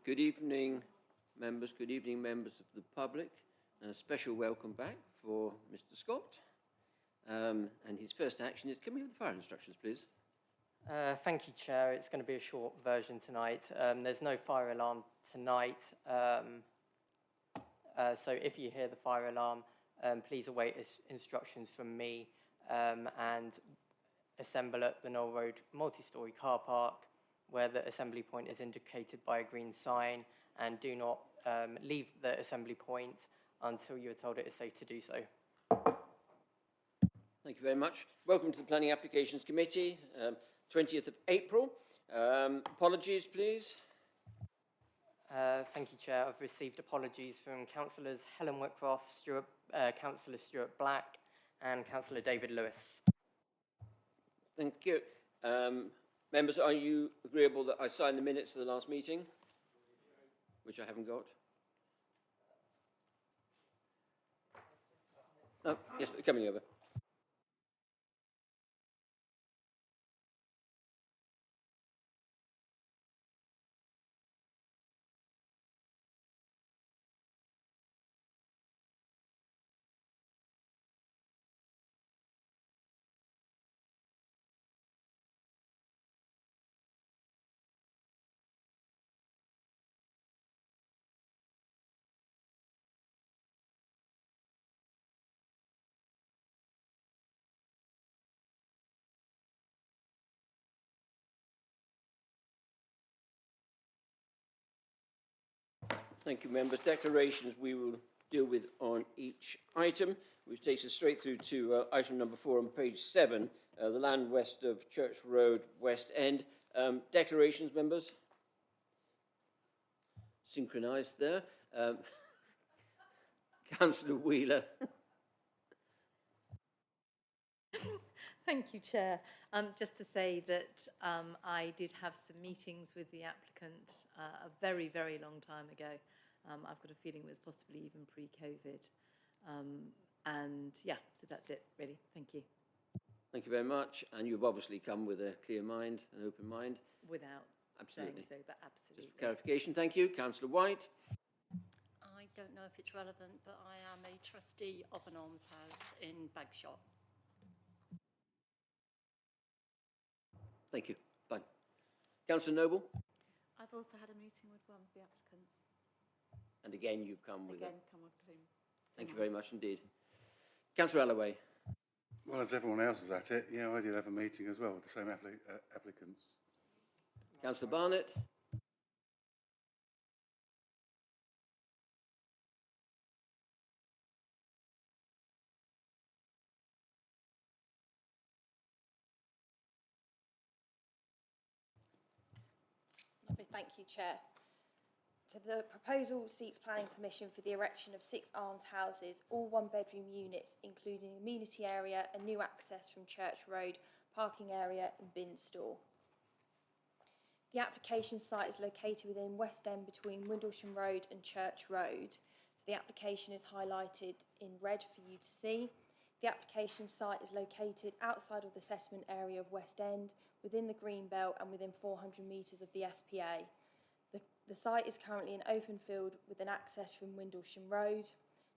Good evening, members. Good evening, members of the public. And a special welcome back for Mr. Scott. And his first action is, can we have the fire instructions, please? Thank you, Chair. It's going to be a short version tonight. There's no fire alarm tonight. So if you hear the fire alarm, please await instructions from me and assemble at the Knoll Road multi-storey car park, where the assembly point is indicated by a green sign, and do not leave the assembly point until you are told it is safe to do so. Thank you very much. Welcome to the Planning Applications Committee, 20th of April. Apologies, please. Thank you, Chair. I've received apologies from Councillors Helen Whitcroft, Councillor Stuart Black, and Councillor David Lewis. Thank you. Members, are you agreeable that I sign the minutes of the last meeting, which I haven't got? Oh, yes, they're coming over. Thank you, members. Declarations we will deal with on each item, which takes us straight through to item number 4 on page 7, the land west of Church Road, West End. Declarations, members? Synchronised there. Councillor Wheeler. Thank you, Chair. Just to say that I did have some meetings with the applicant a very, very long time ago. I've got a feeling it was possibly even pre-COVID. And yeah, so that's it, really. Thank you. Thank you very much. And you've obviously come with a clear mind, an open mind. Without absolutely saying so, but absolutely. Just for clarification, thank you. Councillor White. I don't know if it's relevant, but I am a trustee of an almshouse in Bagshot. Thank you. Fine. Councillor Noble. I've also had a meeting with one of the applicants. And again, you've come with come with Plume. Thank you very much indeed. Councillor Alloway. Well, as everyone else is at it, yeah, I did have a meeting as well with the same applicants. Councillor Barnett. Lovely, thank you, Chair. So the proposal seeks planning permission for the erection of 6 almshouses, all one-bedroom units, including amenity area, a new access from Church Road, parking area and bin store. The application site is located within West End between Windlesham Road and Church Road. So the application is highlighted in red for you to see. The application site is located outside of the settlement area of West End, within the green belt and within 400 metres of the SPA. The site is currently an open field with an access from Windlesham Road.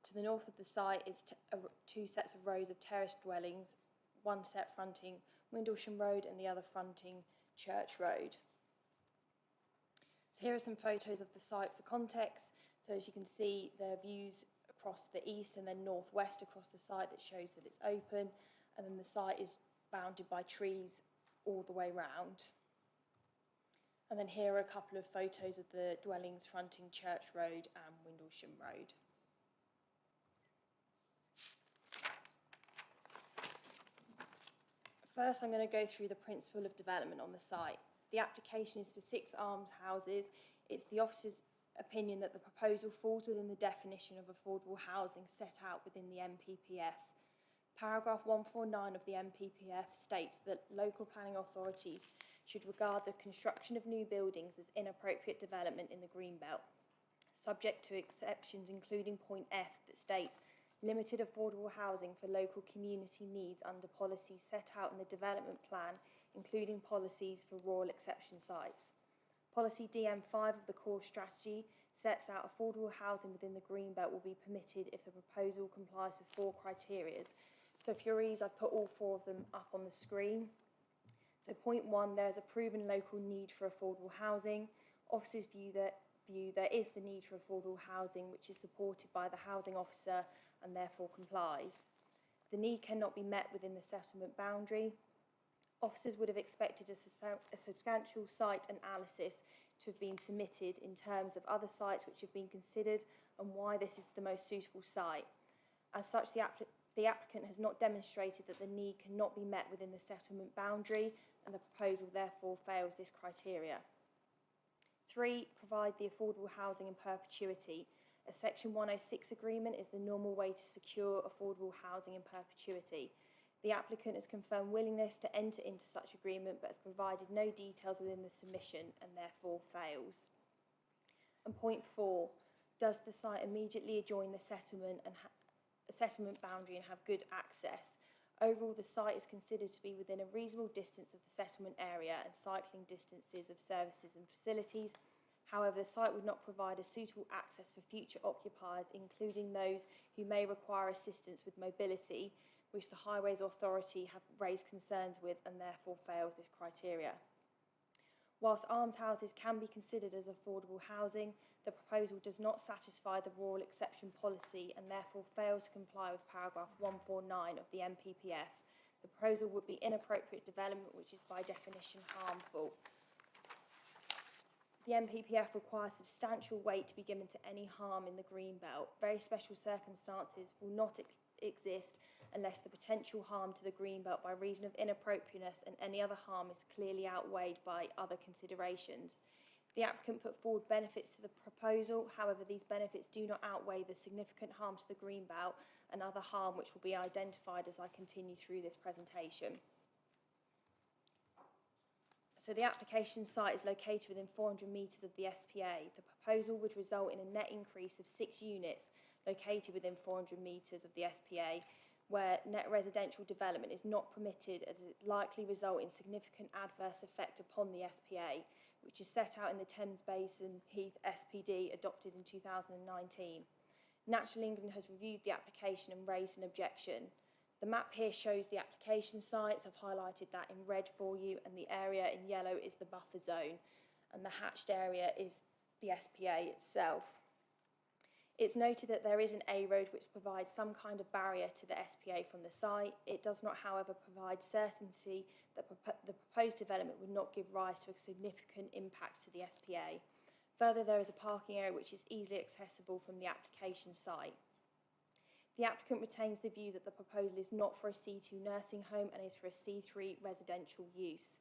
To the north of the site is 2 sets of rows of terraced dwellings, one set fronting Windlesham Road and the other fronting Church Road. So here are some photos of the site for context. So as you can see, there are views across the east and then northwest across the site that shows that it's open, and then the site is bounded by trees all the way round. And then here are a couple of photos of the dwellings fronting Church Road and Windlesham Road. First, I'm going to go through the principle of development on the site. The application is for 6 almshouses. It's the officer's opinion that the proposal falls within the definition of affordable housing set out within the NPPF. Paragraph 149 of the NPPF states that local planning authorities should regard the construction of new buildings as inappropriate development in the Greenbelt, subject to exceptions including point F that states limited affordable housing for local community needs under policies set out in the development plan, including policies for rural exception sites. Policy DM5 of the core strategy sets out affordable housing within the Greenbelt will be permitted if the proposal complies with 4 criteria. So for your ease, I've put all 4 of them up on the screen. So point 1, there's a proven local need for affordable housing. Officers view there is the need for affordable housing which is supported by the housing officer and therefore complies. The need cannot be met within the settlement boundary. Officers would have expected a substantial site analysis to have been submitted in terms of other sites which have been considered and why this is the most suitable site. As such, the applicant has not demonstrated that the need cannot be met within the settlement boundary, and the proposal therefore fails this criteria. 3, provide the affordable housing in perpetuity. A Section 106 agreement is the normal way to secure affordable housing in perpetuity. The applicant has confirmed willingness to enter into such agreement but has provided no details within the submission and therefore fails. And point 4, does the site immediately adjoin the settlement and settlement boundary and have good access? Overall, the site is considered to be within a reasonable distance of the settlement area and cycling distances of services and facilities. However, the site would not provide a suitable access for future occupiers, including those who may require assistance with mobility, which the Highways Authority have raised concerns with and therefore fails this criteria. Whilst almshouses can be considered as affordable housing, the proposal does not satisfy the rural exception policy and therefore fails to comply with paragraph 149 of the NPPF. The proposal would be inappropriate development, which is by definition harmful. The NPPF requires substantial weight to be given to any harm in the Greenbelt. Very special circumstances will not exist unless the potential harm to the Greenbelt by reason of inappropriateness and any other harm is clearly outweighed by other considerations. The applicant put forward benefits to the proposal, however these benefits do not outweigh the significant harm to the Greenbelt and other harm which will be identified as I continue through this presentation. So the application site is located within 400 metres of the SPA. The proposal would result in a net increase of 6 units located within 400 metres of the SPA, where net residential development is not permitted as it likely result in significant adverse effect upon the SPA, which is set out in the Thames Basin Heath SPD adopted in 2019. Natural England has reviewed the application and raised an objection. The map here shows the application sites. I've highlighted that in red for you, and the area in yellow is the buffer zone, and the hatched area is the SPA itself. It's noted that there is an A road which provides some kind of barrier to the SPA from the site. It does not, however, provide certainty that the proposed development would not give rise to a significant impact to the SPA. Further, there is a parking area which is easily accessible from the application site. The applicant retains the view that the proposal is not for a C2 nursing home and is for a C3 residential use.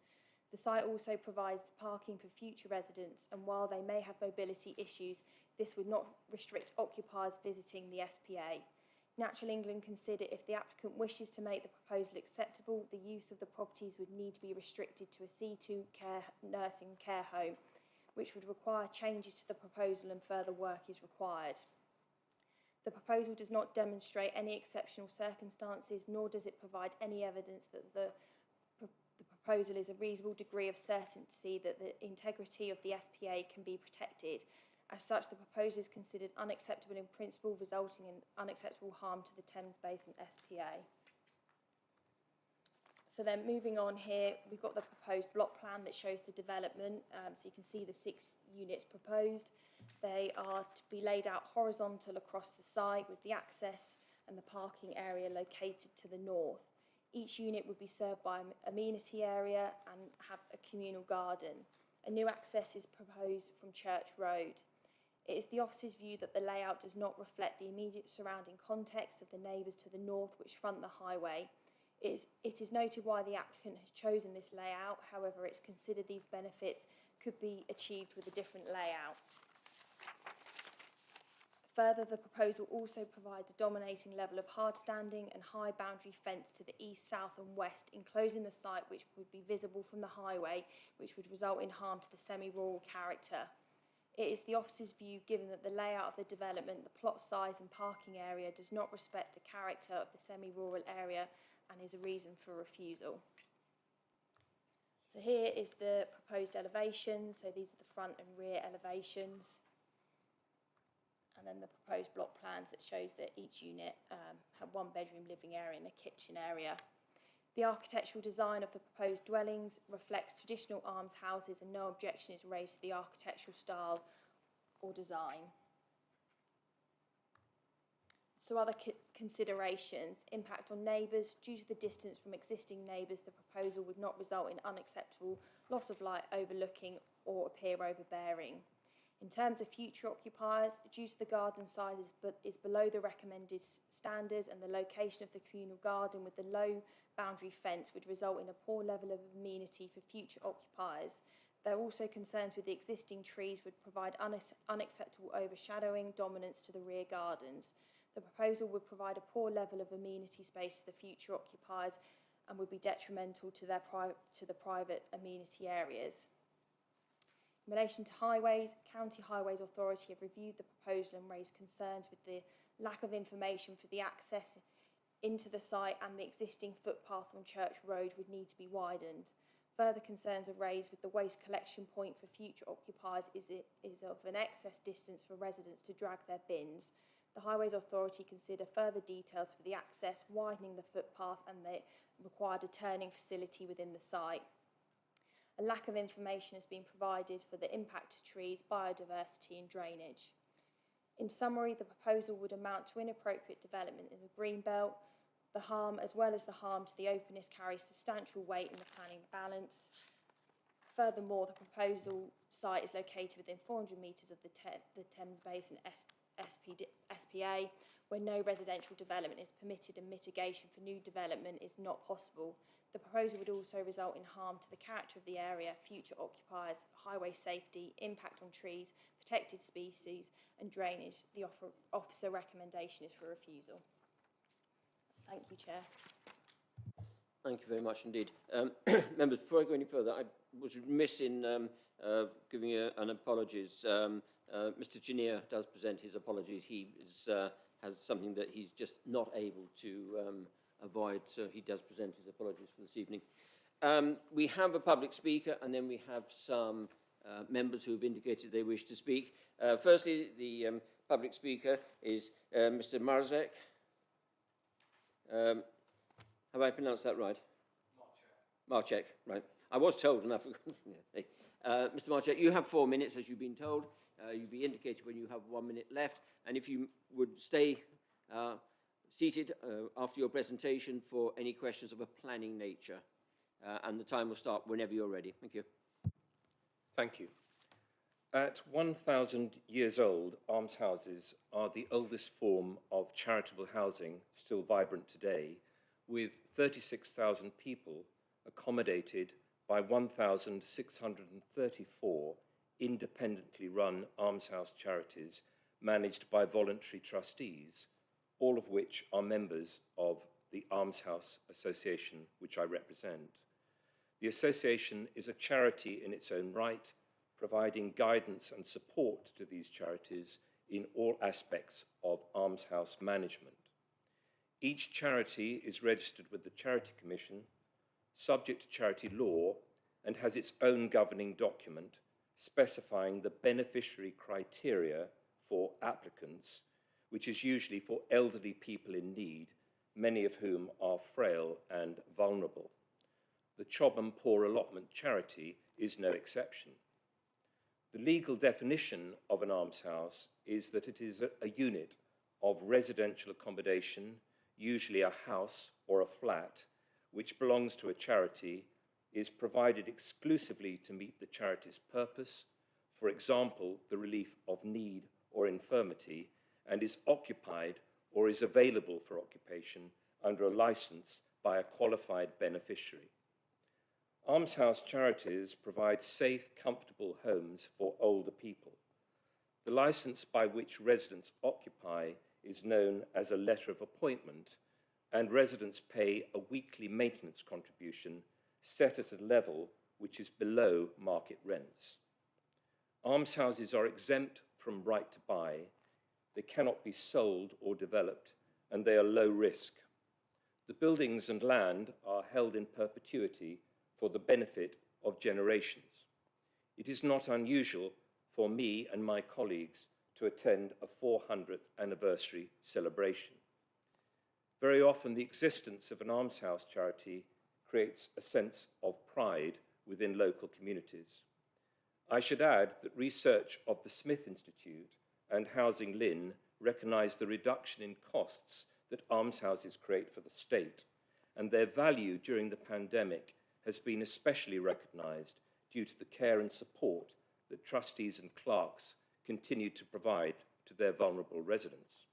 The site also provides parking for future residents, and while they may have mobility issues, this would not restrict occupiers visiting the SPA. Natural England consider if the applicant wishes to make the proposal acceptable, the use of the properties would need to be restricted to a C2 nursing care home, which would require changes to the proposal and further work is required. The proposal does not demonstrate any exceptional circumstances, nor does it provide any evidence that the proposal is a reasonable degree of certainty that the integrity of the SPA can be protected. As such, the proposal is considered unacceptable in principle, resulting in unacceptable harm to the Thames Basin SPA. So then moving on here, we've got the proposed block plan that shows the development. So you can see the 6 units proposed. They are to be laid out horizontal across the site with the access and the parking area located to the north. Each unit would be served by an amenity area and have a communal garden. A new access is proposed from Church Road. It is the officer's view that the layout does not reflect the immediate surrounding context of the neighbours to the north which front the highway. It is noted why the applicant has chosen this layout, however it's considered these benefits could be achieved with a different layout. Further, the proposal also provides a dominating level of hard standing and high boundary fence to the east, south and west, enclosing the site which would be visible from the highway, which would result in harm to the semi-rural character. It is the officer's view, given that the layout of the development, the plot size and parking area does not respect the character of the semi-rural area and is a reason for refusal. So here is the proposed elevation. So these are the front and rear elevations. And then the proposed block plans that shows that each unit had 1 bedroom living area and a kitchen area. The architectural design of the proposed dwellings reflects traditional almshouses and no objection is raised to the architectural style or design. So other considerations, impact on neighbours. Due to the distance from existing neighbours, the proposal would not result in unacceptable loss of light overlooking or appear overbearing. In terms of future occupiers, due to the garden size is below the recommended standards and the location of the communal garden with the low boundary fence would result in a poor level of amenity for future occupiers. There are also concerns with the existing trees would provide unacceptable overshadowing dominance to the rear gardens. The proposal would provide a poor level of amenity space to the future occupiers and would be detrimental to the private amenity areas. In relation to highways, County Highways Authority have reviewed the proposal and raised concerns with the lack of information for the access into the site and the existing footpath on Church Road would need to be widened. Further concerns are raised with the waste collection point for future occupiers is of an excess distance for residents to drag their bins. The Highways Authority consider further details for the access, widening the footpath and the required a turning facility within the site. A lack of information has been provided for the impact to trees, biodiversity and drainage. In summary, the proposal would amount to inappropriate development in the greenbelt. The harm, as well as the harm to the openness, carries substantial weight in the planning balance. Furthermore, the proposal site is located within 400 metres of the Thames Basin SPA, where no residential development is permitted and mitigation for new development is not possible. The proposal would also result in harm to the character of the area, future occupiers, highway safety, impact on trees, protected species and drainage. The officer recommendation is for refusal. Thank you, Chair. Thank you very much indeed. Members, before I go any further, I was remiss in giving you an apologies. Mr. Chenier does present his apologies. He has something that he's just not able to avoid, so he does present his apologies for this evening. We have a public speaker, and then we have some members who have indicated they wish to speak. Firstly, the public speaker is Mr. Marzek. Have I pronounced that right? Marchek, right. I was told, and I forgot. Mr. Marchek, you have 4 minutes, as you've been told. You'll be indicated when you have 1 minute left, and if you would stay seated after your presentation for any questions of a planning nature, and the time will start whenever you're ready. Thank you. Thank you. At 1,000 years old, almshouses are the oldest form of charitable housing still vibrant today, with 36,000 people accommodated by 1,634 independently run almshouse charities managed by voluntary trustees, all of which are members of the Almshouse Association, which I represent. The association is a charity in its own right, providing guidance and support to these charities in all aspects of almshouse management. Each charity is registered with the Charity Commission, subject to charity law, and has its own governing document specifying the beneficiary criteria for applicants, which is usually for elderly people in need, many of whom are frail and vulnerable. The Chobham Poor Allotment Charity is no exception. The legal definition of an almshouse is that it is a unit of residential accommodation, usually a house or a flat, which belongs to a charity, is provided exclusively to meet the charity's purpose, for example, the relief of need or infirmity, and is occupied or is available for occupation under a license by a qualified beneficiary. Almshouse charities provide safe, comfortable homes for older people. The license by which residents occupy is known as a letter of appointment, and residents pay a weekly maintenance contribution set at a level which is below market rents. Almshouses are exempt from right to buy. They cannot be sold or developed, and they are low risk. The buildings and land are held in perpetuity for the benefit of generations. It is not unusual for me and my colleagues to attend a 400th anniversary celebration. Very often, the existence of an almshouse charity creates a sense of pride within local communities. I should add that research of the Smith Institute and Housing Lynn recognise the reduction in costs that almshouses create for the state, and their value during the pandemic has been especially recognised due to the care and support that trustees and clerks continue to provide to their vulnerable residents.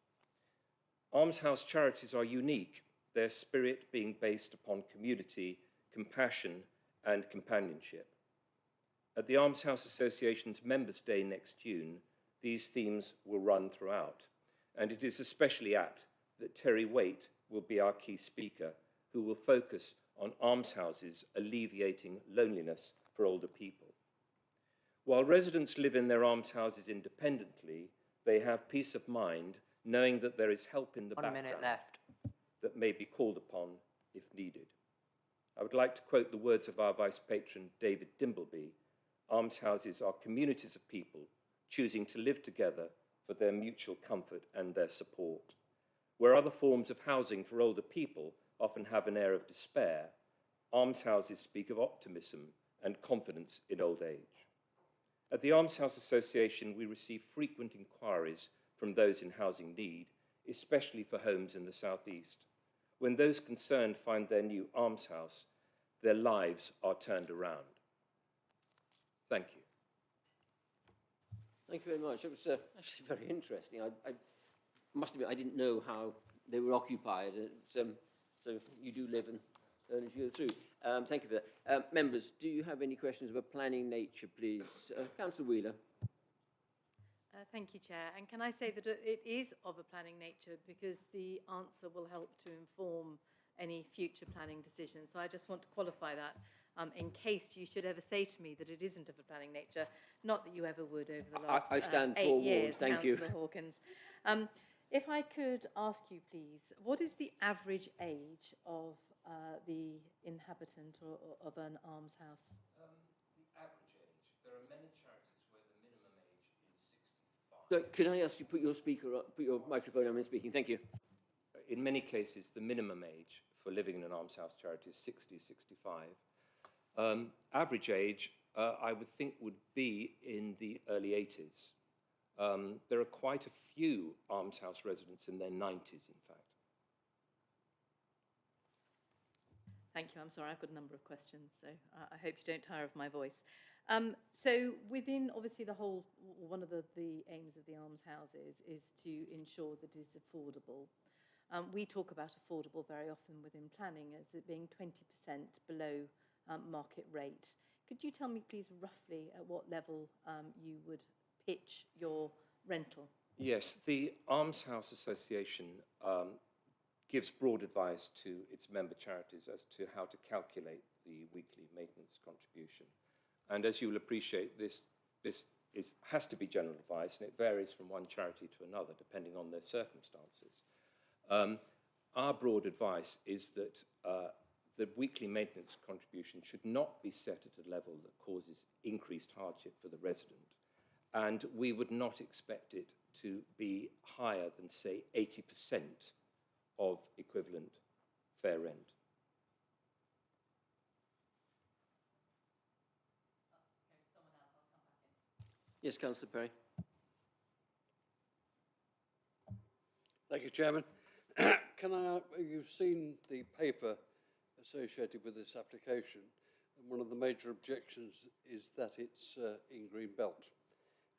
Almshouse charities are unique, their spirit being based upon community, compassion, and companionship. At the Almshouse Association's Members' Day next June, these themes will run throughout, and it is especially apt that Terry Waite will be our key speaker, who will focus on almshouses alleviating loneliness for older people. While residents live in their almshouses independently, they have peace of mind knowing that there is help in the 1 background minute left. that may be called upon if needed. I would like to quote the words of our Vice Patron, David Dimbleby: "Almshouses are communities of people choosing to live together for their mutual comfort and their support. Where other forms of housing for older people often have an air of despair, almshouses speak of optimism and confidence in old age." At the Almshouse Association, we receive frequent inquiries from those in housing need, especially for homes in the southeast. When those concerned find their new almshouse, their lives are turned around. Thank you. Thank you very much. It was actually very interesting. I must admit, I didn't know how they were occupied. So you do live and learn as you go through. Thank you for that. Members, do you have any questions of a planning nature, please? Councillor Wheeler. Thank you, Chair. And can I say that it is of a planning nature because the answer will help to inform any future planning decisions. So I just want to qualify that in case you should ever say to me that it isn't of a planning nature. Not that you ever would over the last I stand 8 forewarned. years, Thank you. Councillor Hawkins. If I could ask you, please, what is the average age of the inhabitant or of an almshouse? The average age, there are many charities where the minimum age is 65. So can I ask you put your microphone on when speaking? Thank you. In many cases, the minimum age for living in an almshouse charity is 60, 65. Average age, I would think, would be in the early 80s. There are quite a few almshouse residents in their 90s, in fact. Thank you. I'm sorry, I've got a number of questions, so I hope you don't tire of my voice. So within, obviously, one of the aims of the almshouses is to ensure that it is affordable. We talk about affordable very often within planning as it being 20% below market rate. Could you tell me, please, roughly at what level you would pitch your rental? Yes, the Almshouse Association gives broad advice to its member charities as to how to calculate the weekly maintenance contribution. And as you will appreciate, this has to be general advice, and it varies from one charity to another depending on their circumstances. Our broad advice is that the weekly maintenance contribution should not be set at a level that causes increased hardship for the resident, and we would not expect it to be higher than, say, 80% of equivalent fair rent. Yes, Councillor Perry. Thank you, Chairman. You've seen the paper associated with this application, and one of the major objections is that it's in Greenbelt.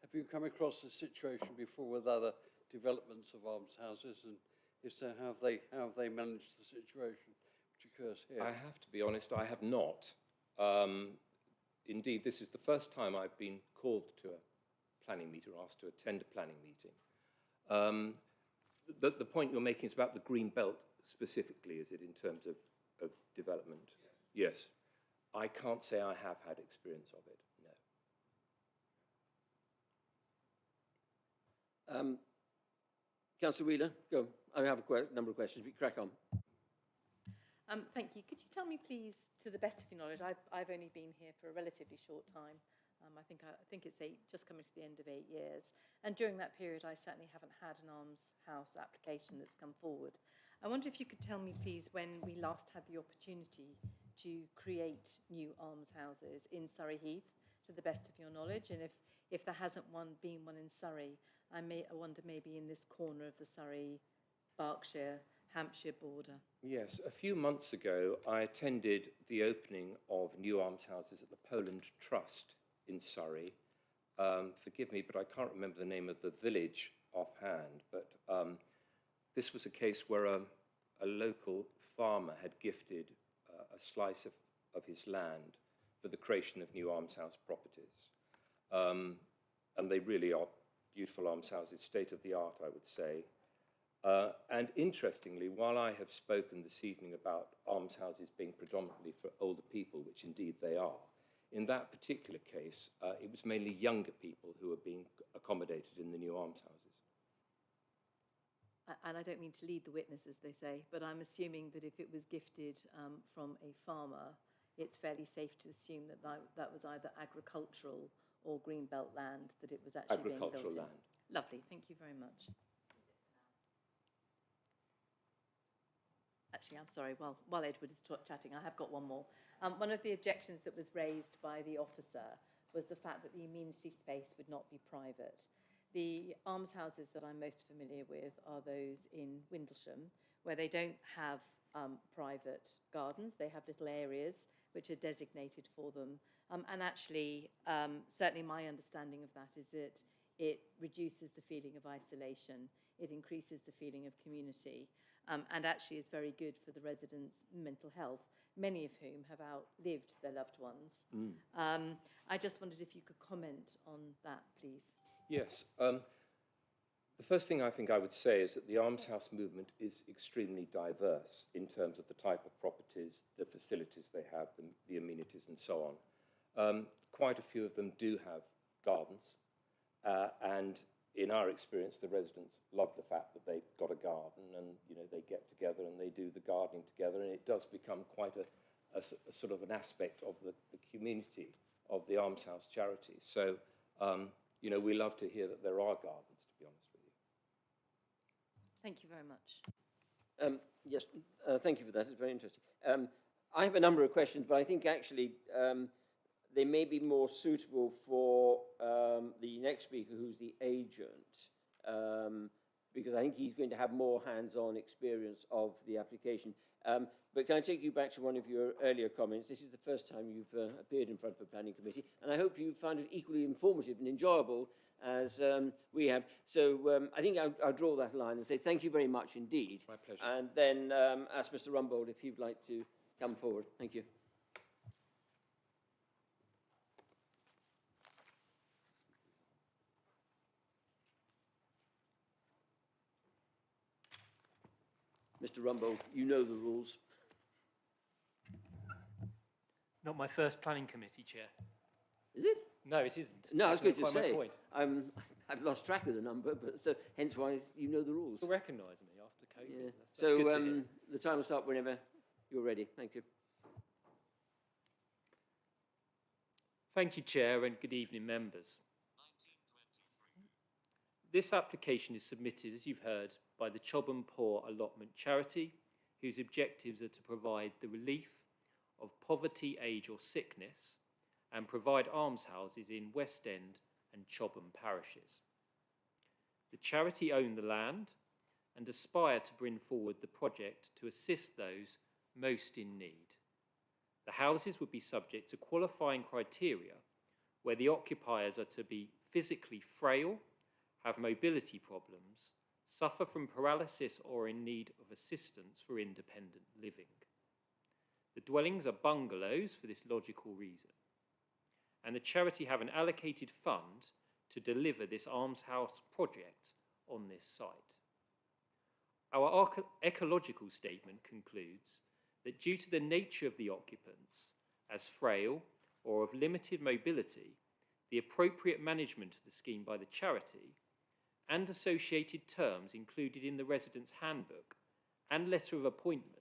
Have you come across this situation before with other developments of almshouses, and if so, how have they managed the situation which occurs here? I have to be honest, I have not. Indeed, this is the first time I've been called to a planning meeting or asked to attend a planning meeting. The point you're making is about the green belt specifically, is it, in terms of development? Yes. I can't say I have had experience of it, no. Councillor Wheeler, go. I have a number of questions, but crack on. Thank you. Could you tell me, please, to the best of your knowledge, I've only been here for a relatively short time. I think it's just coming to the end of 8 years. And during that period, I certainly haven't had an almshouse application that's come forward. I wonder if you could tell me, please, when we last had the opportunity to create new almshouses in Surrey Heath, to the best of your knowledge, and if there hasn't been one in Surrey, I wonder maybe in this corner of the Surrey, Berkshire, Hampshire border. Yes, a few months ago, I attended the opening of new almshouses at the Poland Trust in Surrey. Forgive me, but I can't remember the name of the village offhand, but this was a case where a local farmer had gifted a slice of his land for the creation of new almshouse properties. And they really are beautiful almshouses, state of the art, I would say. And interestingly, while I have spoken this evening about almshouses being predominantly for older people, which indeed they are, in that particular case, it was mainly younger people who were being accommodated in the new almshouses. And I don't mean to lead the witness, as they say, but I'm assuming that if it was gifted from a farmer, it's fairly safe to assume that that was either agricultural or greenbelt land that it was actually being built in. Agricultural land. Lovely, thank you very much. Actually, I'm sorry, while Edward is chatting, I have got one more. One of the objections that was raised by the officer was the fact that the amenity space would not be private. The almshouses that I'm most familiar with are those in Windlesham, where they don't have private gardens. They have little areas which are designated for them. And actually, certainly my understanding of that is that it reduces the feeling of isolation. It increases the feeling of community. And actually is very good for the residents' mental health, many of whom have outlived their loved ones. I just wondered if you could comment on that, please. Yes. The first thing I think I would say is that the almshouse movement is extremely diverse in terms of the type of properties, the facilities they have, the amenities and so on. Quite a few of them do have gardens, and in our experience, the residents love the fact that they've got a garden and, you know, they get together and they do the gardening together, and it does become quite a sort of an aspect of the community of the almshouse charity. So, you know, we love to hear that there are gardens, to be honest with you. Thank you very much. Yes, thank you for that. It's very interesting. I have a number of questions, but I think actually they may be more suitable for the next speaker, who's the agent, because I think he's going to have more hands-on experience of the application. But can I take you back to one of your earlier comments? This is the first time you've appeared in front of a planning committee, and I hope you found it equally informative and enjoyable as we have. So I think I'll draw that line and say thank you very much indeed. My pleasure. And then ask Mr. Rumbold if he'd like to come forward. Thank you. Mr. Rumbold, you know the rules. Not my first planning committee, Chair. Is it? No, it isn't. No, I was going to That's quite my say, point. I've lost track of the number, but so hence why you know the rules. You'll recognise me after COVID. Yeah. That's So good to hear. the time will start whenever you're ready. Thank you. Thank you, Chair, and good evening, members. This application is submitted, as you've heard, by the Chobham Poor Allotment Charity, whose objectives are to provide the relief of poverty, age or sickness and provide almshouses in West End and Chobham parishes. The charity own the land and aspire to bring forward the project to assist those most in need. The houses would be subject to qualifying criteria where the occupiers are to be physically frail, have mobility problems, suffer from paralysis or in need of assistance for independent living. The dwellings are bungalows for this logical reason, and the charity have an allocated fund to deliver this almshouse project on this site. Our ecological statement concludes that due to the nature of the occupants as frail or of limited mobility, the appropriate management of the scheme by the charity and associated terms included in the resident's handbook and letter of appointment,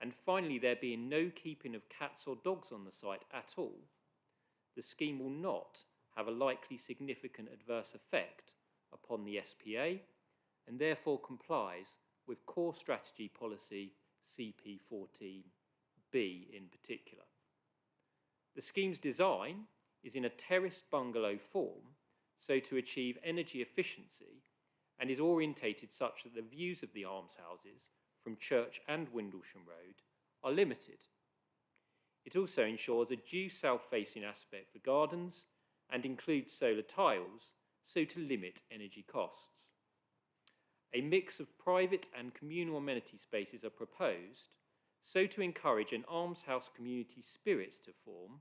and finally there being no keeping of cats or dogs on the site at all, the scheme will not have a likely significant adverse effect upon the SPA and therefore complies with core strategy policy CP14B in particular. The scheme's design is in a terraced bungalow form, so to achieve energy efficiency, and is orientated such that the views of the almshouses from Church and Windlesham Road are limited. It also ensures a due south-facing aspect for gardens and includes solar tiles, so to limit energy costs. A mix of private and communal amenity spaces are proposed, so to encourage an almshouse community spirit to form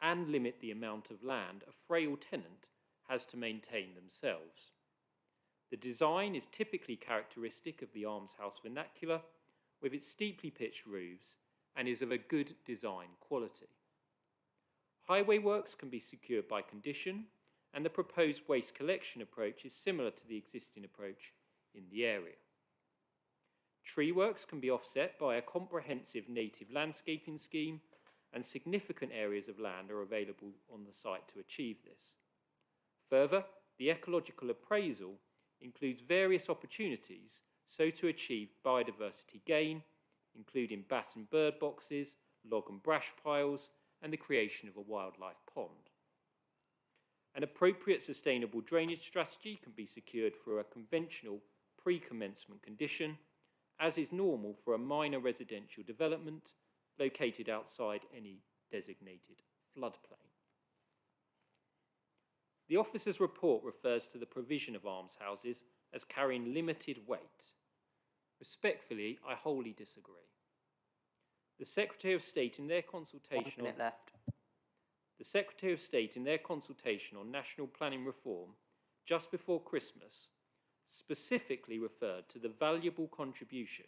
and limit the amount of land a frail tenant has to maintain themselves. The design is typically characteristic of the almshouse vernacular, with its steeply pitched roofs, and is of a good design quality. Highway works can be secured by condition, and the proposed waste collection approach is similar to the existing approach in the area. Tree works can be offset by a comprehensive native landscaping scheme, and significant areas of land are available on the site to achieve this. Further, the ecological appraisal includes various opportunities so to achieve biodiversity gain, including bat and bird boxes, log and brash piles, and the creation of a wildlife pond. An appropriate sustainable drainage strategy can be secured through a conventional pre-commencement condition, as is normal for a minor residential development located outside any designated floodplain. The officer's report refers to the provision of almshouses as carrying limited weight. Respectfully, I wholly disagree. The Secretary of State in their consultation on National Planning Reform just before Christmas specifically referred to the valuable contribution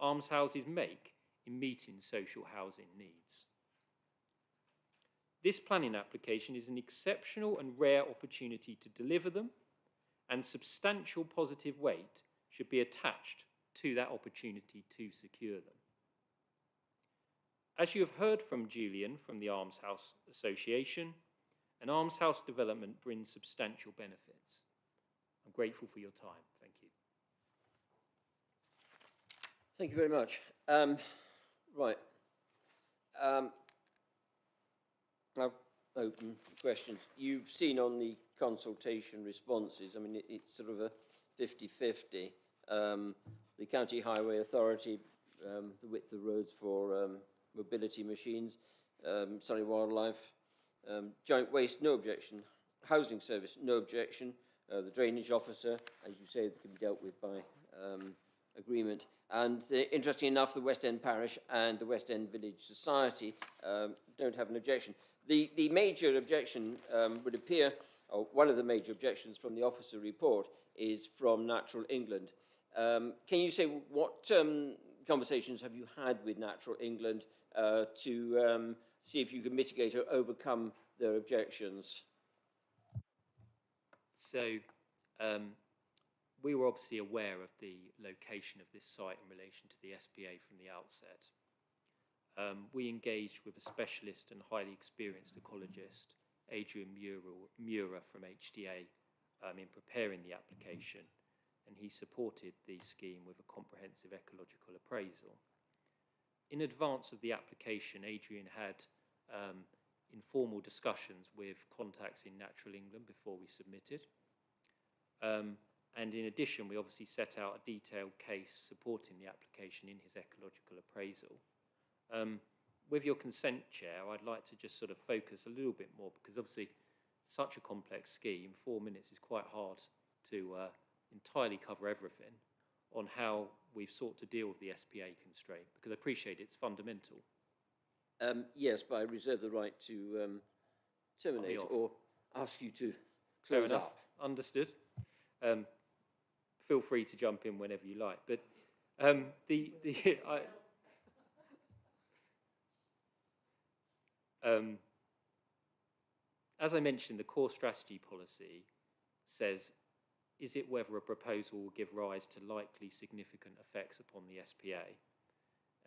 almshouses make in meeting social housing needs. This planning application is an exceptional and rare opportunity to deliver them, and substantial positive weight should be attached to that opportunity to secure them. As you have heard from Julian from the Almshouse Association, an almshouse development brings substantial benefits. I'm grateful for your time. Thank you. Thank you very much. Right. I'll open questions. You've seen on the consultation responses, I mean, it's sort of a 50-50. The County Highway Authority, the width of roads for mobility machines, Surrey Wildlife, Joint Waste, no objection. Housing Service, no objection. The Drainage Officer, as you say, that can be dealt with by agreement. And interestingly enough, the West End Parish and the West End Village Society don't have an objection. The major objection would appear, or one of the major objections from the officer report is from Natural England. Can you say what conversations have you had with Natural England to see if you can mitigate or overcome their objections? So, we were obviously aware of the location of this site in relation to the SPA from the outset. We engaged with a specialist and highly experienced ecologist, Adrian Murer from HDA, in preparing the application, and he supported the scheme with a comprehensive ecological appraisal. In advance of the application, Adrian had informal discussions with contacts in Natural England before we submitted. And in addition, we obviously set out a detailed case supporting the application in his ecological appraisal. With your consent, Chair, I'd like to just sort of focus a little bit more, because obviously such a complex scheme, 4 minutes is quite hard to entirely cover everything, on how we've sought to deal with the SPA constraint, because I appreciate it's fundamental. Yes, but I reserve the right to terminate or ask you to Fair close enough. up. Understood. Feel free to jump in whenever you like, but as I mentioned, the core strategy policy says, is it whether a proposal will give rise to likely significant effects upon the SPA?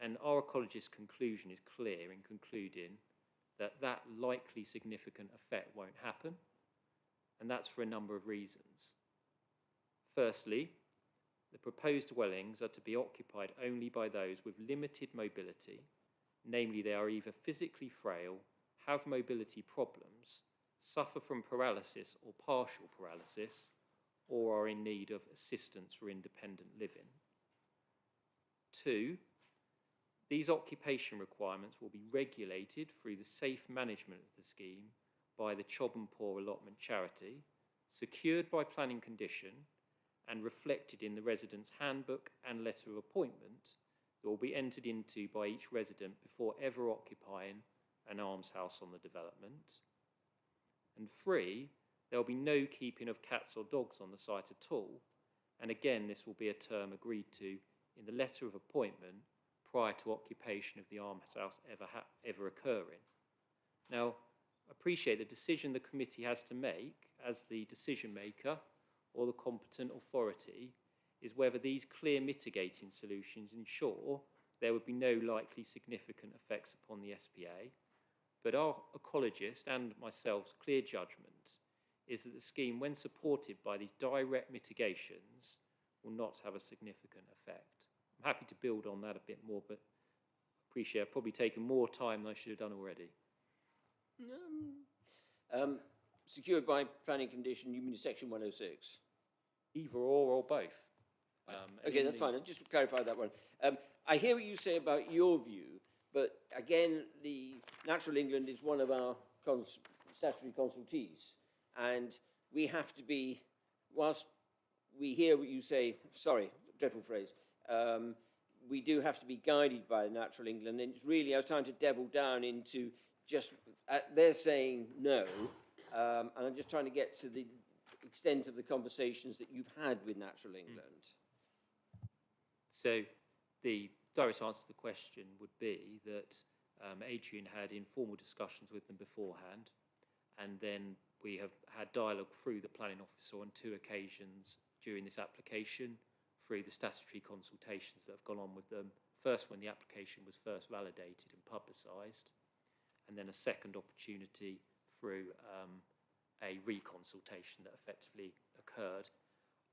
And our ecologist's conclusion is clear in concluding that that likely significant effect won't happen, and that's for a number of reasons. Firstly, the proposed dwellings are to be occupied only by those with limited mobility, namely they are either physically frail, have mobility problems, suffer from paralysis or partial paralysis, or are in need of assistance for independent living. 2, these occupation requirements will be regulated through the safe management of the scheme by the Chob and Poor Allotment Charity, secured by planning condition, and reflected in the resident's handbook and letter of appointment that will be entered into by each resident before ever occupying an almshouse on the development. And 3, there will be no keeping of cats or dogs on the site at all, and again this will be a term agreed to in the letter of appointment prior to occupation of the almshouse ever occurring. Now, I appreciate the decision the committee has to make as the decision maker or the competent authority is whether these clear mitigating solutions ensure there would be no likely significant effects upon the SPA, but our ecologist and myself's clear judgment is that the scheme, when supported by these direct mitigations, will not have a significant effect. I'm happy to build on that a bit more, but I appreciate I've probably taken more time than I should have done already. Secured by planning condition, you mean section 106? Either or both. Okay, that's fine. I'll just clarify that one. I hear what you say about your view, but again, the Natural England is one of our statutory consultees, and we have to be, whilst we hear what you say, sorry, dreadful phrase, we do have to be guided by Natural England, and it's really, I was trying to devil down into just, they're saying no, and I'm just trying to get to the extent of the conversations that you've had with Natural England. So the direct answer to the question would be that Adrian had informal discussions with them beforehand, and then we have had dialogue through the planning officer on 2 occasions during this application, through the statutory consultations that have gone on with them, first when the application was first validated and publicised, and then a second opportunity through a reconsultation that effectively occurred.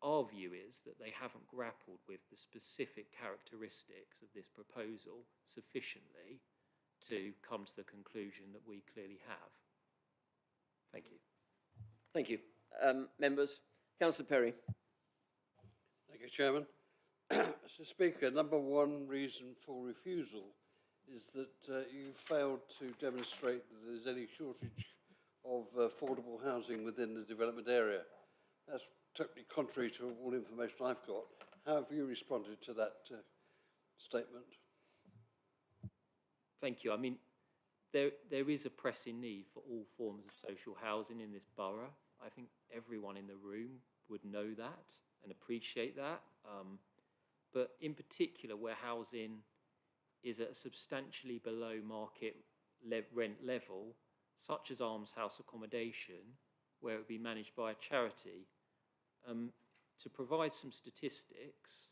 Our view is that they haven't grappled with the specific characteristics of this proposal sufficiently to come to the conclusion that we clearly have. Thank you. Thank you. Members, Councillor Perry. Thank you, Chairman. Mr. Speaker, number 1 reason for refusal is that you failed to demonstrate that there's any shortage of affordable housing within the development area. That's totally contrary to all information I've got. How have you responded to that statement? Thank you. I mean, there is a pressing need for all forms of social housing in this borough. I think everyone in the room would know that and appreciate that. But in particular, where housing is at a substantially below market rent level, such as almshouse accommodation, where it would be managed by a charity. To provide some statistics,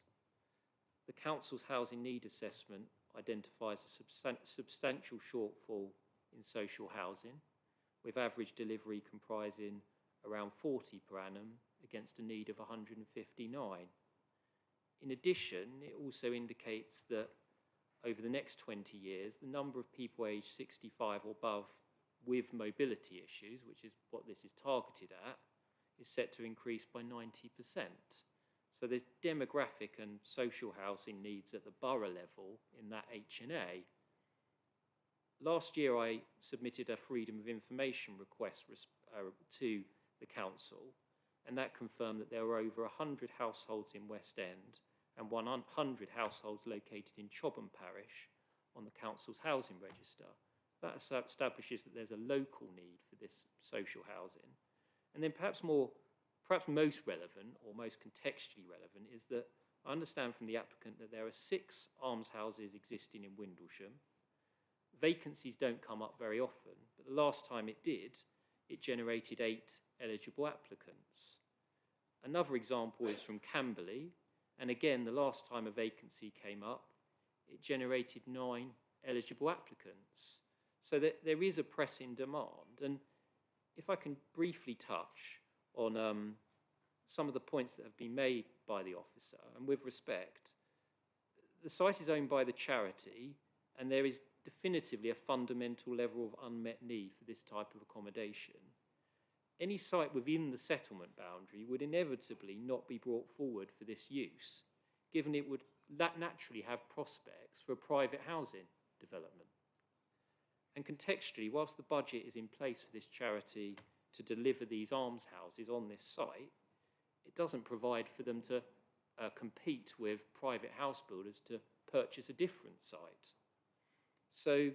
the council's housing need assessment identifies a substantial shortfall in social housing, with average delivery comprising around 40 per annum against a need of 159. In addition, it also indicates that over the next 20 years, the number of people aged 65 or above with mobility issues, which is what this is targeted at, is set to increase by 90%. So there's demographic and social housing needs at the borough level in that H&A. Last year I submitted a Freedom of Information request to the council, and that confirmed that there were over 100 households in West End and 100 households located in Chobham Parish on the council's housing register. That establishes that there's a local need for this social housing. And then perhaps most relevant or most contextually relevant is that I understand from the applicant that there are 6 almshouses existing in Windlesham. Vacancies don't come up very often, but the last time it did, it generated 8 eligible applicants. Another example is from Camberley, and again, the last time a vacancy came up, it generated 9 eligible applicants. So that there is a pressing demand. And if I can briefly touch on some of the points that have been made by the officer, and with respect, the site is owned by the charity, and there is definitively a fundamental level of unmet need for this type of accommodation. Any site within the settlement boundary would inevitably not be brought forward for this use, given it would naturally have prospects for a private housing development. And contextually, whilst the budget is in place for this charity to deliver these almshouses on this site, it doesn't provide for them to compete with private house builders to purchase a different site. So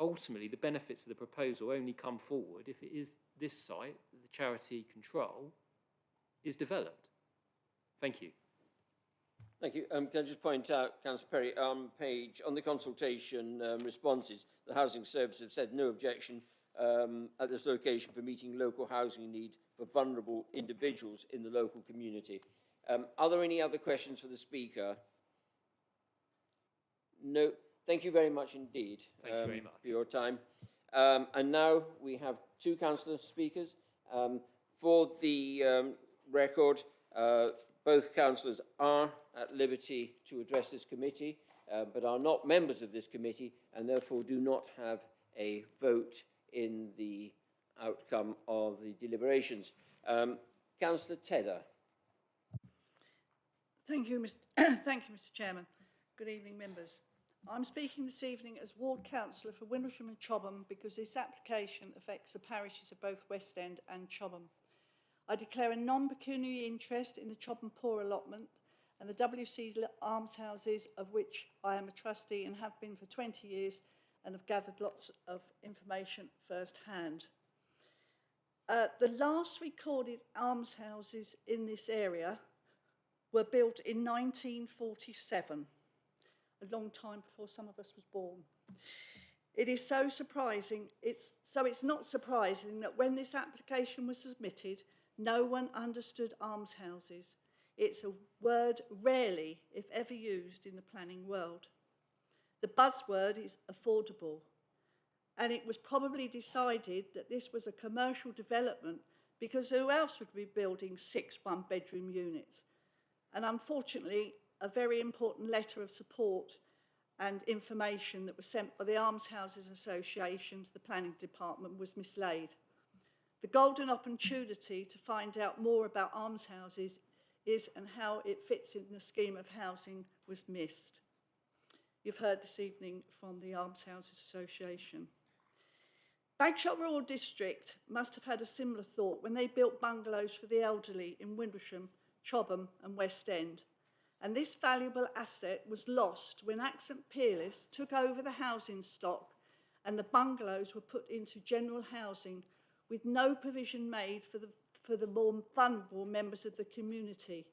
ultimately, the benefits of the proposal only come forward if it is this site that the charity control is developed. Thank you. Thank you. Can I just point out, Councillor Perry, on the consultation responses, the housing service have said no objection at this location for meeting local housing need for vulnerable individuals in the local community. Are there any other questions for the speaker? No. Thank you very much indeed. Thank you very much for your time. And now we have 2 councillor speakers. For the record, both councillors are at liberty to address this committee, but are not members of this committee and therefore do not have a vote in the outcome of the deliberations. Councillor Tedder. Thank you, Mr. Thank you, Mr. Chairman. Good evening, members. I'm speaking this evening as Ward Councillor for Windlesham and Chobham because this application affects the parishes of both West End and Chobham. I declare a non-pecuniary interest in the Chobham Poor allotment and the WC's almshouses, of which I am a trustee and have been for 20 years and have gathered lots of information firsthand. The last recorded almshouses in this area were built in 1947. A long time before some of us was born. It is so surprising, it's not surprising that when this application was submitted, no one understood almshouses. It's a word rarely, if ever, used in the planning world. The buzzword is affordable, and it was probably decided that this was a commercial development because who else would be building 6 one-bedroom units? And unfortunately, a very important letter of support and information that was sent by the Almshouses Association to the Planning Department was mislaid. The golden opportunity to find out more about almshouses is and how it fits in the scheme of housing was missed. You've heard this evening from the Almshouses Association. Bagshot Rural District must have had a similar thought when they built bungalows for the elderly in Windlesham, Chobham and West End. And this valuable asset was lost when Accent Peerless took over the housing stock and the bungalows were put into general housing with no provision made for the more vulnerable members of the community.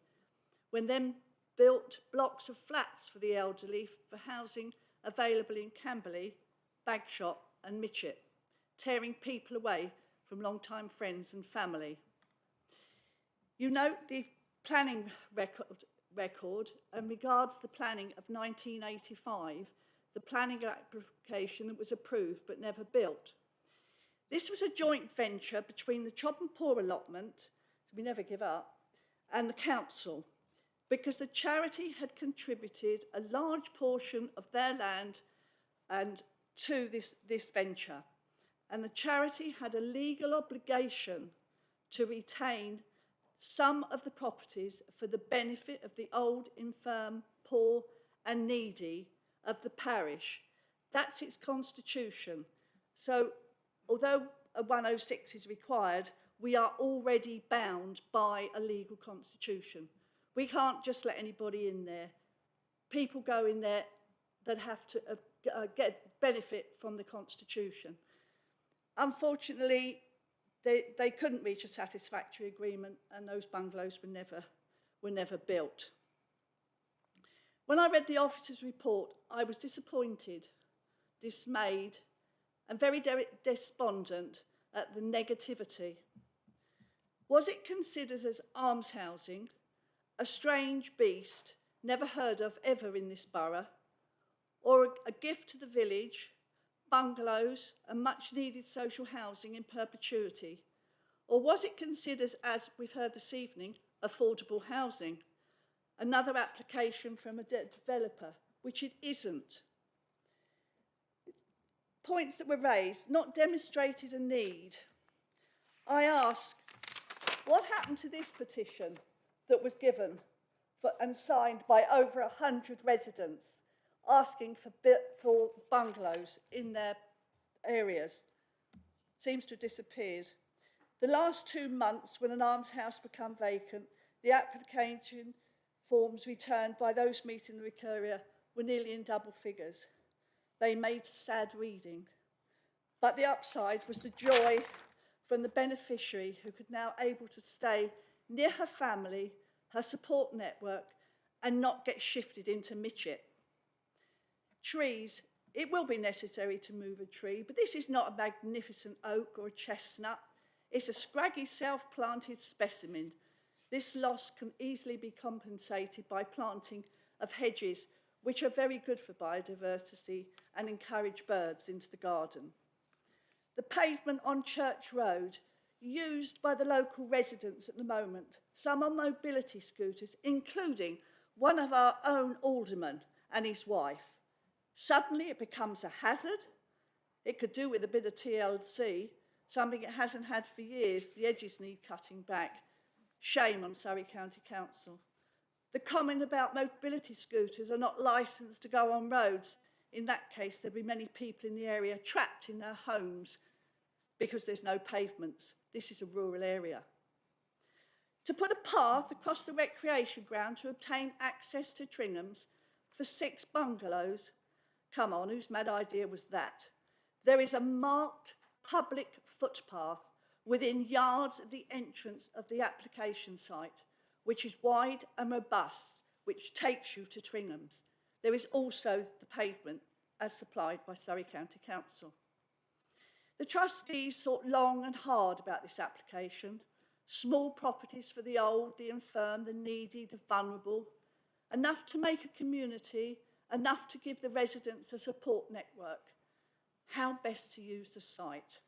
When then built blocks of flats for the elderly for housing available in Camberley, Bagshot and Mitchett, tearing people away from long-time friends and family. You note the planning record and regards the planning of 1985, the planning application that was approved but never built. This was a joint venture between the Chobham Poor allotment, so we never give up, and the council, because the charity had contributed a large portion of their land and to this venture. And the charity had a legal obligation to retain some of the properties for the benefit of the old, infirm, poor and needy of the parish. That's its constitution. So although a 106 is required, we are already bound by a legal constitution. We can't just let anybody in there. People go in there that have to get benefit from the constitution. Unfortunately, they couldn't reach a satisfactory agreement and those bungalows were never built. When I read the officer's report, I was disappointed, dismayed and very despondent at the negativity. Was it considered as almshousing, a strange beast never heard of ever in this borough, or a gift to the village, bungalows and much needed social housing in perpetuity? Or was it considered, as we've heard this evening, affordable housing? Another application from a developer, which it isn't. Points that were raised, not demonstrated a need. I ask, what happened to this petition that was given and signed by over 100 residents asking for bungalows in their areas? Seems to have disappeared. The last 2 months, when an almshouse became vacant, the application forms returned by those meeting the criteria were nearly in double figures. They made sad reading. But the upside was the joy from the beneficiary, who could now able to stay near her family, her support network, and not get shifted into Mitchett. Trees, it will be necessary to move a tree, but this is not a magnificent oak or a chestnut. It's a scraggy self-planted specimen. This loss can easily be compensated by planting of hedges, which are very good for biodiversity and encourage birds into the garden. The pavement on Church Road, used by the local residents at the moment, some on mobility scooters, including one of our own aldermen and his wife. Suddenly it becomes a hazard. It could do with a bit of TLC, something it hasn't had for years. The edges need cutting back. Shame on Surrey County Council. The comment about mobility scooters are not licensed to go on roads. In that case, there'll be many people in the area trapped in their homes because there's no pavements. This is a rural area. To put a path across the recreation ground to obtain access to Tringham's for 6 bungalows. Come on, whose mad idea was that? There is a marked public footpath within yards of the entrance of the application site, which is wide and robust, which takes you to Tringham's. There is also the pavement as supplied by Surrey County Council. The trustees thought long and hard about this application. Small properties for the old, the infirm, the needy, the vulnerable. Enough to make a community, enough to give the residents a support network. How best to use the site?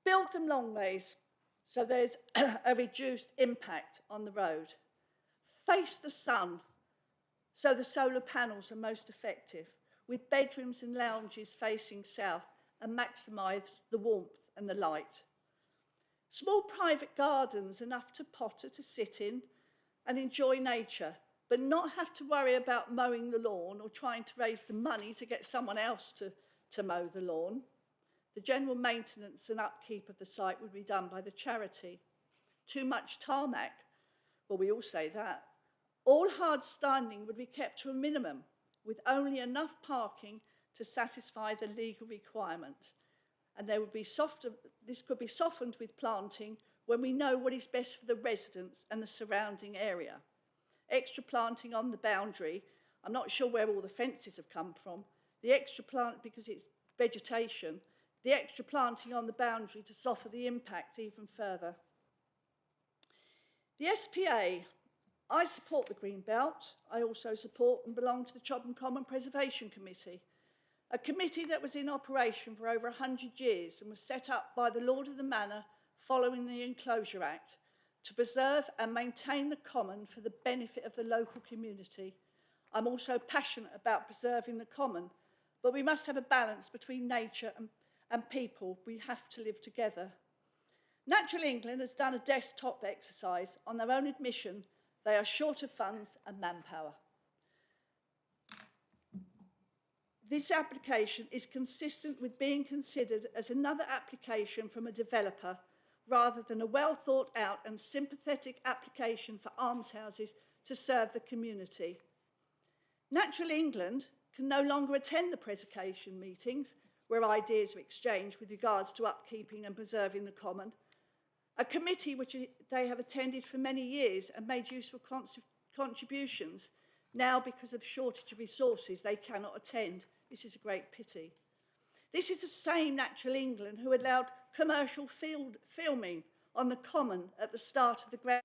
Build them long ways so there's a reduced impact on the road. Face the sun so the solar panels are most effective, with bedrooms and lounges facing south, and maximise the warmth and the light. Small private gardens, enough to potter, to sit in and enjoy nature, but not have to worry about mowing the lawn or trying to raise the money to get someone else to mow the lawn. The general maintenance and upkeep of the site would be done by the charity. Too much tarmac? Well, we all say that. All hard standing would be kept to a minimum, with only enough parking to satisfy the legal requirement. And there would be this could be softened with planting when we know what is best for the residents and the surrounding area. Extra planting on the boundary, I'm not sure where all the fences have come from. The extra plant, because it's vegetation, the extra planting on the boundary to soften the impact even further. The SPA, I support the Green Belt. I also support and belong to the Chobham Common Preservation Committee, a committee that was in operation for over 100 years and was set up by the Lord of the Manor following the Enclosure Act to preserve and maintain the common for the benefit of the local community. I'm also passionate about preserving the common, but we must have a balance between nature and people. We have to live together. Natural England has done a desktop exercise. On their own admission, they are short of funds and manpower. This application is consistent with being considered as another application from a developer rather than a well thought out and sympathetic application for almshouses to serve the community. Natural England can no longer attend the preservation meetings where ideas are exchanged with regards to upkeeping and preserving the common, a committee which they have attended for many years and made useful contributions. Now, because of shortage of resources, they cannot attend. This is a great pity. This is the same Natural England who allowed commercial filming on the common at the start of the ground,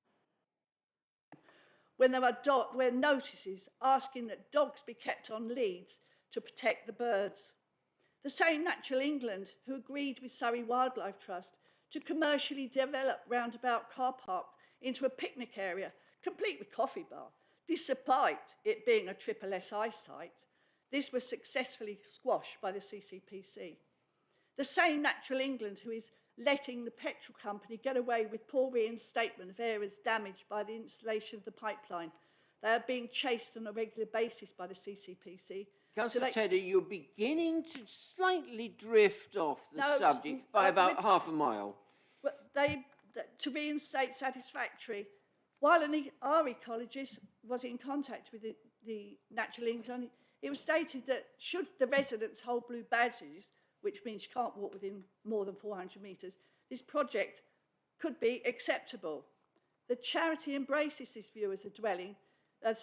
when there are notices asking that dogs be kept on leads to protect the birds. The same Natural England who agreed with Surrey Wildlife Trust to commercially develop Roundabout car park into a picnic area, complete with coffee bar, despite it being a triple SI site. This was successfully squashed by the CCPC. The same Natural England who is letting the petrol company get away with poor reinstatement of areas damaged by the installation of the pipeline. They are being chased on a regular basis by the CCPC. Councillor Tedder, you're beginning to slightly drift off the subject by about half a mile. But to reinstate satisfactory, while our ecologist was in contact with the Natural England, it was stated that should the residents hold blue badges, which means you can't walk within more than 400 metres, this project could be acceptable. The charity embraces this view as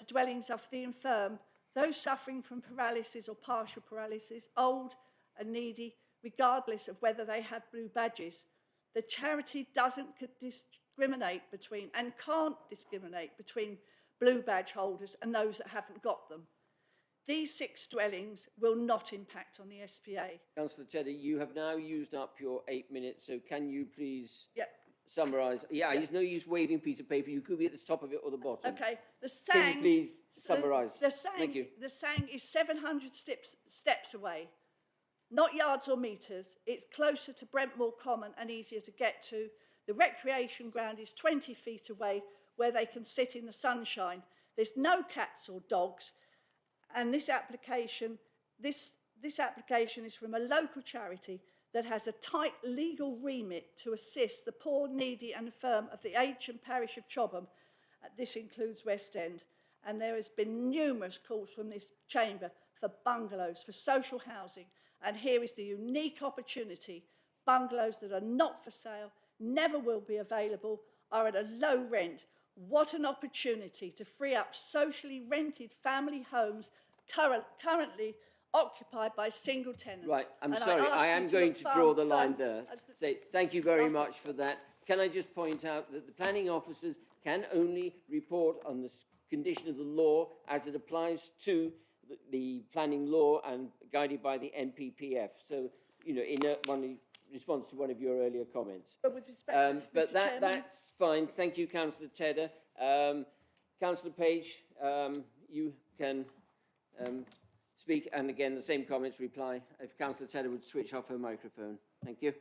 dwellings of the infirm, those suffering from paralysis or partial paralysis, old and needy, regardless of whether they have blue badges. The charity doesn't discriminate between and can't discriminate between blue badge holders and those that haven't got them. These 6 dwellings will not impact on the SPA. Councillor Tedder, you have now used up your 8 minutes, so can you please Yep. summarise? Yeah, there's no use waving piece of paper. You could be at the top of it or the bottom. Okay, the Can Sang... you please summarise? Thank you. The Sang is 700 steps away, not yards or metres. It's closer to Brentmore Common and easier to get to. The recreation ground is 20 feet away where they can sit in the sunshine. There's no cats or dogs. And this application is from a local charity that has a tight legal remit to assist the poor, needy and infirm of the ancient parish of Chobham. This includes West End. And there has been numerous calls from this chamber for bungalows, for social housing. And here is the unique opportunity. Bungalows that are not for sale, never will be available, are at a low rent. What an opportunity to free up socially rented family homes currently occupied by single tenants. Right, I'm And sorry, I am going to draw the line there. Say, thank you very much for that. Can I just point out that the planning officers can only report on the condition of the law as it applies to the planning law and guided by the NPPF. So, you know, in response to one of your earlier comments. But with respect, but Mr. Chairman, that's fine. Thank you, Councillor Tedder. Councillor Page, you can speak, and again, the same comments reply. If Councillor Tedder would switch off her microphone. Thank you.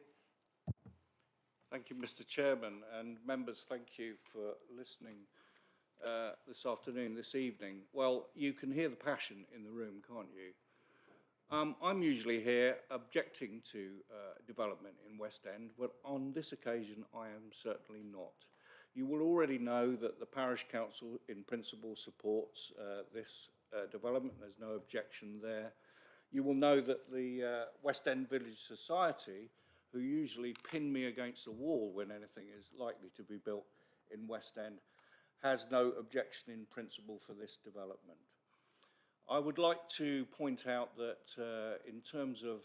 Thank you, Mr. Chairman, and members, thank you for listening this afternoon, this evening. Well, you can hear the passion in the room, can't you? I'm usually here objecting to development in West End, but on this occasion I am certainly not. You will already know that the Parish Council in principle supports this development. There's no objection there. You will know that the West End Village Society, who usually pin me against the wall when anything is likely to be built in West End, has no objection in principle for this development. I would like to point out that in terms of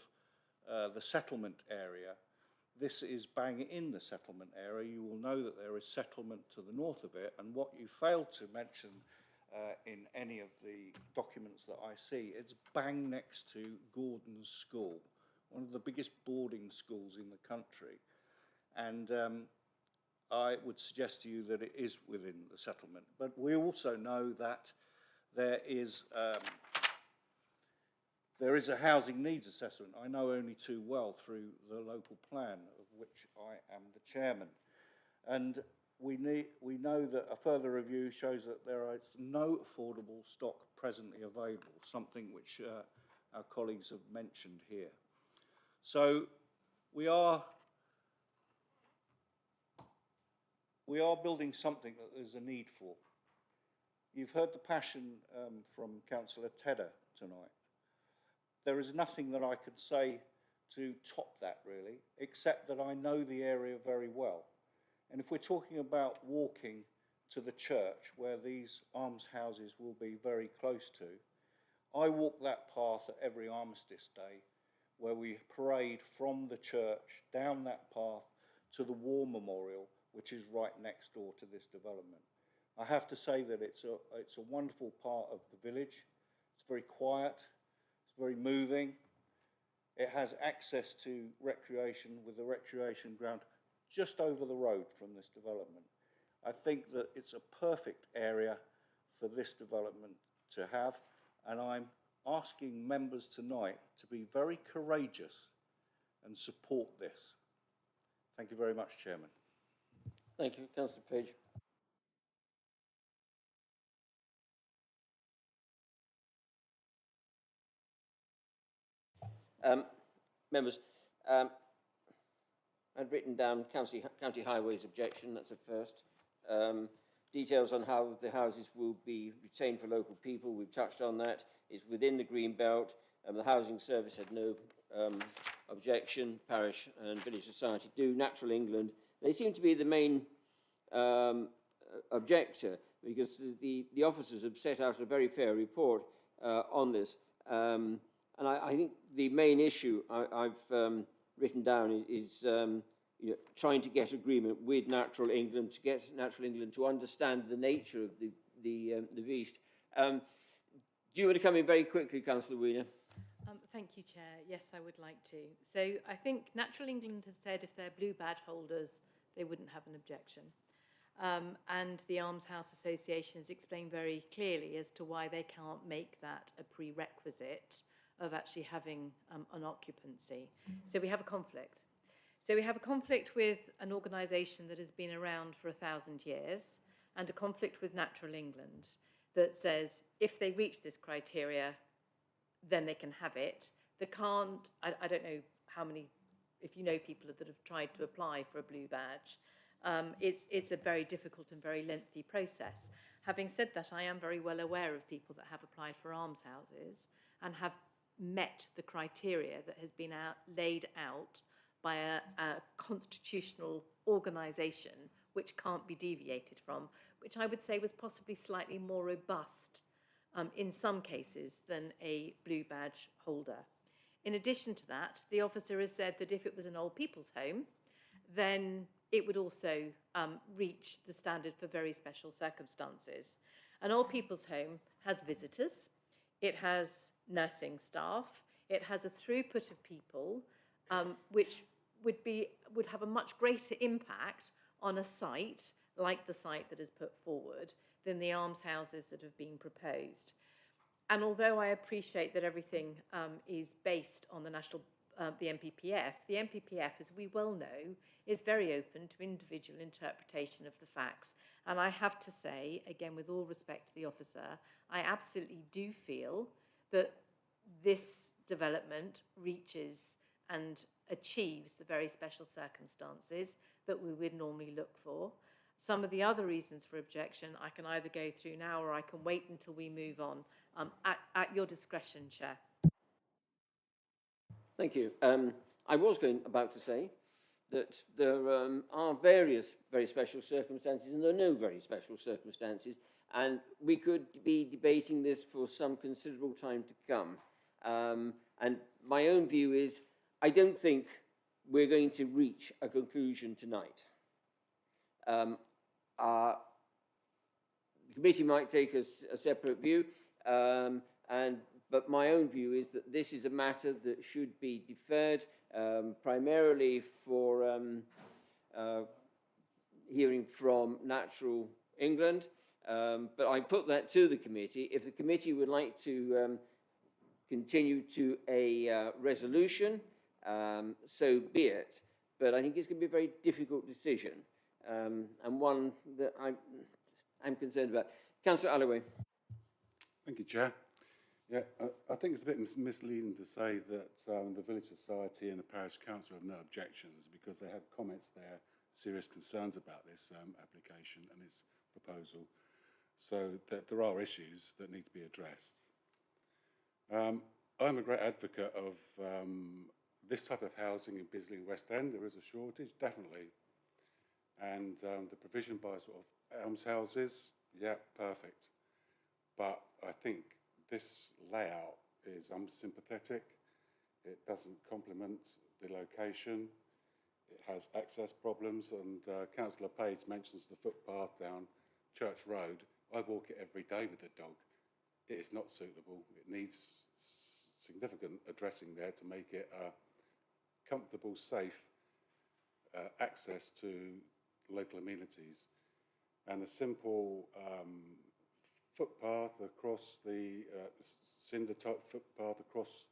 the settlement area, this is bang in the settlement area. You will know that there is settlement to the north of it, and what you failed to mention in any of the documents that I see, it's bang next to Gordon's School, one of the biggest boarding schools in the country. And I would suggest to you that it is within the settlement. But we also know that there is a housing needs assessment. I know only too well through the local plan, of which I am the chairman. And we know that a further review shows that there is no affordable stock presently available, something which our colleagues have mentioned here. So we are building something that there's a need for. You've heard the passion from Councillor Tedder tonight. There is nothing that I could say to top that, really, except that I know the area very well. And if we're talking about walking to the church, where these almshouses will be very close to, I walk that path at every Armistice Day, where we parade from the church down that path to the War Memorial, which is right next door to this development. I have to say that it's a wonderful part of the village. It's very quiet, it's very moving. It has access to recreation with a recreation ground just over the road from this development. I think that it's a perfect area for this development to have, and I'm asking members tonight to be very courageous and support this. Thank you very much, Chairman. Thank you, Councillor Page. Members, I'd written down County Highways objection, that's a first. Details on how the houses will be retained for local people, we've touched on that. It's within the green belt. The Housing Service had no objection. Parish and Village Society do. Natural England, they seem to be the main objector, because the officers have set out a very fair report on this. And I think the main issue I've written down is you know, trying to get agreement with Natural England, to get Natural England to understand the nature of the beast. Do you want to come in very quickly, Councillor Wheeler? Thank you, Chair. Yes, I would like to. So I think Natural England have said if they're blue badge holders, they wouldn't have an objection. And the Arms House Association has explained very clearly as to why they can't make that a prerequisite of actually having an occupancy. So we have a conflict. So we have a conflict with an organisation that has been around for 1,000 years, and a conflict with Natural England that says if they reach this criteria, then they can have it. They can't, I don't know how many, if you know people that have tried to apply for a blue badge, it's a very difficult and very lengthy process. Having said that, I am very well aware of people that have applied for almshouses and have met the criteria that has been laid out by a constitutional organisation which can't be deviated from, which I would say was possibly slightly more robust in some cases than a blue badge holder. In addition to that, the officer has said that if it was an old people's home, then it would also reach the standard for very special circumstances. An old people's home has visitors, it has nursing staff, it has a throughput of people which would have a much greater impact on a site like the site that is put forward than the almshouses that have been proposed. And although I appreciate that everything is based on the the NPPF, as we well know, is very open to individual interpretation of the facts. And I have to say, again, with all respect to the officer, I absolutely do feel that this development reaches and achieves the very special circumstances that we would normally look for. Some of the other reasons for objection I can either go through now or I can wait until we move on. At your discretion, Chair. Thank you. I was about to say that there are various very special circumstances, and there are no very special circumstances, and we could be debating this for some considerable time to come. And my own view is I don't think we're going to reach a conclusion tonight. The committee might take a separate view, but my own view is that this is a matter that should be deferred, primarily for hearing from Natural England. But I put that to the committee. If the committee would like to continue to a resolution, so be it. But I think it's going to be a very difficult decision, and one that I'm concerned about. Councillor Allaway. Thank you, Chair. Yeah, I think it's a bit misleading to say that the Village Society and the Parish Council have no objections, because they have comments there, serious concerns about this application and its proposal, so that there are issues that need to be addressed. I'm a great advocate of this type of housing in Bisley and West End. There is a shortage, definitely. And the provision by sort of almshouses, yeah, perfect. But I think this layout is unsympathetic. It doesn't complement the location. It has access problems, and Councillor Page mentions the footpath down Church Road, I walk it every day with the dog. It is not suitable. It needs significant addressing there to make it a comfortable, safe access to local amenities. And a simple footpath across the cinder type footpath across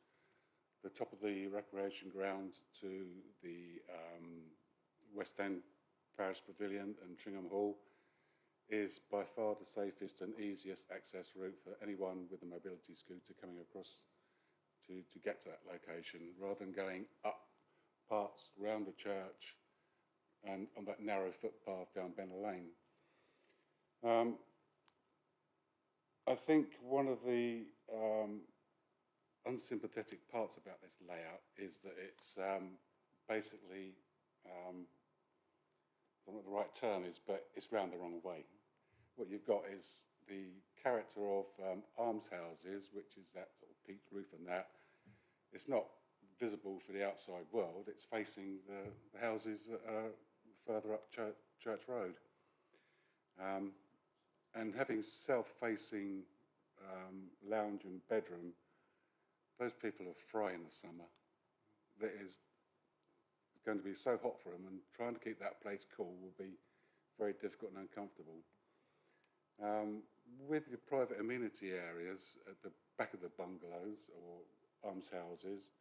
the top of the recreation ground to the West End Parish Pavilion and Tringham Hall is by far the safest and easiest access route for anyone with a mobility scooter coming across to get to that location, rather than going up parts round the church and on that narrow footpath down Benner Lane. I think one of the unsympathetic parts about this layout is that it's basically, I don't know what the right term is, but it's round the wrong way. What you've got is the character of almshouses, which is that sort of peaked roof and that. It's not visible for the outside world. It's facing the houses that are further up Church Road. And having south-facing lounge and bedroom, those people are fry in the summer. That is going to be so hot for them, and trying to keep that place cool will be very difficult and uncomfortable. With your private amenity areas at the back of the bungalows or almshouses,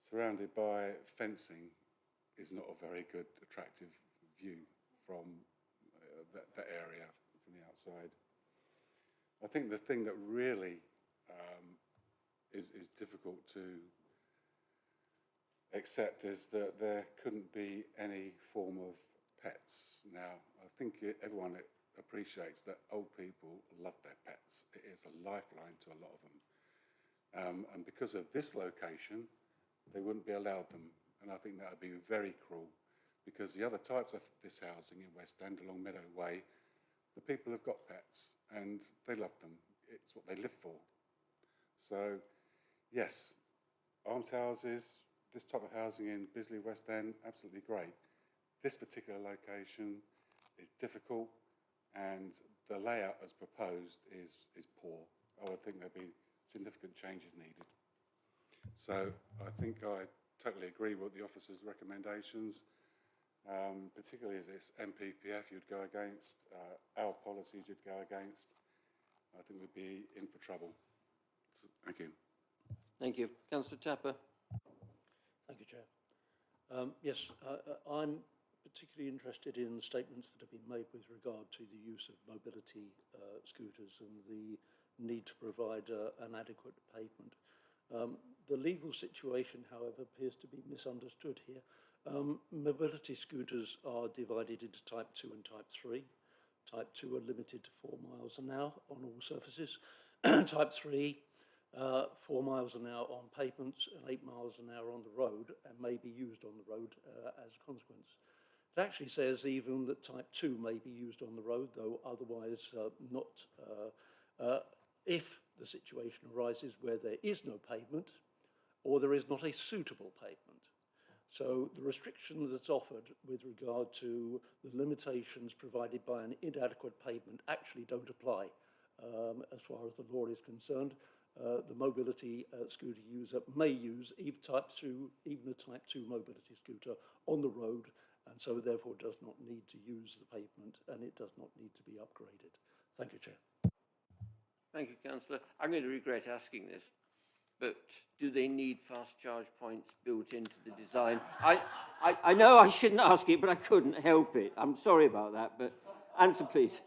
surrounded by fencing, is not a very good, attractive view from that area from the outside. I think the thing that really is difficult to accept is that there couldn't be any form of pets. Now, I think everyone appreciates that old people love their pets. It is a lifeline to a lot of them. And because of this location, they wouldn't be allowed them. And I think that would be very cruel, because the other types of this housing in West End along Meadow Way, the people have got pets and they love them. It's what they live for. So, yes, almshouses, this type of housing in Bisley West End, absolutely great. This particular location is difficult, and the layout as proposed is poor. I would think there'd be significant changes needed. So I think I totally agree with the officer's recommendations, particularly as it's MPPF you'd go against, our policies you'd go against. I think we'd be in for trouble. So, thank you. Thank you. Councillor Tapper. Thank you, Chair. Yes, I'm particularly interested in statements that have been made with regard to the use of mobility scooters and the need to provide an adequate pavement. The legal situation, however, appears to be misunderstood here. Mobility scooters are divided into Type 2 and Type 3. Type 2 are limited to 4 miles an hour on all surfaces. Type 3, 4 miles an hour on pavements and 8 miles an hour on the road, and may be used on the road as a consequence. It actually says even that Type 2 may be used on the road, though otherwise not, if the situation arises where there is no pavement or there is not a suitable pavement. So the restriction that's offered with regard to the limitations provided by an inadequate pavement actually don't apply as far as the law is concerned. The mobility scooter user may use even a Type 2 mobility scooter on the road, and so therefore does not need to use the pavement, and it does not need to be upgraded. Thank you, Chair. Thank you, Councillor. I'm going to regret asking this, but do they need fast charge points built into the design? I know I shouldn't ask it, but I couldn't help it. I'm sorry about that, but answer, please.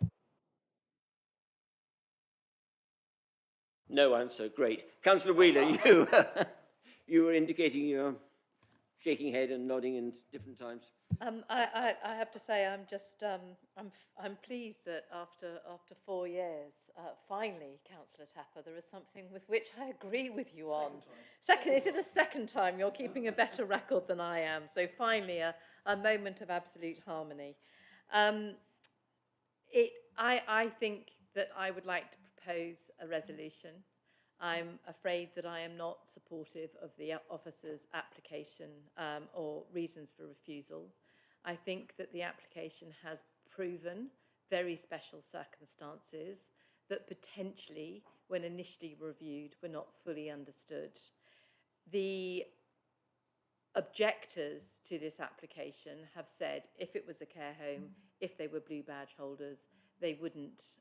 No answer. Great. Councillor Wheeler, you were indicating you're shaking head and nodding in different times. I have to say I'm pleased that after 4 years, finally, Councillor Tapper, there is something with which I agree with you on. Is it the second time? You're keeping a better record than I am. So finally, a moment of absolute harmony. I think that I would like to propose a resolution. I'm afraid that I am not supportive of the officer's application or reasons for refusal. I think that the application has proven very special circumstances that potentially, when initially reviewed, were not fully understood. The objectors to this application have said if it was a care home, if they were blue badge holders, they wouldn't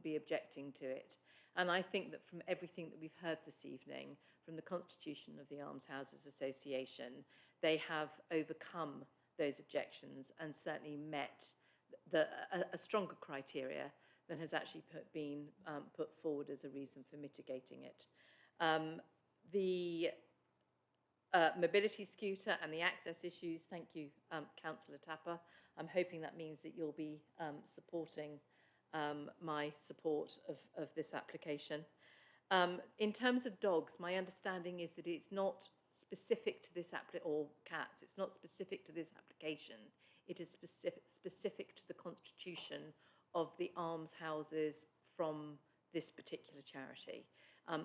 be objecting to it. And I think that from everything that we've heard this evening, from the Constitution of the Almshouses Association, they have overcome those objections and certainly met a stronger criteria than has actually been put forward as a reason for mitigating it. The mobility scooter and the access issues, thank you, Councillor Tapper. I'm hoping that means that you'll be supporting my support of this application. In terms of dogs, my understanding is that it's not specific to this or cats, it's not specific to this application. It is specific to the constitution of the almshouses from this particular charity.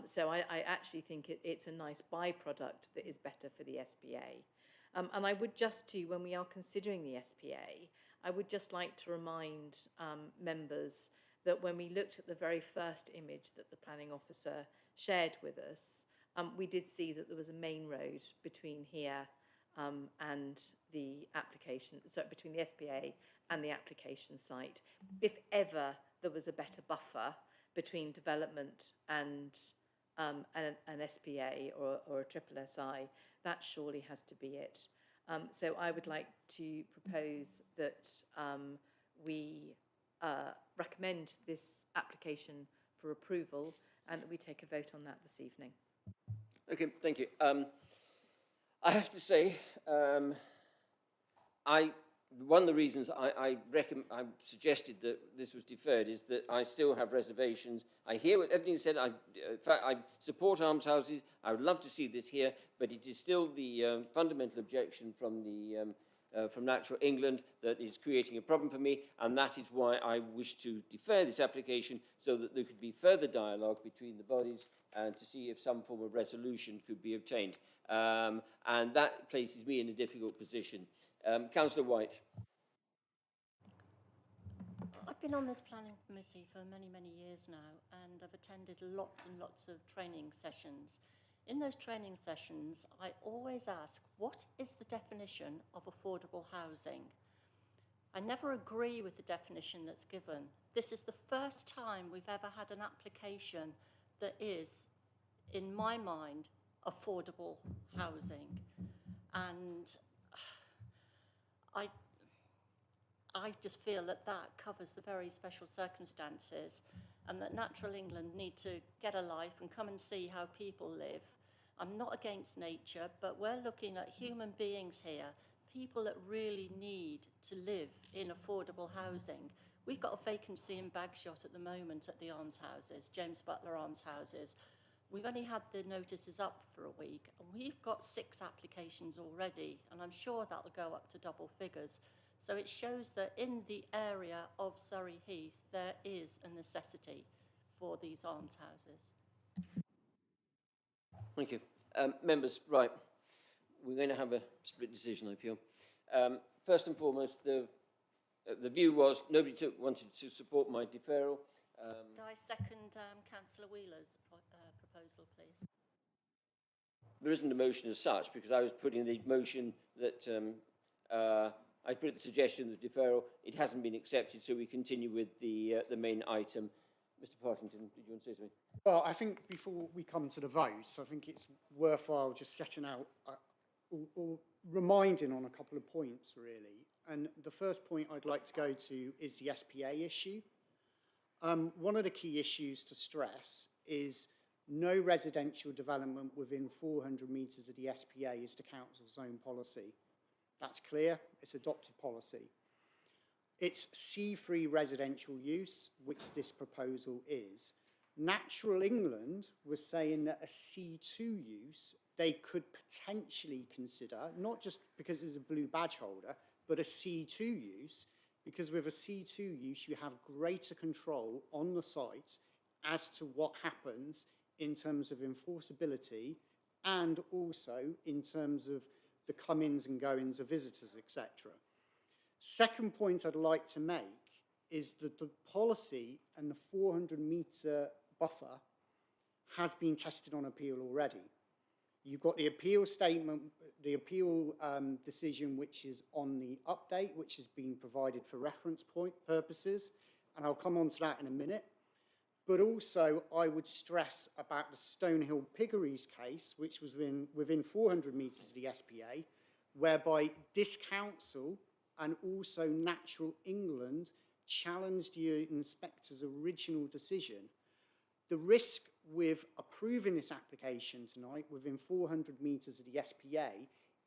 So I actually think it's a nice byproduct that is better for the SPA. And I would just too, when we are considering the SPA, I would just like to remind members that when we looked at the very first image that the planning officer shared with us, we did see that there was a main road between here and the application, so between the SPA and the application site. If ever there was a better buffer between development and an SPA or a triple SI, that surely has to be it. So I would like to propose that we recommend this application for approval and that we take a vote on that this evening. Okay, thank you. I have to say, one of the reasons I suggested that this was deferred is that I still have reservations. I hear what everything said. In fact, I support almshouses. I would love to see this here, but it is still the fundamental objection from Natural England that is creating a problem for me, and that is why I wish to defer this application so that there could be further dialogue between the bodies and to see if some form of resolution could be obtained. And that places me in a difficult position. Councillor White. I've been on this planning committee for many, many years now, and I've attended lots and lots of training sessions. In those training sessions, I always ask, what is the definition of affordable housing? I never agree with the definition that's given. This is the first time we've ever had an application that is, in my mind, affordable housing. And I just feel that that covers the very special circumstances and that Natural England need to get a life and come and see how people live. I'm not against nature, but we're looking at human beings here, people that really need to live in affordable housing. We've got a vacancy in Bagshot at the moment at the almshouses, James Butler Almshouses. We've only had the notices up for a week, and we've got 6 applications already, and I'm sure that'll go up to double figures. So it shows that in the area of Surrey Heath, there is a necessity for these almshouses. Thank you. Members, right, we're going to have a split decision, I feel. First and foremost, the view was nobody wanted to support my deferral. Do I second Councillor Wheeler's proposal, please? There isn't a motion as such, because I was putting the motion that I put the suggestion of deferral. It hasn't been accepted, so we continue with the main item. Mr. Partington, did you want to say something? Well, I think before we come to the vote, I think it's worthwhile just setting out or reminding on a couple of points, really. And the first point I'd like to go to is the SPA issue. One of the key issues to stress is no residential development within 400 metres of the SPA is the council's own policy. That's clear, it's adopted policy. It's C3 residential use, which this proposal is. Natural England was saying that a C2 use they could potentially consider, not just because it's a blue badge holder, but a C2 use, because with a C2 use you have greater control on the site as to what happens in terms of enforceability and also in terms of the come-ins and go-ins of visitors, etc. Second point I'd like to make is that the policy and the 400-metre buffer has been tested on appeal already. You've got the appeal statement, the appeal decision, which is on the update, which has been provided for reference point purposes, and I'll come on to that in a minute. But also, I would stress about the Stonehill Piggeries case, which was within 400 metres of the SPA, whereby this council and also Natural England challenged the inspector's original decision. The risk with approving this application tonight within 400 metres of the SPA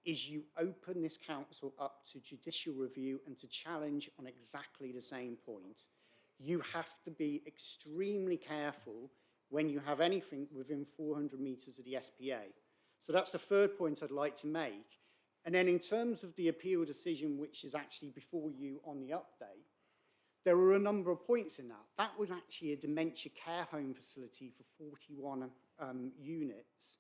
is you open this council up to judicial review and to challenge on exactly the same point. You have to be extremely careful when you have anything within 400 metres of the SPA. So that's the third point I'd like to make. And then in terms of the appeal decision, which is actually before you on the update, there were a number of points in that. That was actually a dementia care home facility for 41 units,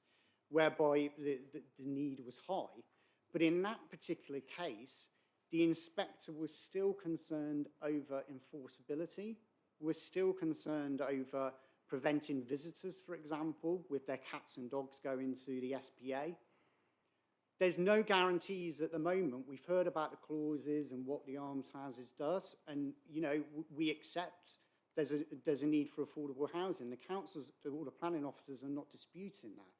whereby the need was high. But in that particular case, the inspector was still concerned over enforceability, was still concerned over preventing visitors, for example, with their cats and dogs going to the SPA. There's no guarantees at the moment. We've heard about the clauses and what the arms houses does, and you know we accept there's a need for affordable housing. The councils, all the planning officers, are not disputing that.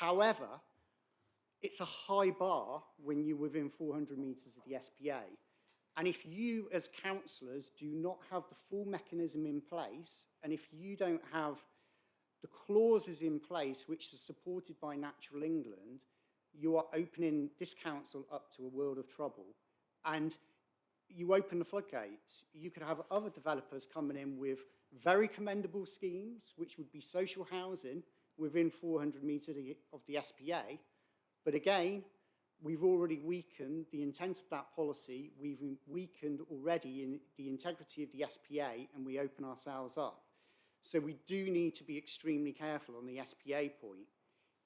However, it's a high bar when you're within 400 metres of the SPA, and if you as councillors do not have the full mechanism in place, and if you don't have the clauses in place which are supported by Natural England, you are opening this council up to a world of trouble. And you open the floodgates. You could have other developers coming in with very commendable schemes, which would be social housing within 400 metres of the SPA. But again, we've already weakened the intent of that policy. We've weakened already in the integrity of the SPA, and we open ourselves up. So we do need to be extremely careful on the SPA point.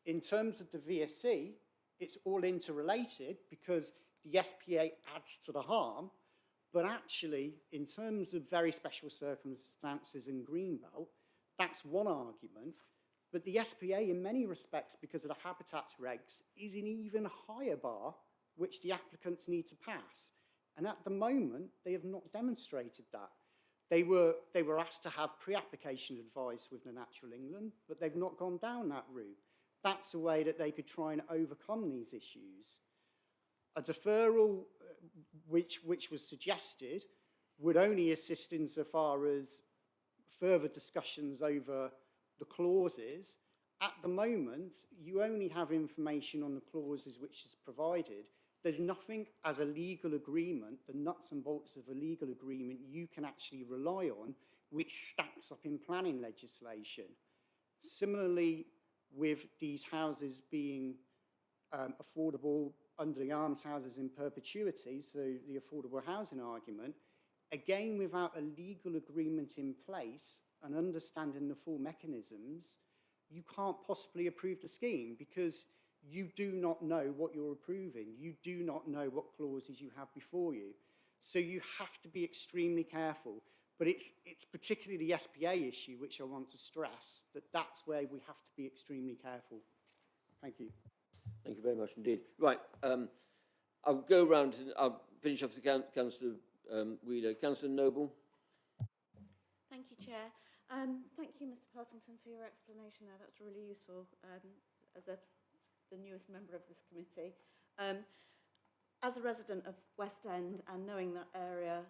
In terms of the VSC, it's all interrelated because the SPA adds to the harm, but actually, in terms of very special circumstances in Greenbelt, that's one argument, but the SPA in many respects, because of the habitats regs, is an even higher bar which the applicants need to pass. And at the moment, they have not demonstrated that. They were asked to have pre-application advice with the Natural England, but they've not gone down that route. That's a way that they could try and overcome these issues. A deferral, which was suggested, would only assist insofar as further discussions over the clauses. At the moment, you only have information on the clauses which is provided. There's nothing as a legal agreement, the nuts and bolts of a legal agreement you can actually rely on, which stacks up in planning legislation. Similarly, with these houses being affordable under the arms houses in perpetuity, so the affordable housing argument, again, without a legal agreement in place and understanding the full mechanisms, you can't possibly approve the scheme because you do not know what you're approving. You do not know what clauses you have before you. So you have to be extremely careful. But it's particularly the SPA issue which I want to stress, that's where we have to be extremely careful. Thank you. Thank you very much indeed. Right, I'll go round and I'll finish off with Councillor Wheeler. Councillor Noble. Thank you, Chair. Thank you, Mr. Partington, for your explanation there. That was really useful as the newest member of this committee. As a resident of West End and knowing that area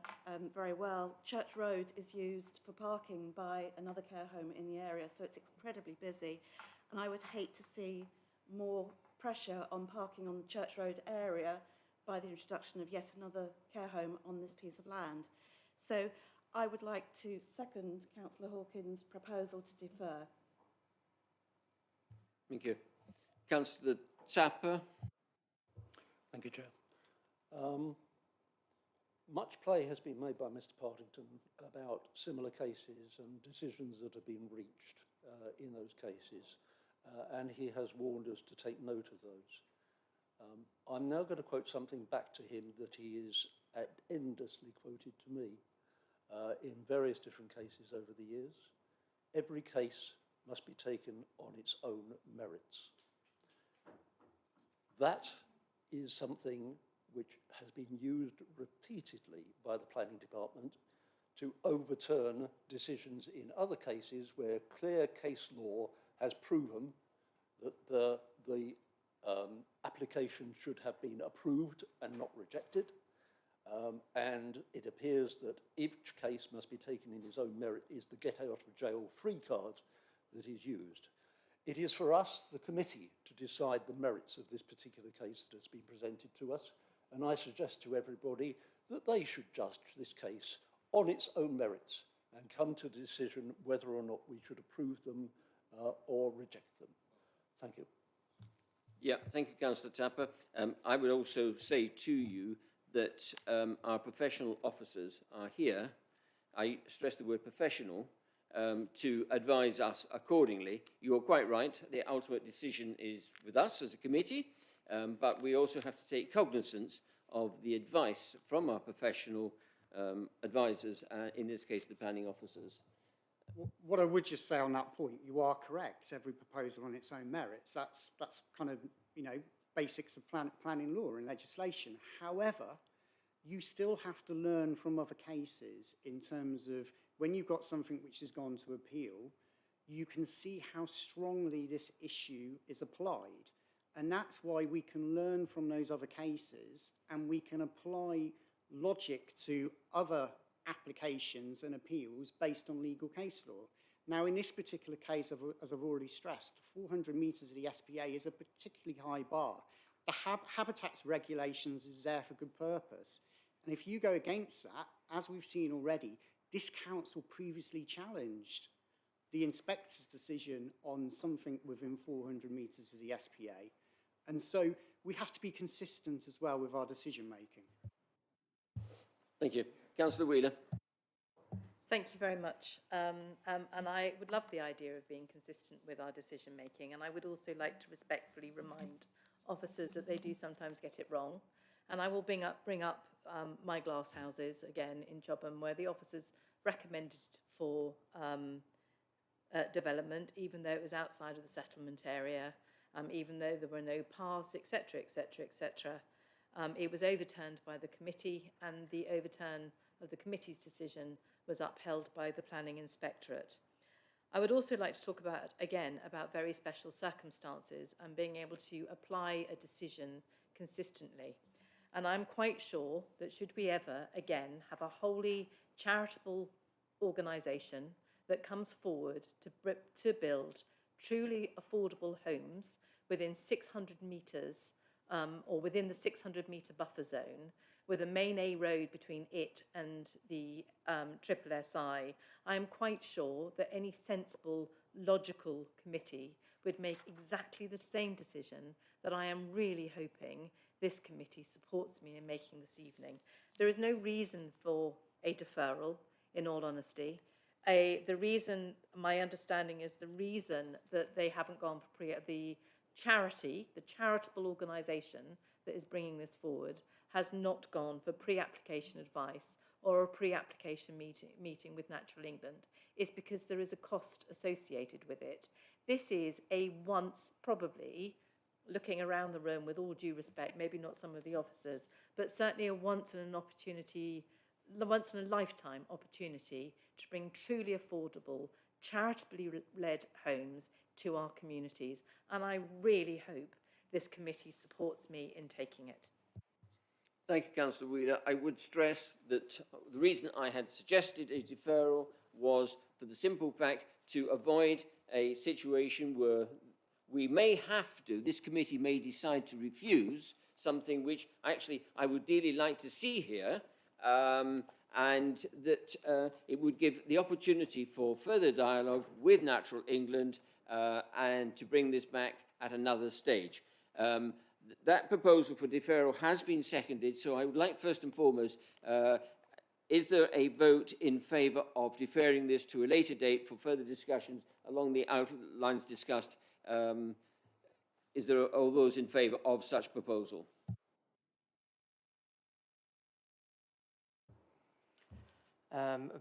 very well, Church Road is used for parking by another care home in the area, so it's incredibly busy. And I would hate to see more pressure on parking on the Church Road area by the introduction of yet another care home on this piece of land. So I would like to second Councillor Hawkins' proposal to defer. Thank you. Councillor Tapper. Thank you, Chair. Much play has been made by Mr. Partington about similar cases and decisions that have been reached in those cases, and he has warned us to take note of those. I'm now going to quote something back to him that he is endlessly quoted to me in various different cases over the years. Every case must be taken on its own merits. That is something which has been used repeatedly by the planning department to overturn decisions in other cases where clear case law has proven that the application should have been approved and not rejected. And it appears that each case must be taken in its own merit is the get out of jail free card that is used. It is for us, the committee, to decide the merits of this particular case that has been presented to us. And I suggest to everybody that they should judge this case on its own merits and come to the decision whether or not we should approve them or reject them. Thank you. Yeah, thank you, Councillor Tapper. I would also say to you that our professional officers are here, I stress the word professional, to advise us accordingly. You're quite right, the ultimate decision is with us as a committee, but we also have to take cognizance of the advice from our professional advisors, in this case the planning officers. What I would just say on that point, you are correct. Every proposal on its own merits. That's kind of, you know, basics of planning law and legislation. However, you still have to learn from other cases in terms of when you've got something which has gone to appeal, you can see how strongly this issue is applied. And that's why we can learn from those other cases and we can apply logic to other applications and appeals based on legal case law. Now, in this particular case, as I've already stressed, 400 metres of the SPA is a particularly high bar. The habitats regulations is there for good purpose. And if you go against that, as we've seen already, this council previously challenged the inspector's decision on something within 400 metres of the SPA. And so we have to be consistent as well with our decision making. Thank you. Councillor Wheeler. Thank you very much. And I would love the idea of being consistent with our decision making. And I would also like to respectfully remind officers that they do sometimes get it wrong. And I will bring up my glass houses again in Chobham, where the officers recommended for development, even though it was outside of the settlement area, even though there were no paths, etc., etc., etc. It was overturned by the committee, and the overturn of the committee's decision was upheld by the planning inspectorate. I would also like to talk about very special circumstances and being able to apply a decision consistently. And I'm quite sure that should we ever again have a wholly charitable organisation that comes forward to build truly affordable homes within 600 metres or within the 600-metre buffer zone, with a main A road between it and the triple SI, I am quite sure that any sensible, logical committee would make exactly the same decision that I am really hoping this committee supports me in making this evening. There is no reason for a deferral, in all honesty. My understanding is the reason that they haven't gone for the charitable organisation that is bringing this forward, has not gone for pre-application advice or a pre-application meeting with Natural England, is because there is a cost associated with it. This is a once, probably, looking around the room with all due respect, maybe not some of the officers, but certainly a once in a lifetime opportunity to bring truly affordable, charitably led homes to our communities. And I really hope this committee supports me in taking it. Thank you, Councillor Wheeler. I would stress that the reason I had suggested a deferral was for the simple fact to avoid a situation where we may have to, this committee may decide to refuse something which actually I would really like to see here, and that it would give the opportunity for further dialogue with Natural England and to bring this back at another stage. That proposal for deferral has been seconded, so I would like first and foremost, is there a vote in favour of deferring this to a later date for further discussions along the outlines discussed? Is there all those in favour of such proposal?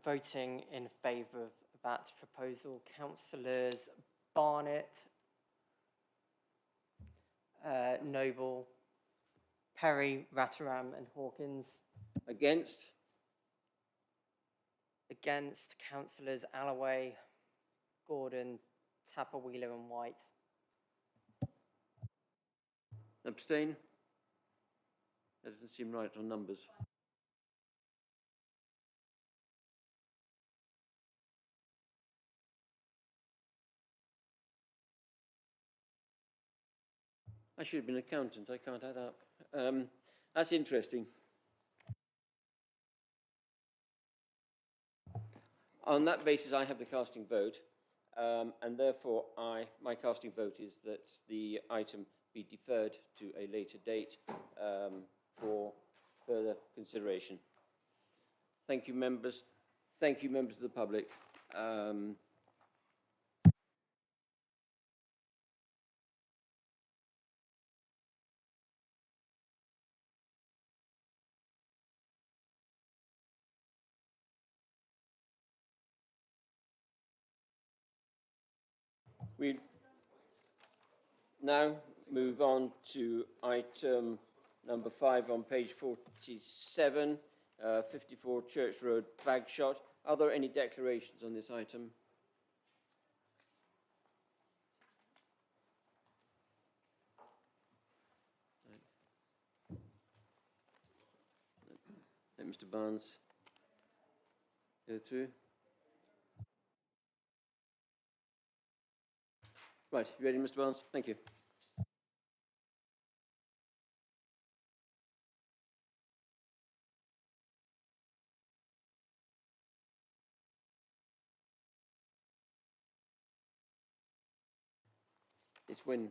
Voting in favour of that proposal, Councillors Barnett, Noble, Perry, Ratteram and Hawkins. Against? Against, Councillors Allaway, Gordon, Tapper, Wheeler and White. Abstain? That doesn't seem right on numbers. I should have been an accountant, I can't add up. That's interesting. On that basis, I have the casting vote, and therefore my casting vote is that the item be deferred to a later date for further consideration. Thank you, members. Thank you, members of the public. We now move on to item number 5 on page 47, 54 Church Road, Bagshot. Are there any declarations on this item? Let Mr. Barnes go through. Right, you ready, Mr. Barnes? Thank you. It's when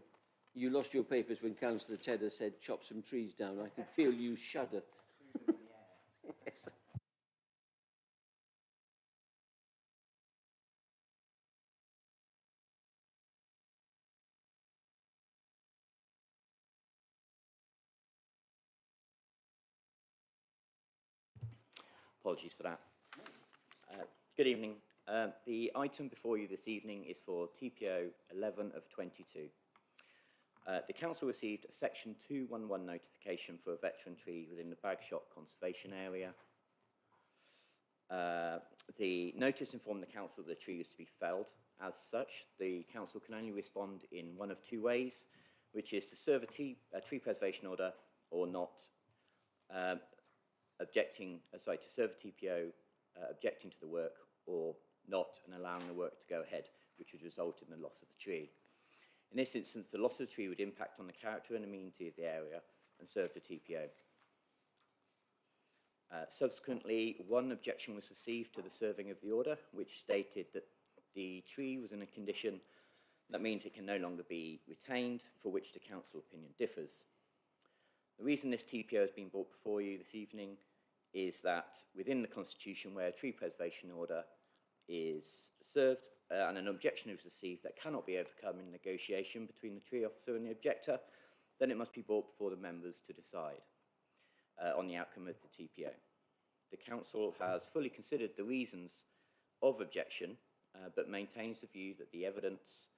you lost your papers when Councillor Tedder said chop some trees down. I could feel you shudder. Yes. Apologies for that. Good evening. The item before you this evening is for TPO 11 of 22. The Council received a Section 211 notification for a veteran tree within the Bagshot Conservation Area. The notice informed the Council that the tree was to be felled. As such, the Council can only respond in one of two ways, which is to serve a tree preservation order or not, to serve a TPO objecting to the work or not and allowing the work to go ahead, which would result in the loss of the tree. In this instance, the loss of the tree would impact on the character and amenity of the area and serve the TPO. Subsequently, one objection was received to the serving of the order, which stated that the tree was in a condition that means it can no longer be retained, for which the Council opinion differs. The reason this TPO has been brought before you this evening is that within the Constitution, where a tree preservation order is served and an objection is received that cannot be overcome in negotiation between the tree officer and the objector, then it must be brought before the members to decide on the outcome of the TPO. The Council has fully considered the reasons of objection, but maintains the view that the evidence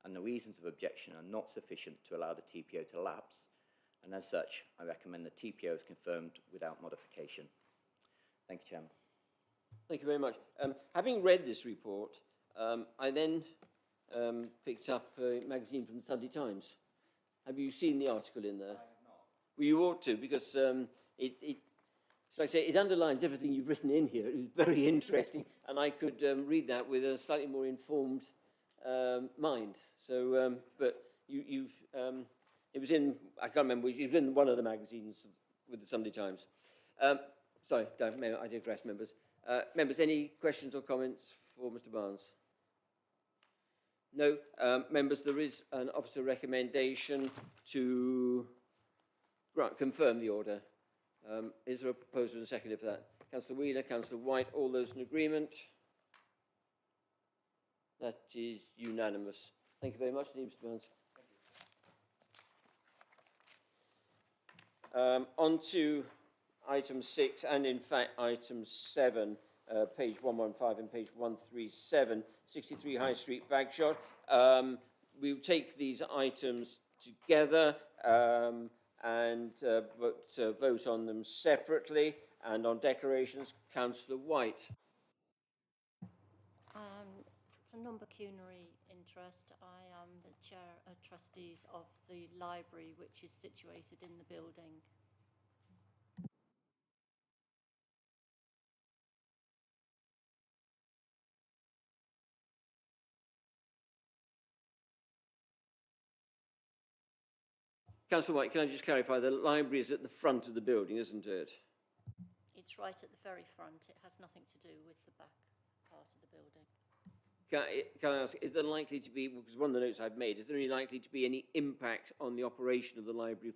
and the reasons of objection are not sufficient to allow the TPO to lapse, and as such, I recommend the TPO is confirmed without modification. Thank you, Chairman. Thank you very much. Having read this report, I then picked up a magazine from the Sunday Times. Have you seen the article in there? I have not. Well, you ought to, because so I say, it underlines everything you've written in here. It was very interesting, and I could read that with a slightly more informed mind. So, but it was in, I can't remember which, it was in one of the magazines with the Sunday Times. Sorry, I digress, members. Members, any questions or comments for Mr. Barnes? No. Members, there is an officer recommendation to confirm the order. Is there a proposal and a seconder for that? Councillor Wheeler, Councillor White, all those in agreement? That is unanimous. Thank you very much, Mr. Barnes. On to item 6 and in fact item 7, page 115 and page 137, 63 High Street, Bagshot. We'll take these items together and vote on them separately. And on declarations, Councillor White. It's a non-pecuniary interest. I am the chair of trustees of the library, which is situated in the building. Councillor White, can I just clarify, the library is at the front of the building, isn't it? It's right at the very front. It has nothing to do with the back part of the building. Can I ask, is there likely to be, because one of the notes I've made, is there any likely to be any impact on the operation of the library?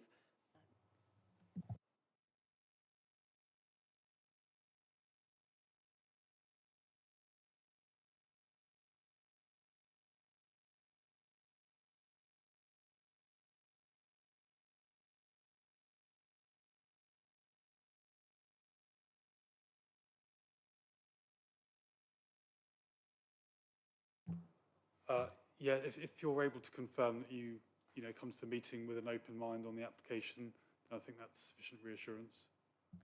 Yeah, if you're able to confirm that you come to the meeting with an open mind on the application, I think that's sufficient reassurance.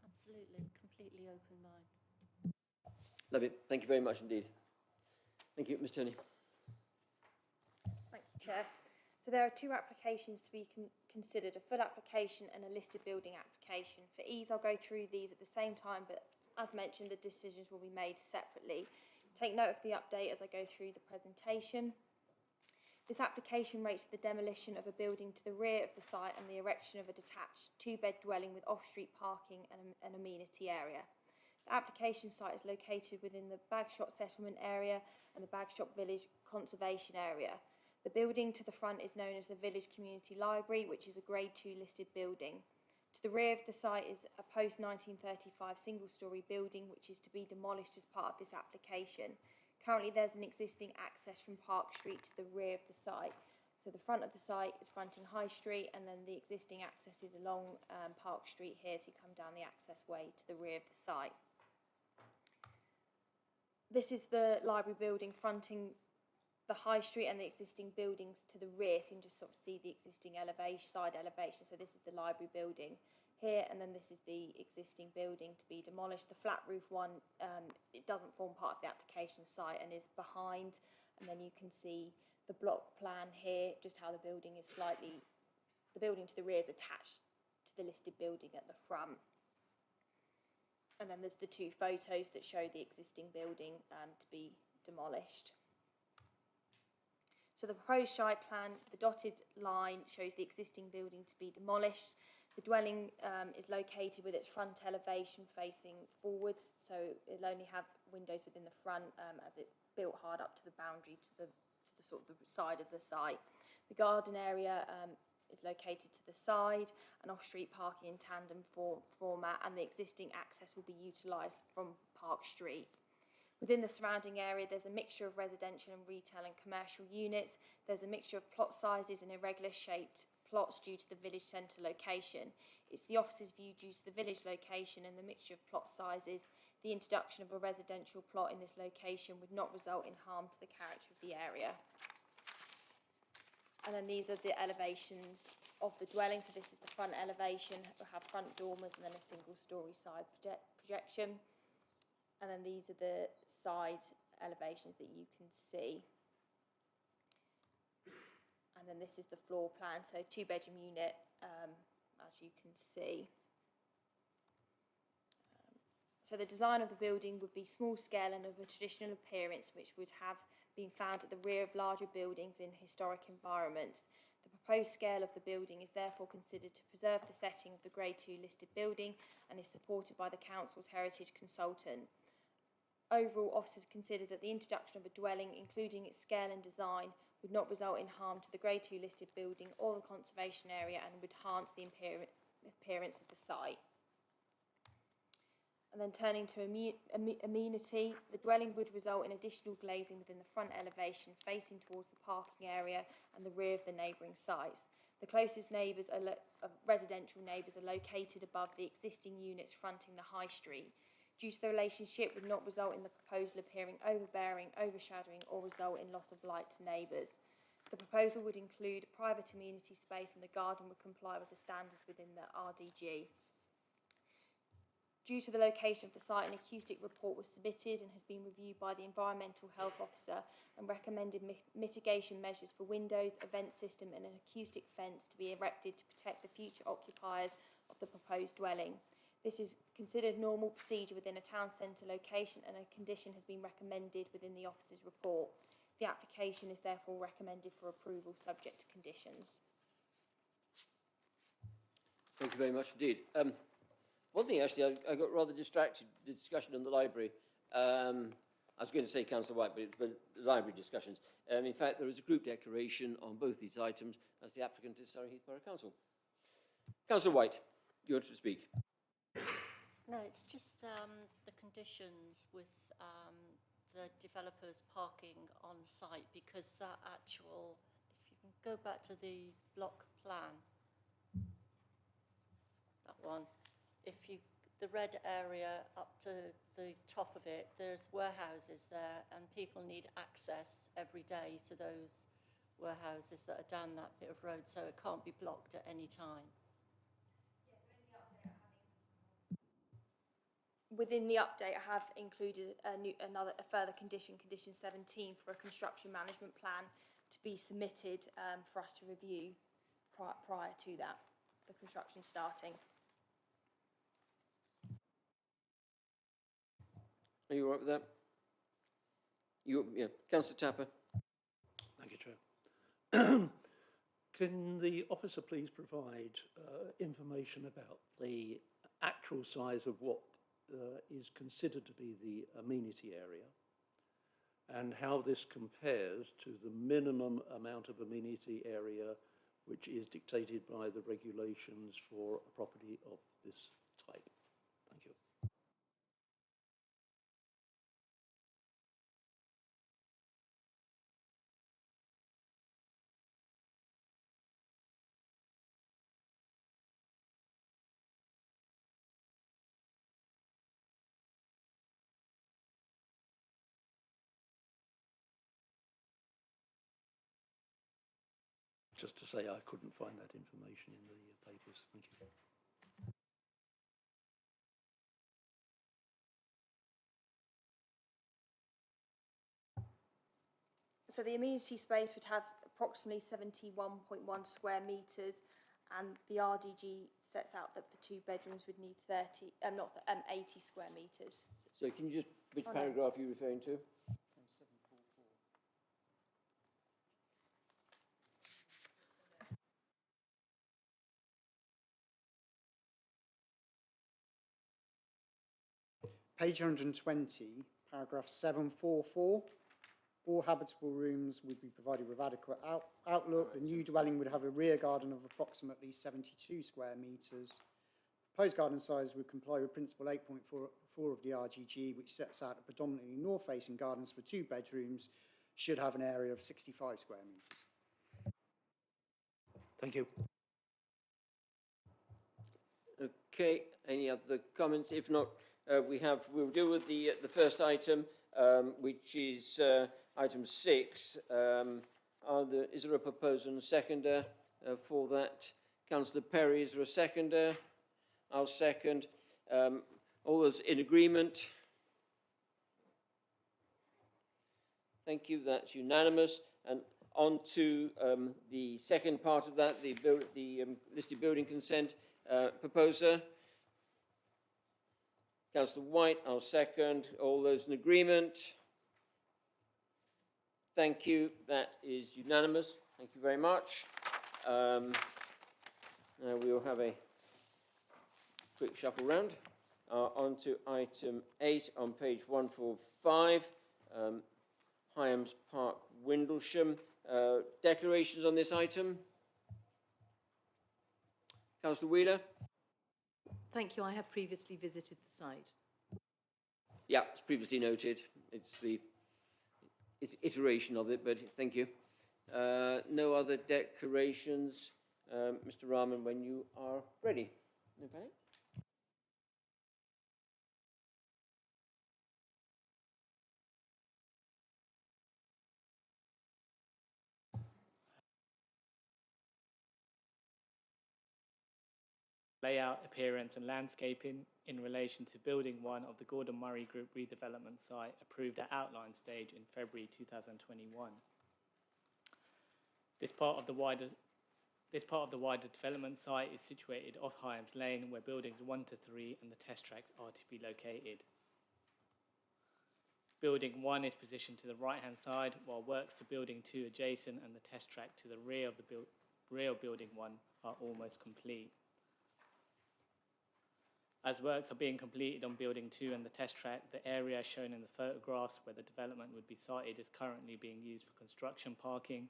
Absolutely, completely open mind. Lovely. Thank you very much indeed. Thank you, Ms. Turney. Thank you, Chair. So there are two applications to be considered, a full application and a listed building application. For ease, I'll go through these at the same time, but as mentioned, the decisions will be made separately. Take note of the update as I go through the presentation. This application rates the demolition of a building to the rear of the site and the erection of a detached two-bed dwelling with off-street parking and an amenity area. The application site is located within the Bagshot settlement area and the Bagshot Village Conservation Area. The building to the front is known as the Village Community Library, which is a Grade 2 listed building. To the rear of the site is a post-1935 single-storey building which is to be demolished as part of this application. Currently there's an existing access from Park Street to the rear of the site. So the front of the site is fronting High Street and then the existing access is along Park Street here to come down the access way to the rear of the site. This is the library building fronting the High Street and the existing buildings to the rear, so you can just sort of see the existing elevation, side elevation. So this is the library building here, and then this is the existing building to be demolished. The flat roof one, it doesn't form part of the application site and is behind, and then you can see the block plan here, just how the building is slightly, the building to the rear is attached to the listed building at the front. And then there's the two photos that show the existing building to be demolished. So the proposed site plan, the dotted line shows the existing building to be demolished. The dwelling is located with its front elevation facing forwards, so it'll only have windows within the front as it's built hard up to the boundary to the sort of the side of the site. The garden area is located to the side, and off-street parking in tandem format, and the existing access will be utilised from Park Street. Within the surrounding area, there's a mixture of residential and retail and commercial units. There's a mixture of plot sizes and irregular shaped plots due to the village centre location. It's the officer's view due to the village location and the mixture of plot sizes. The introduction of a residential plot in this location would not result in harm to the character of the area. And then these are the elevations of the dwelling. So this is the front elevation. We'll have front dormers and then a single-storey side projection. And then these are the side elevations that you can see. And then this is the floor plan, so two-bedroom unit, as you can see. So the design of the building would be small scale and of a traditional appearance, which would have been found at the rear of larger buildings in historic environments. The proposed scale of the building is therefore considered to preserve the setting of the Grade 2 listed building and is supported by the Council's heritage consultant. Overall, officers considered that the introduction of a dwelling, including its scale and design, would not result in harm to the Grade 2 listed building or the conservation area and would enhance the appearance of the site. And then turning to amenity, the dwelling would result in additional glazing within the front elevation facing towards the parking area and the rear of the neighbouring sites. The closest neighbours residential neighbours are located above the existing units fronting the High Street. due to the relationship would not result in the proposal appearing overbearing, overshadowing or result in loss of light to neighbours. The proposal would include private amenity space and the garden would comply with the standards within the RDG. Due to the location of the site, an acoustic report was submitted and has been reviewed by the Environmental Health Officer and recommended mitigation measures for windows, a vent system and an acoustic fence to be erected to protect the future occupiers of the proposed dwelling. This is considered normal procedure within a town centre location and a condition has been recommended within the officer's report. The application is therefore recommended for approval subject to conditions. Thank you very much indeed. One thing, actually, I got rather distracted, the discussion in the library. I was going to say Councillor White, but it's the library discussions. In fact, there is a group declaration on both these items as the applicant is Surrey Heath Borough Council. Councillor White, you want to speak? No, it's just the conditions with the developers parking on site, because that actual, if you can go back to the block plan, that one, the red area up to the top of it, there's warehouses there and people need access every day to those warehouses that are down that bit of road, so it can't be blocked at any time. Within the update, I have included a further condition, condition 17, for a construction management plan to be submitted for us to review prior to that, the construction starting. Are you all right with that? Yeah. Councillor Tapper. Thank you, Chair. Can the officer please provide information about the actual size of what is considered to be the amenity area and how this compares to the minimum amount of amenity area which is dictated by the regulations for a property of this type? Thank you. Just to say I couldn't find that information in the papers. Thank you. So the amenity space would have approximately 71.1 square metres and the RDG sets out that for 2 bedrooms would need 80 square metres. So can you just, which paragraph are you referring to? Page 120, paragraph 744. All habitable rooms would be provided with adequate outlook. The new dwelling would have a rear garden of approximately 72 square metres. Proposed garden size would comply with Principle 8.4 of the RGG, which sets out a predominantly north-facing gardens for 2 bedrooms should have an area of 65 square metres. Thank you. Okay, any other comments? If not, we'll deal with the first item, which is item 6. Is there a proposer and a seconder for that? Councillor Perry, is there a seconder? I'll second. All those in agreement? Thank you, that's unanimous. And on to the second part of that, the listed building consent. Proposer? Councillor White, I'll second. All those in agreement? Thank you, that is unanimous. Thank you very much. Now we'll have a quick shuffle round. On to item 8 on page 145, Highams Park, Windlesham. Declarations on this item? Councillor Wheeler? Thank you. I have previously visited the site. Yeah, it's previously noted. It's iteration of it, but thank you. No other declarations. Mr. Rahman, when you are ready. Okay. layout, appearance and landscaping in relation to Building 1 of the Gordon Murray Group redevelopment site approved at outline stage in February 2021. This part of the wider development site is situated off Highams Lane, where buildings 1 to 3 and the test track are to be located. Building 1 is positioned to the right-hand side, while works to Building 2 adjacent and the test track to the rear of Building 1 are almost complete. As works are being completed on Building 2 and the test track, the area shown in the photographs where the development would be sited is currently being used for construction parking.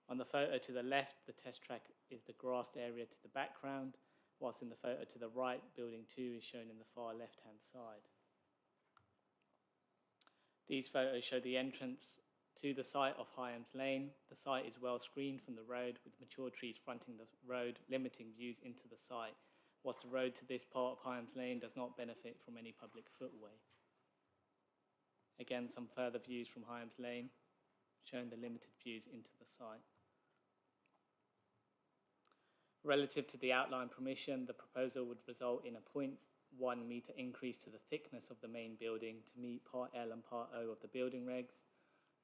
On the photo to the left, the test track is the grassed area to the background, whilst in the photo to the right, Building 2 is shown in the far left-hand side. These photos show the entrance to the site of Highams Lane. The site is well screened from the road, with mature trees fronting the road, limiting views into the site, whilst the road to this part of Highams Lane does not benefit from any public footway. Again, some further views from Highams Lane, showing the limited views into the site. Relative to the outline permission, the proposal would result in a 0.1 metre increase to the thickness of the main building to meet Part L and Part O of the building regs,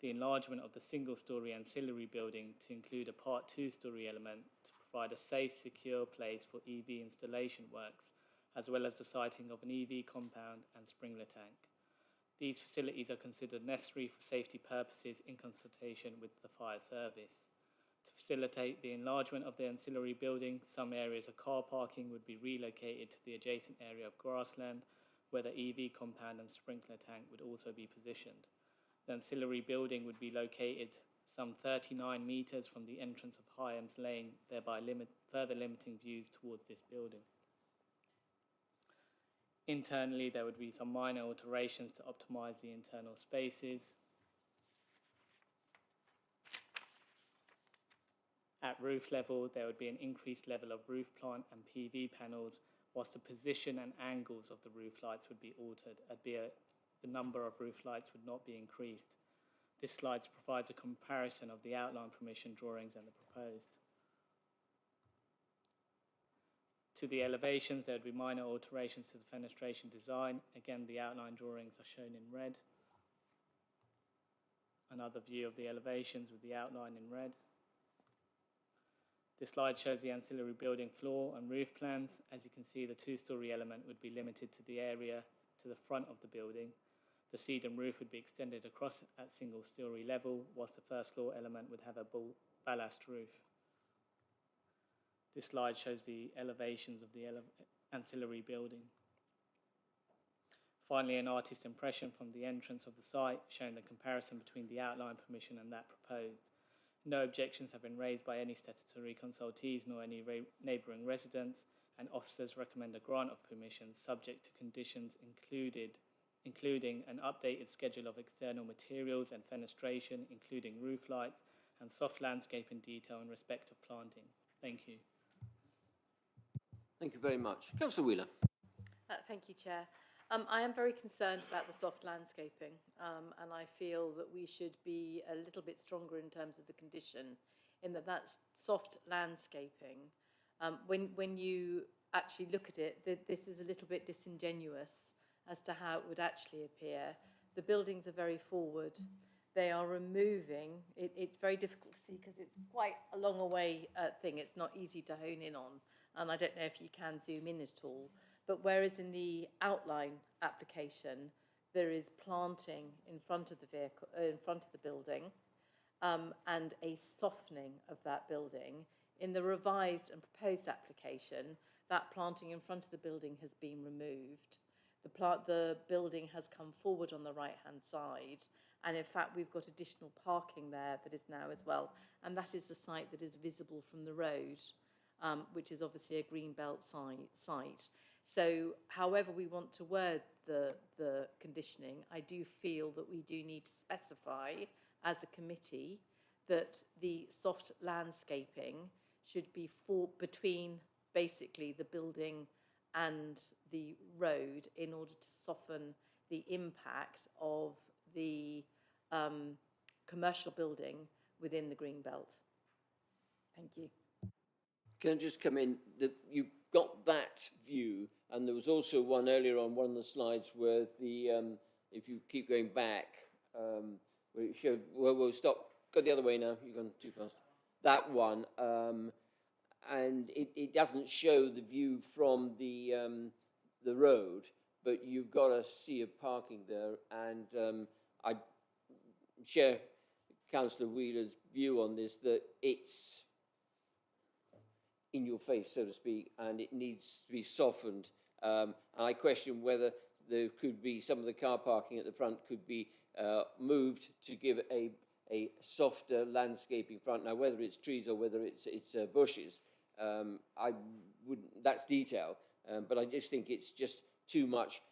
the enlargement of the single-storey ancillary building to include a Part 2-storey element to provide a safe, secure place for EV installation works, as well as the siting of an EV compound and sprinkler tank. These facilities are considered necessary for safety purposes in consultation with the fire service. To facilitate the enlargement of the ancillary building, some areas of car parking would be relocated to the adjacent area of grassland, where the EV compound and sprinkler tank would also be positioned. The ancillary building would be located some 39 metres from the entrance of Highams Lane, thereby further limiting views towards this building. Internally, there would be some minor alterations to optimise the internal spaces. At roof level, there would be an increased level of roof plant and PV panels, whilst the position and angles of the roof lights would be altered, albeit the number of roof lights would not be increased. This slide provides a comparison of the outline permission drawings and the proposed. To the elevations, there would be minor alterations to the fenestration design. Again, the outline drawings are shown in red. Another view of the elevations with the outline in red. This slide shows the ancillary building floor and roof plans. As you can see, the 2-storey element would be limited to the area to the front of the building. The sedum roof would be extended across at single-storey level, whilst the first floor element would have a ballast roof. This slide shows the elevations of the ancillary building. Finally, an artist impression from the entrance of the site, showing the comparison between the outline permission and that proposed. No objections have been raised by any statutory consultees nor any neighbouring residents, and officers recommend a grant of permission subject to conditions including an updated schedule of external materials and fenestration, including roof lights, and soft landscaping detail in respect of planting. Thank you. Thank you very much. Councillor Wheeler. Thank you, Chair. I am very concerned about the soft landscaping, and I feel that we should be a little bit stronger in terms of the condition, in that that's soft landscaping. When you actually look at it, this is a little bit disingenuous as to how it would actually appear. The buildings are very forward. They are removing, it's very difficult to see because it's quite a long away thing. It's not easy to hone in on, and I don't know if you can zoom in at all. But whereas in the outline application, there is planting in front of the vehicle, in front of the building, and a softening of that building. In the revised and proposed application, that planting in front of the building has been removed. The building has come forward on the right-hand side, and in fact, we've got additional parking there that is now as well, and that is the site that is visible from the road, which is obviously a greenbelt site. So however we want to word the conditioning, I do feel that we do need to specify as a committee that the soft landscaping should be between basically the building and the road in order to soften the impact of the commercial building within the green belt. Thank you. Can I just come in? You got that view, and there was also one earlier on one of the slides where the, if you keep going back, where it showed, well, we'll stop, go the other way now, you've gone too fast. That one, and it doesn't show the view from the road, but you've got a sea of parking there, and I share Councillor Wheeler's view on this, that it's in your face, so to speak, and it needs to be softened. And I question whether there could be, some of the car parking at the front could be moved to give a softer landscaping front. Now, whether it's trees or whether it's bushes, I wouldn't, that's detail, but I just think it's just too much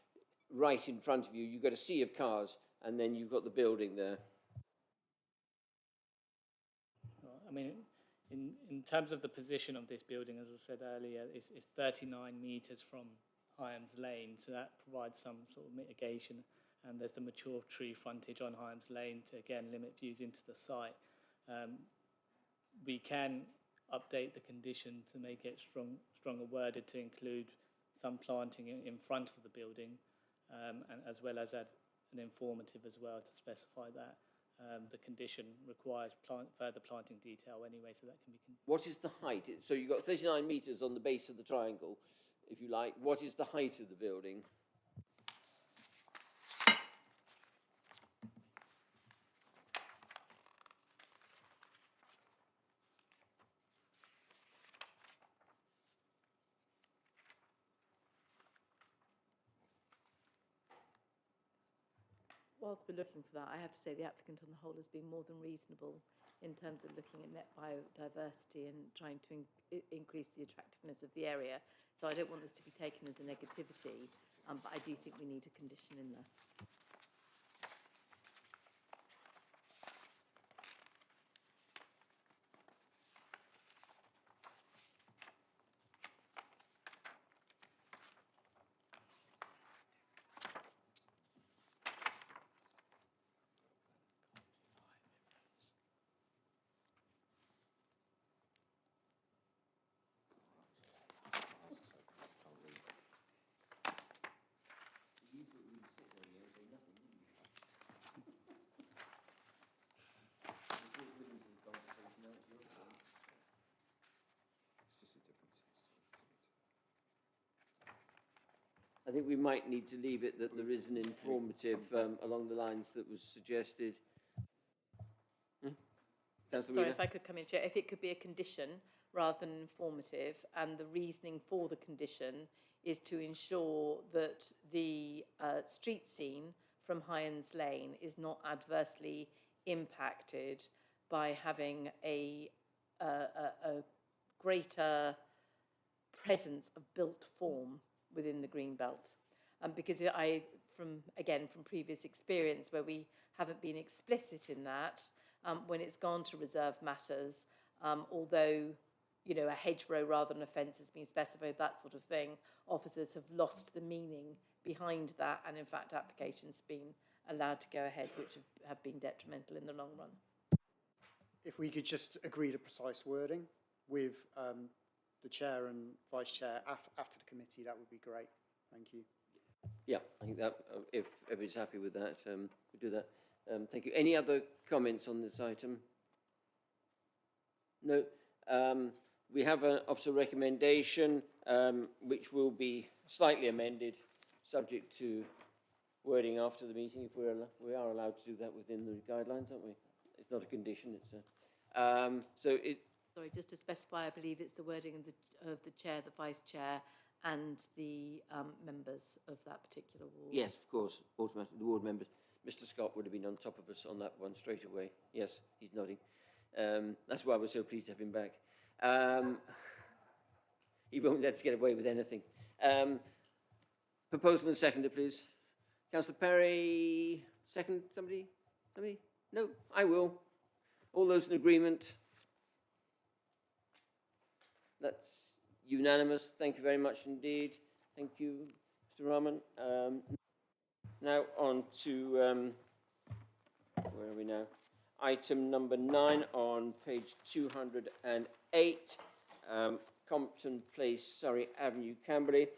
right in front of you. You've got a sea of cars, and then you've got the building there. I mean, in terms of the position of this building, as I said earlier, it's 39 metres from Highams Lane, so that provides some sort of mitigation. And there's the mature tree frontage on Highams Lane to, again, limit views into the site. We can update the condition to make it stronger worded to include some planting in front of the building, and as well as add an informative as well to specify that. The condition requires further planting detail anyway, so that can be... What is the height? So you've got 39 metres on the base of the triangle, if you like. What is the height of the building? Whilst we're looking for that, I have to say the applicant on the whole has been more than reasonable in terms of looking at net biodiversity and trying to increase the attractiveness of the area. So I don't want this to be taken as a negativity, but I do think we need a condition in there. I think we might need to leave it that there is an informative along the lines that was suggested. Sorry, if I could come in, Chair. If it could be a condition rather than informative, and the reasoning for the condition is to ensure that the street scene from Highams Lane is not adversely impacted by having a greater presence of built form within the green belt. Because from previous experience where we haven't been explicit in that, when it's gone to reserve matters, although, you know, a hedgerow rather than a fence has been specified, that sort of thing, officers have lost the meaning behind that, and in fact applications have been allowed to go ahead which have been detrimental in the long run. If we could just agree to precise wording with the Chair and Vice Chair after the committee, that would be great. Thank you. Yeah, I think that, if everybody's happy with that, we'll do that. Thank you. Any other comments on this item? No. We have an officer recommendation, which will be slightly amended, subject to wording after the meeting, if we are allowed to do that within the guidelines, aren't we? It's not a condition, it's a... Sorry, just to specify, I believe it's the wording of the Chair, the Vice Chair, and the members of that particular ward. Yes, of course, automatically, the ward members. Mr. Scott would have been on top of us on that one straight away. Yes, he's nodding. That's why we're so pleased to have him back. He won't let us get away with anything. Proposal and seconder, please. Councillor Perry, second, somebody? Somebody? No, I will. All those in agreement? That's unanimous. Thank you very much indeed. Thank you, Mr. Rahman. Now on to, where are we now? Item number 9 on page 208. Compton Place, Surrey Avenue, Camberley.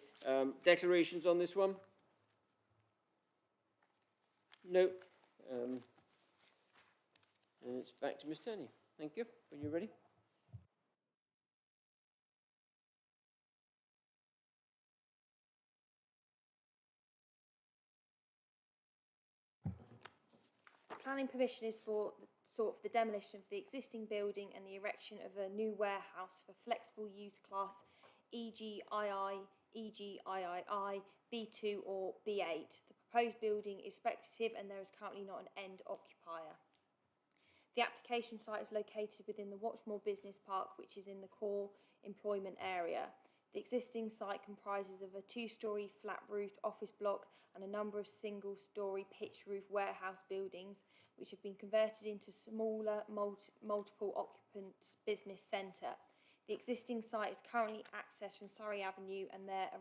Declarations on this one? No. And it's back to Ms. Turney. Thank you. When you're ready. Planning permission is for the demolition of the existing building and the erection of a new warehouse for flexible use class EGII, EGIII, B2 or B8. The proposed building is speculative and there is currently not an end occupier. The application site is located within the Watchmore Business Park, which is in the core employment area. The existing site comprises of a two-storey flat-roofed office block and a number of single-storey pitched-roof warehouse buildings, which have been converted into smaller multiple-occupant business centre. The existing site is currently accessed from Surrey Avenue, and there are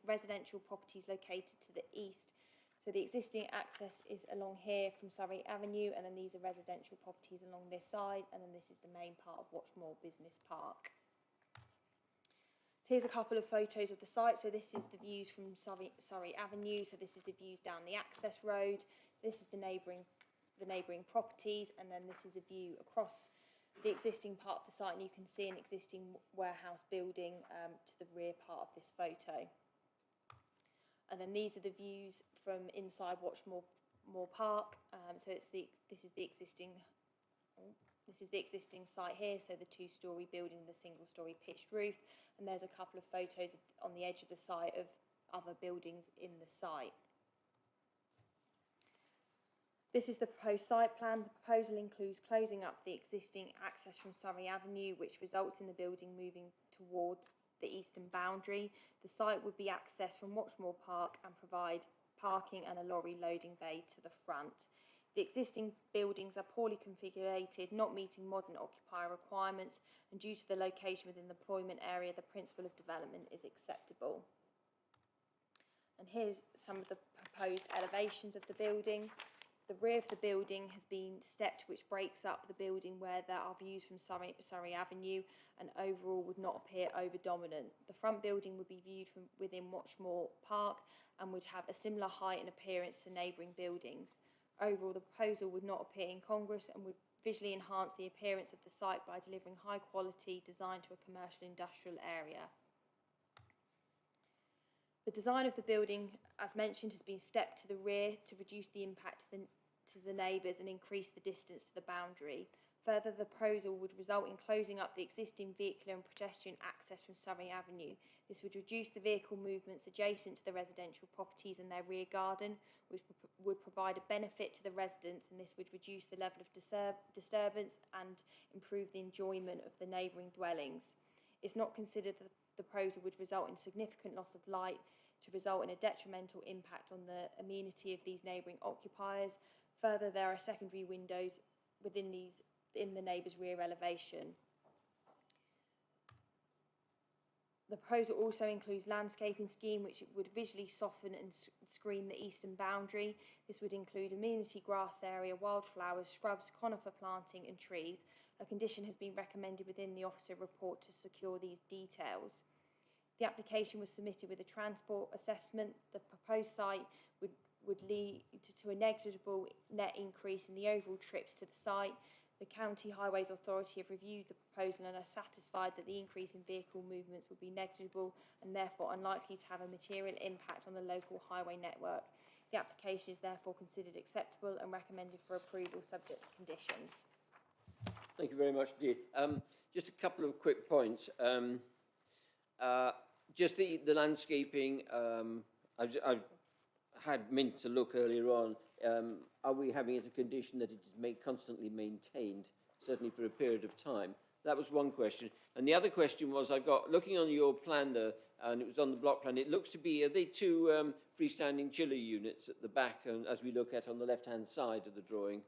residential properties located to the east. So the existing access is along here from Surrey Avenue, and then these are residential properties along this side, and then this is the main part of Watchmore Business Park. So here's a couple of photos of the site. So this is the views from Surrey Avenue. So this is the views down the access road. This is the neighbouring properties, and then this is a view across the existing part of the site, and you can see an existing warehouse building to the rear part of this photo. And then these are the views from inside Watchmore Park. So this is the existing site here. So the two-storey building, the single-storey pitched roof, and there's a couple of photos on the edge of the site of other buildings in the site. This is the proposed site plan. The proposal includes closing up the existing access from Surrey Avenue, which results in the building moving towards the eastern boundary. The site would be accessed from Watchmore Park and provide parking and a lorry loading bay to the front. The existing buildings are poorly configured, not meeting modern occupier requirements, and due to the location within the employment area, the principle of development is acceptable. And here's some of the proposed elevations of the building. The rear of the building has been stepped, which breaks up the building where there are views from Surrey Avenue and overall would not appear over-dominant. The front building would be viewed from within Watchmore Park and would have a similar height and appearance to neighbouring buildings. Overall, the proposal would not appear incongruous and would visually enhance the appearance of the site by delivering high quality design to a commercial industrial area. The design of the building, as mentioned, has been stepped to the rear to reduce the impact to the neighbours and increase the distance to the boundary. Further, the proposal would result in closing up the existing vehicular and pedestrian access from Surrey Avenue. This would reduce the vehicle movements adjacent to the residential properties and their rear garden, which would provide a benefit to the residents, and this would reduce the level of disturbance and improve the enjoyment of the neighbouring dwellings. It's not considered that the proposal would result in significant loss of light to result in a detrimental impact on the amenity of these neighbouring occupiers. Further, there are secondary windows in the neighbour's rear elevation. The proposal also includes landscaping scheme, which would visually soften and screen the eastern boundary. This would include amenity grass area, wildflowers, shrubs, conifer planting and trees. A condition has been recommended within the officer report to secure these details. The application was submitted with a transport assessment. The proposed site would lead to a negligible net increase in the overall trips to the site. The County Highways Authority have reviewed the proposal and are satisfied that the increase in vehicle movements would be negligible and therefore unlikely to have a material impact on the local highway network. The application is therefore considered acceptable and recommended for approval subject to conditions. Thank you very much indeed. Just a couple of quick points. Just the landscaping, I've had meant to look earlier on. Are we having it a condition that it is constantly maintained, certainly for a period of time? That was one question. And the other question was, looking on your plan there, and it was on the block plan, it looks to be, are they two freestanding chiller units at the back, and as we look at on the left-hand side of the drawing?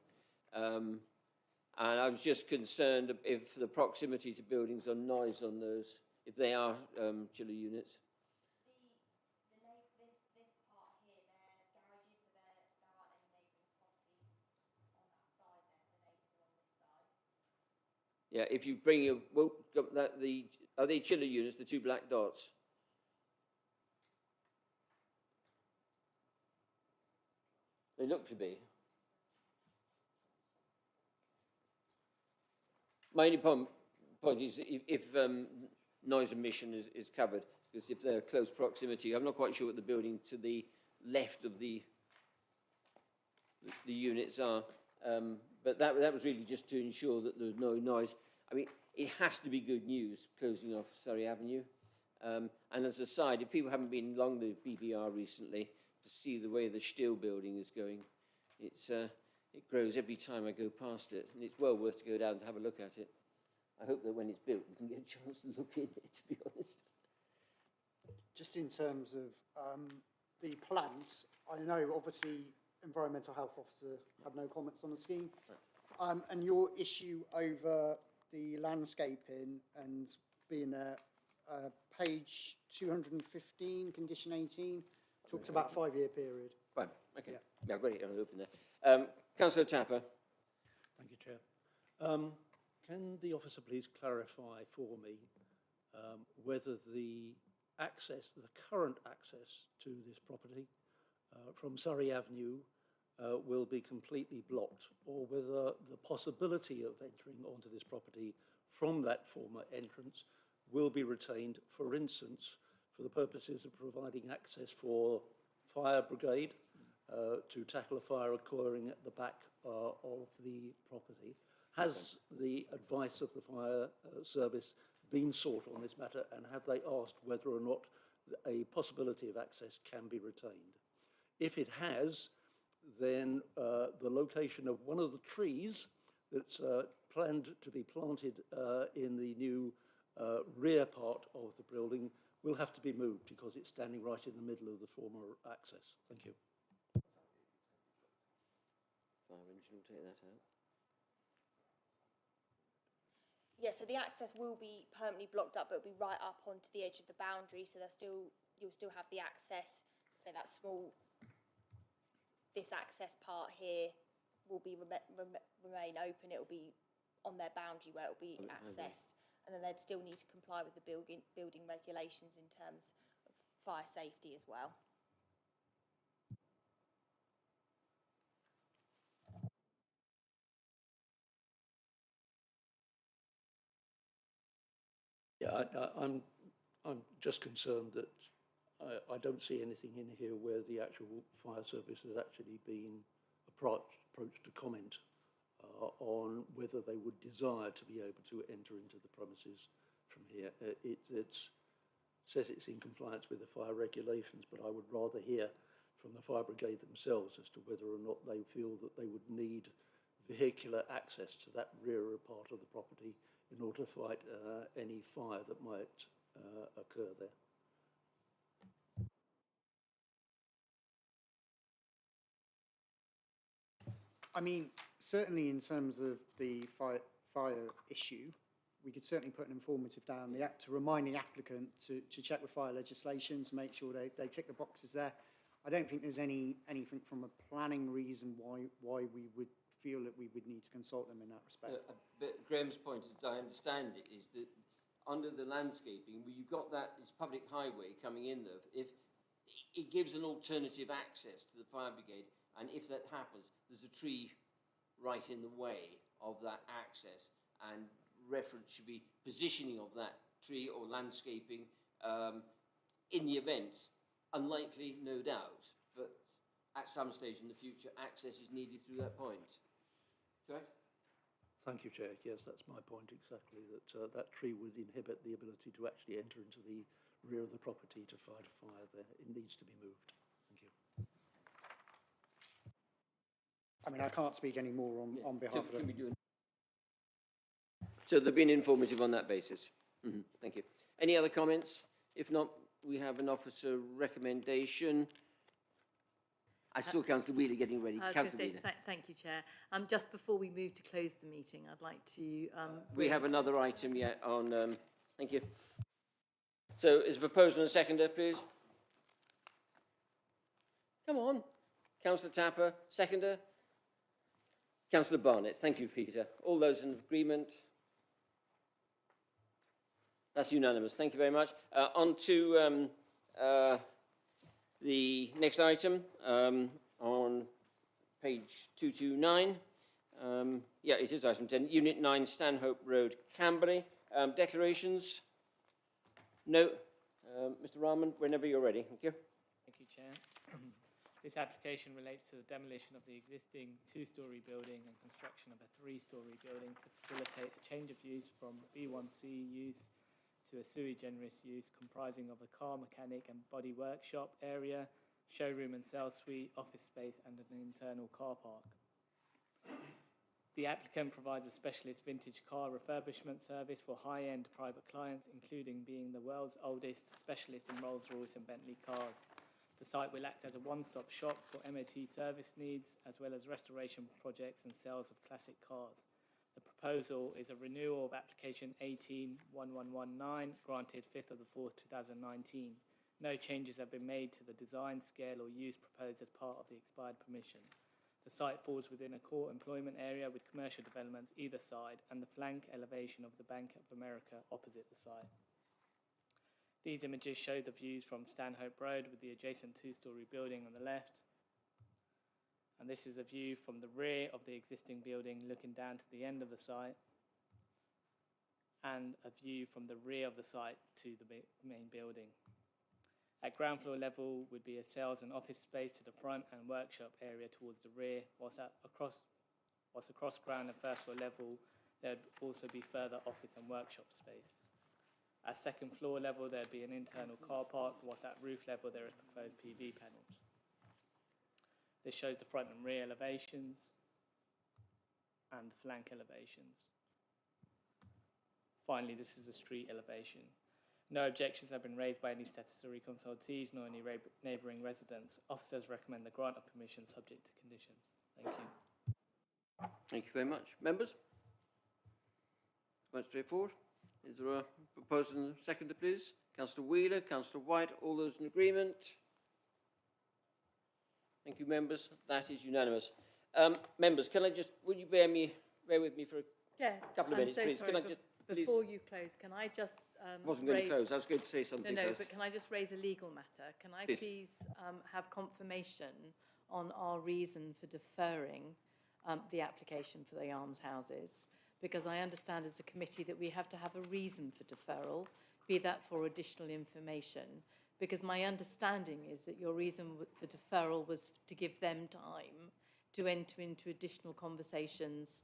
And I was just concerned if the proximity to buildings or noise on those, if they are chiller units. Yeah, if you bring your, well, are they chiller units, the 2 black dots? They look to be. My only point is if noise emission is covered, because if they're close proximity, I'm not quite sure what the building to the left of the units are, but that was really just to ensure that there's no noise. I mean, it has to be good news closing off Surrey Avenue. And as a side, if people haven't been along the BBR recently to see the way the Stihl building is going, it grows every time I go past it, and it's well worth to go down to have a look at it. I hope that when it's built, we can get a chance to look in it, to be honest. Just in terms of the plans, I know obviously Environmental Health Officer had no comments on the scheme, and your issue over the landscaping and being a page 215, condition 18, talks about 5-year period. Right, okay. Yeah, I've got it open there. Councillor Tapper. Thank you, Chair. Can the officer please clarify for me whether the current access to this property from Surrey Avenue will be completely blocked, or whether the possibility of entering onto this property from that former entrance will be retained, for instance, for the purposes of providing access for fire brigade to tackle a fire occurring at the back of the property. Has the advice of the fire service been sought on this matter, and have they asked whether or not a possibility of access can be retained? If it has, then the location of one of the trees that's planned to be planted in the new rear part of the building will have to be moved because it's standing right in the middle of the former access. Thank you. Fire engine will take that out. Yeah, so the access will be permanently blocked up, but it'll be right up onto the edge of the boundary, so you'll still have the access. So that this access part here will be remain open. It'll be on their boundary where it'll be accessed, and then they'd still need to comply with the building regulations in terms of fire safety as well. Yeah, I'm just concerned that I don't see anything in here where the actual fire service has actually been approached to comment on whether they would desire to be able to enter into the premises from here. It says it's in compliance with the fire regulations, but I would rather hear from the fire brigade themselves as to whether or not they feel that they would need vehicular access to that rear part of the property in order to fight any fire that might occur there. I mean, certainly in terms of the fire issue, we could certainly put an informative down the act to remind the applicant to check with fire legislation to make sure they tick the boxes there. I don't think there's anything from a planning reason why we would feel that we would need to consult them in that respect. But Graham's point, as I understand it, is that under the landscaping, where you've got that, it's public highway coming in there, if it gives an alternative access to the fire brigade, and if that happens, there's a tree right in the way of that access, and reference should be positioning of that tree or landscaping in the event, unlikely, no doubt, but at some stage in the future, access is needed through that point. Correct? Thank you, Chair. Yes, that's my point exactly, that that tree would inhibit the ability to actually enter into the rear of the property to fight a fire there. It needs to be moved. Thank you. I mean, I can't speak any more on behalf of them. So they've been informative on that basis. Thank you. Any other comments? If not, we have an officer recommendation. I saw Councillor Wheeler getting ready. I was going to say, thank you, Chair. Just before we move to close the meeting, I'd like to... we have another item yet on... thank you. So is a proposal and a seconder, please? Come on. Councillor Tapper, seconder. Councillor Barnett. Thank you, Peter. All those in agreement? That's unanimous. Thank you very much. On to the next item on page 229. Yeah, it is item 10. Unit 9, Stanhope Road, Camberley. Declarations? No. Mr. Rahman, whenever you're ready. Thank you. Thank you, Chair. This application relates to the demolition of the existing two-storey building and construction of a three-storey building to facilitate a change of use from B1C use to a sui generis use comprising of a car mechanic and body workshop area, showroom and sales suite, office space and an internal car park. The applicant provides a specialist vintage car refurbishment service for high-end private clients, including being the world's oldest specialist in Rolls-Royce and Bentley cars. The site will act as a one-stop shop for MOT service needs, as well as restoration projects and sales of classic cars. The proposal is a renewal of application 18-1119, granted 5th of the 4th, 2019. No changes have been made to the design, scale or use proposed as part of the expired permission. The site falls within a core employment area with commercial developments either side and the flank elevation of the Bank of America opposite the site. These images show the views from Stanhope Road with the adjacent two-storey building on the left. And this is a view from the rear of the existing building looking down to the end of the site. And a view from the rear of the site to the main building. At ground floor level would be a sales and office space to the front and workshop area towards the rear, whilst across ground and first floor level there would also be further office and workshop space. At second floor level there would be an internal car park, whilst at roof level there are proposed PV panels. This shows the front and rear elevations and the flank elevations. Finally, this is the street elevation. No objections have been raised by any statutory consultees nor any neighbouring residents. Officers recommend the grant of permission subject to conditions. Thank you. Thank you very much. Members? Quite straightforward. Is there a proposal and a seconder, please? Councillor Wheeler, Councillor White, all those in agreement? Thank you, members. That is unanimous. Members, can I just, would you bear with me for a couple of minutes, please? Sorry, Can I just, before you close, can I just I wasn't going to close. I was going to say something. No, first. but can I just raise a legal matter? Can I please have confirmation on our reason for deferring the application for the almshouses? Because I understand as a committee that we have to have a reason for deferral, be that for additional information. Because my understanding is that your reason for deferral was to give them time to enter into additional conversations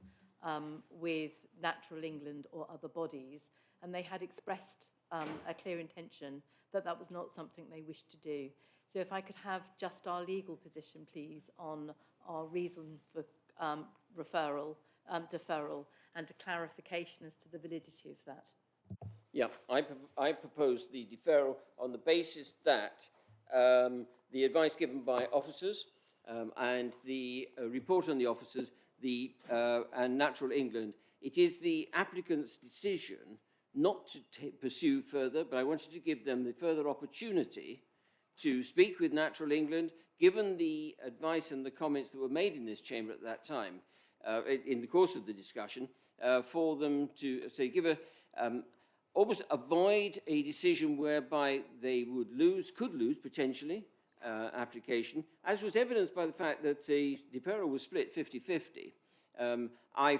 with Natural England or other bodies, and they had expressed a clear intention that that was not something they wished to do. So if I could have just our legal position, please, on our reason for deferral, and a clarification as to the validity of that. Yeah, I propose the deferral on the basis that the advice given by officers and the report on the officers and Natural England, it is the applicant's decision not to pursue further, but I wanted to give them the further opportunity to speak with Natural England, given the advice and the comments that were made in this chamber at that time, in the course of the discussion, for them to almost avoid a decision whereby they could lose potentially application, as was evidenced by the fact that the deferral was split 50-50. I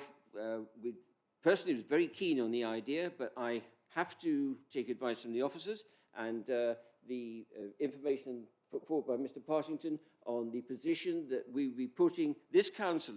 personally was very keen on the idea, but I have to take advice from the officers and the information put forward by Mr. Partington on the position that we will be putting this council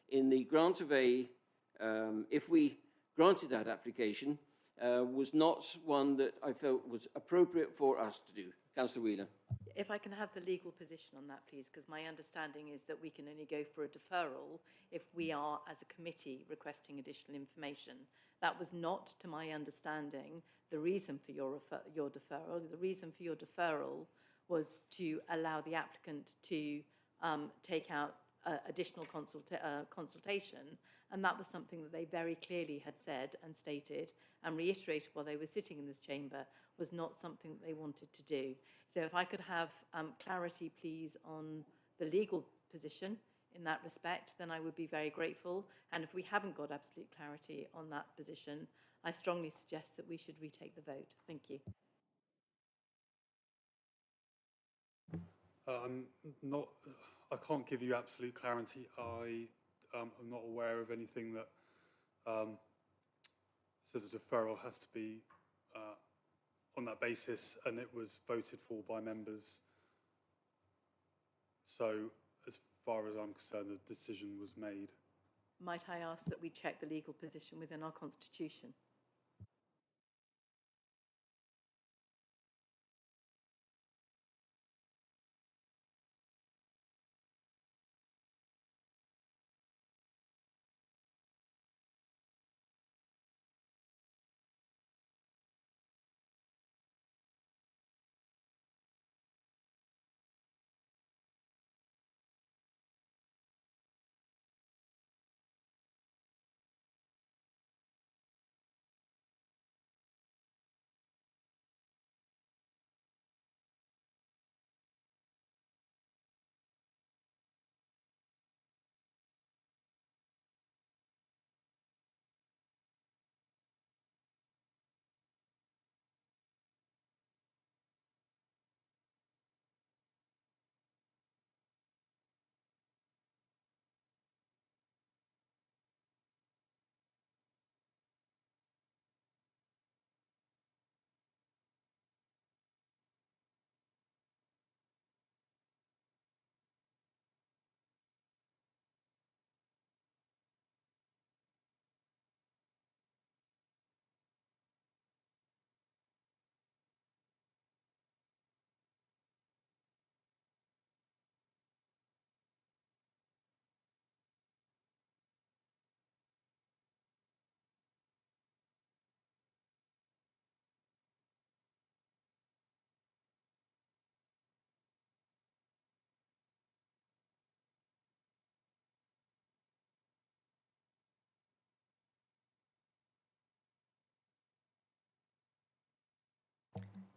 in the grant of if we granted that application, was not one that I felt was appropriate for us to do. Councillor Wheeler. If I can have the legal position on that, please, because my understanding is that we can only go for a deferral if we are, as a committee, requesting additional information. That was not, to my understanding, the reason for your deferral. The reason for your deferral was to allow the applicant to take out additional consultation, and that was something that they very clearly had said and stated and reiterated while they were sitting in this chamber was not something that they wanted to do. So if I could have clarity, please, on the legal position in that respect, then I would be very grateful. And if we haven't got absolute clarity on that position, I strongly suggest that we should retake the vote. Thank you. I can't give you absolute clarity. I am not aware of anything that says a deferral has to be on that basis, and it was voted for by members. So, as far as I'm concerned, the decision was made. Might I ask that we check the legal position within our constitution?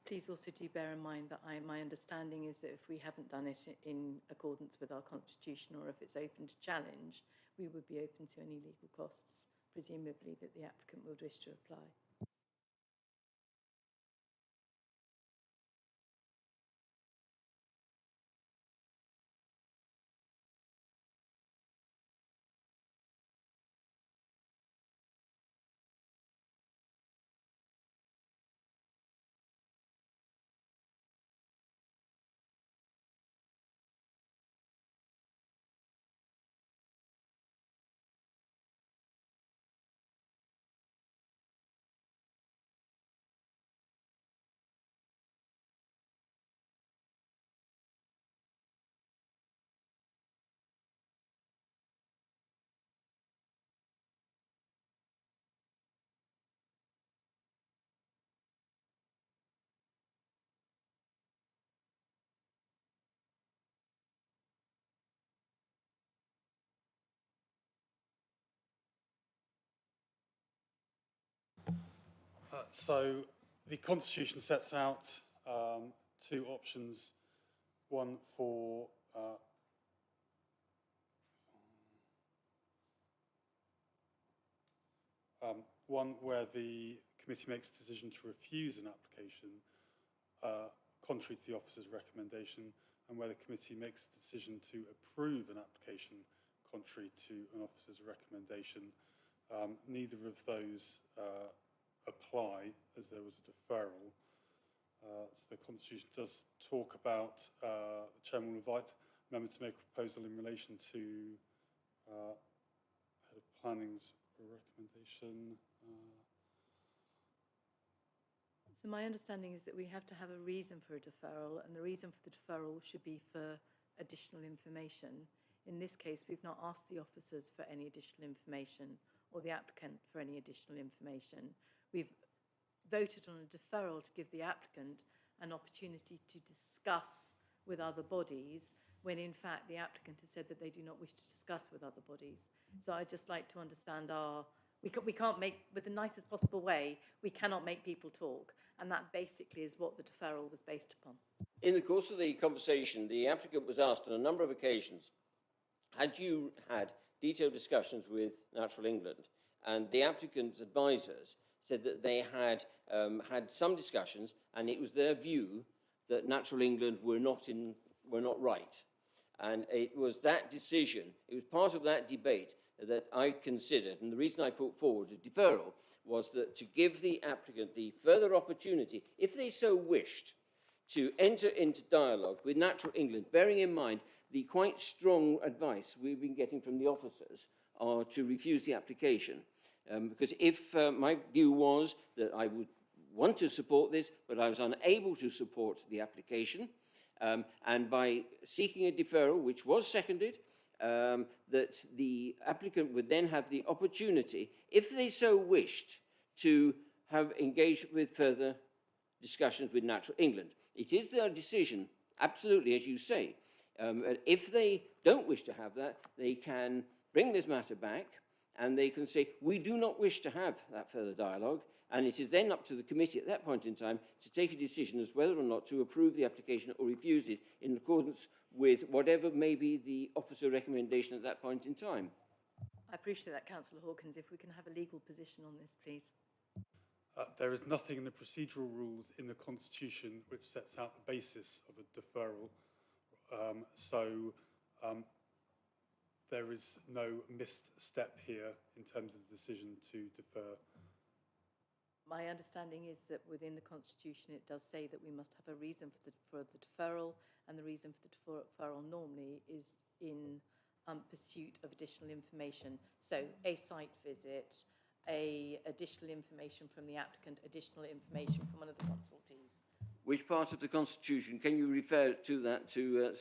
Please also do bear in mind that my understanding is that if we haven't done it in accordance with our constitution, or if it's open to challenge, we would be open to any legal costs, presumably that the applicant would wish to apply. So the Constitution sets out two options, one for one where the committee makes a decision to refuse an application contrary to the officer's recommendation, and where the committee makes a decision to approve an application contrary to an officer's recommendation. Neither of those apply, as there was a deferral. So the Constitution does talk about, the Chairman will invite a member to make a proposal in relation to Head of Planning's recommendation. So my understanding is that we have to have a reason for a deferral, and the reason for the deferral should be for additional information. In this case, we've not asked the officers for any additional information or the applicant for any additional information. We've voted on a deferral to give the applicant an opportunity to discuss with other bodies, when in fact the applicant has said that they do not wish to discuss with other bodies. So I'd just like to understand we can't make, with the nicest possible way, we cannot make people talk. And that basically is what the deferral was based upon. In the course of the conversation, the applicant was asked on a number of occasions, had you had detailed discussions with Natural England? And the applicant advisors said that they had had some discussions, and it was their view that Natural England were not right. And it was that decision, it was part of that debate that I considered, and the reason I put forward a deferral was that to give the applicant the further opportunity, if they so wished, to enter into dialogue with Natural England, bearing in mind the quite strong advice we've been getting from the officers to refuse the application. Because if my view was that I would want to support this, but I was unable to support the application, and by seeking a deferral, which was seconded, that the applicant would then have the opportunity, if they so wished, to have engaged with further discussions with Natural England. It is their decision, absolutely, as you say. If they don't wish to have that, they can bring this matter back and they can say, we do not wish to have that further dialogue, and it is then up to the committee at that point in time to take a decision as whether or not to approve the application or refuse it in accordance with whatever may be the officer recommendation at that point in time. I appreciate that, Councillor Hawkins. If we can have a legal position on this, please. There is nothing in the procedural rules in the Constitution which sets out the basis of a deferral. There is no missed step here in terms of the decision to defer. My understanding is that within the Constitution it does say that we must have a reason for the deferral, and the reason for the deferral normally is in pursuit of additional information. So a site visit, additional information from the applicant, additional information from one of the consultees. Which part of the Constitution can you refer to that to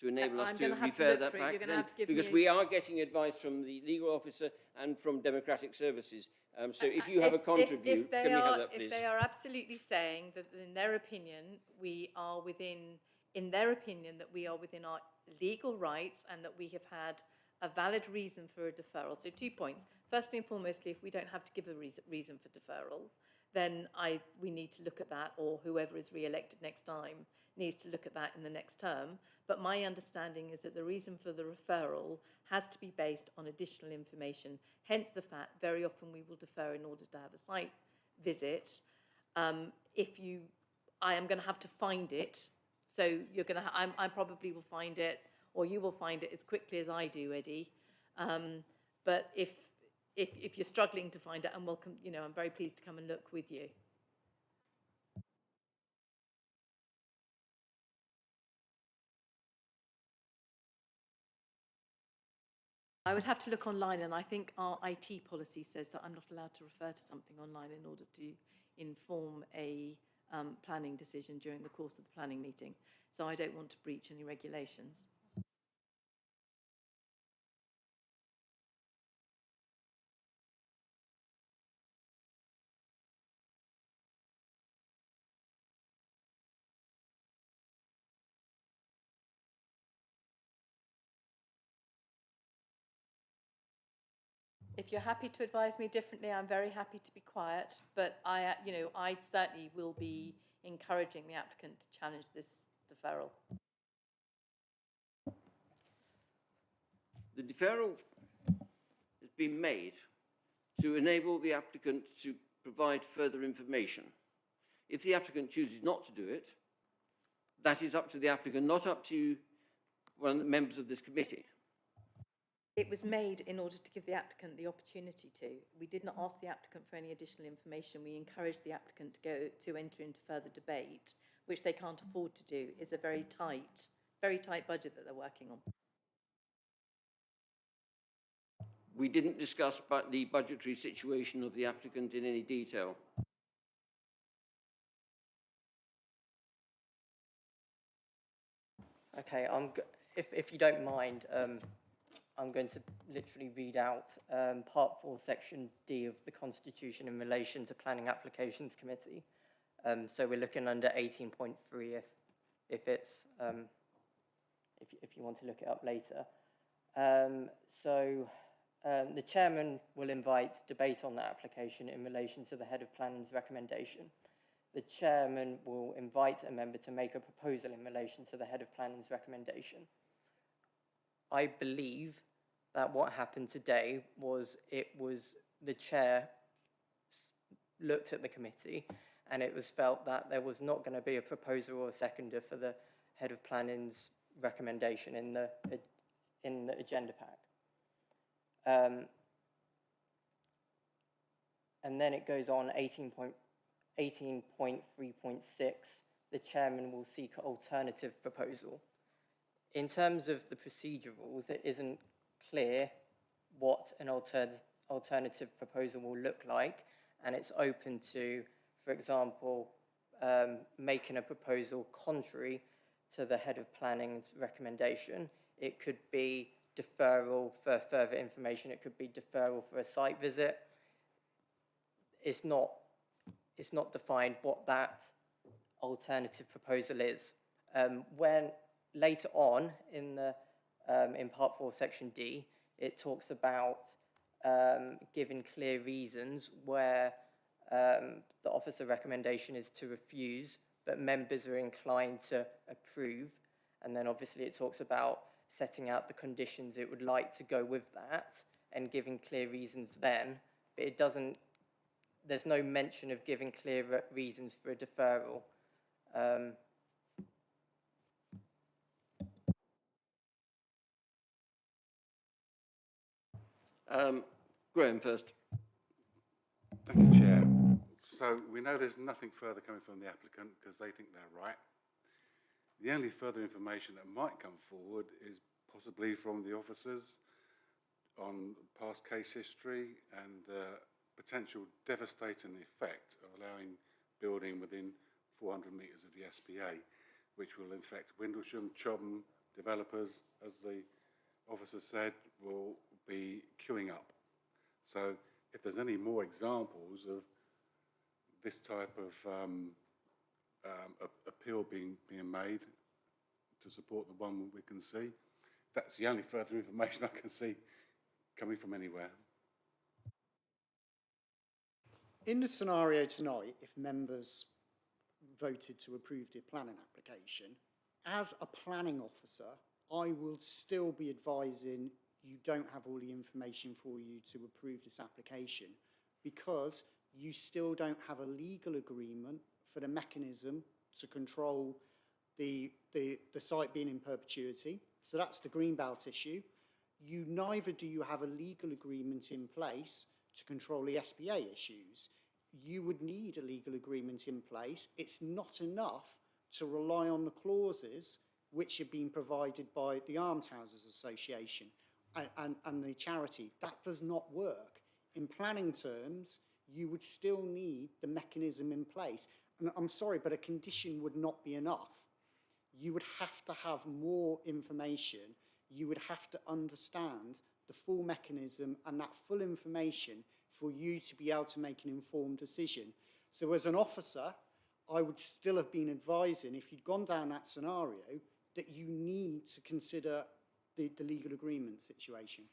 to enable us to refer that back? Because we are getting advice from the legal officer and from democratic services. So if you have a contribute, can we have that, please? If they are absolutely saying that in their opinion we are within, that we are within our legal rights and that we have had a valid reason for a deferral. So 2 points. Firstly and foremostly, if we don't have to give a reason for deferral, then we need to look at that, or whoever is re-elected next time needs to look at that in the next term. But my understanding is that the reason for the referral has to be based on additional information. Hence the fact very often we will defer in order to have a site visit. I am going to have to find it. So you're going to, I probably will find it, or you will find it as quickly as I do, Eddie. But if you're struggling to find it, I'm welcome. I'm very pleased to come and look with you. I would have to look online, and I think our IT policy says that I'm not allowed to refer to something online in order to inform a planning decision during the course of the planning meeting. So I don't want to breach any regulations. If you're happy to advise me differently, I'm very happy to be quiet, but I certainly will be encouraging the applicant to challenge this deferral. The deferral has been made to enable the applicant to provide further information. If the applicant chooses not to do it, that is up to the applicant, not up to one of the members of this committee. It was made in order to give the applicant the opportunity to. We did not ask the applicant for any additional information. We encouraged the applicant to enter into further debate, which they can't afford to do. It's a very tight budget that they're working on. We didn't discuss the budgetary situation of the applicant in any detail. Okay, if you don't mind, I'm going to literally read out Part 4, Section D of the Constitution in relation to Planning Applications Committee. So we're looking under 18.3 if you want to look it up later. The chairman will invite debate on the application in relation to the head of planning's recommendation. The chairman will invite a member to make a proposal in relation to the head of planning's recommendation. I believe that what happened today was the chair looked at the committee, and it was felt that there was not going to be a proposer or a seconder for the head of planning's recommendation in the agenda pack. And then it goes on 18.3.6, the chairman will seek an alternative proposal. In terms of the procedurals, it isn't clear what an alternative proposal will look like, and it's open to, for example, making a proposal contrary to the head of planning's recommendation. It could be deferral for further information. It could be deferral for a site visit. It's not defined what that alternative proposal is. When later on in Part 4, Section D, it talks about giving clear reasons where the officer recommendation is to refuse, but members are inclined to approve. And then obviously it talks about setting out the conditions it would like to go with that and giving clear reasons then, but it doesn't, there's no mention of giving clear reasons for a deferral. Graham first. Thank you, Chair. So we know there's nothing further coming from the applicant because they think they're right. The only further information that might come forward is possibly from the officers on past case history and potential devastating effect of allowing building within 400 metres of the SPA, which will infect Windlesham, Chobham developers, as the officer said, will be queuing up. So if there's any more examples of this type of appeal being made to support the one we can see, that's the only further information I can see coming from anywhere. In the scenario tonight, if members voted to approve the planning application, as a planning officer, I will still be advising you don't have all the information for you to approve this application because you still don't have a legal agreement for the mechanism to control the site being in perpetuity. So that's the Greenbelt issue. Neither do you have a legal agreement in place to control the SBA issues. You would need a legal agreement in place. It's not enough to rely on the clauses which have been provided by the Armed Houses Association and the charity. That does not work. In planning terms, you would still need the mechanism in place. And I'm sorry, but a condition would not be enough. You would have to have more information. You would have to understand the full mechanism and that full information for you to be able to make an informed decision. So as an officer, I would still have been advising, if you'd gone down that scenario, that you need to consider the legal agreement situation.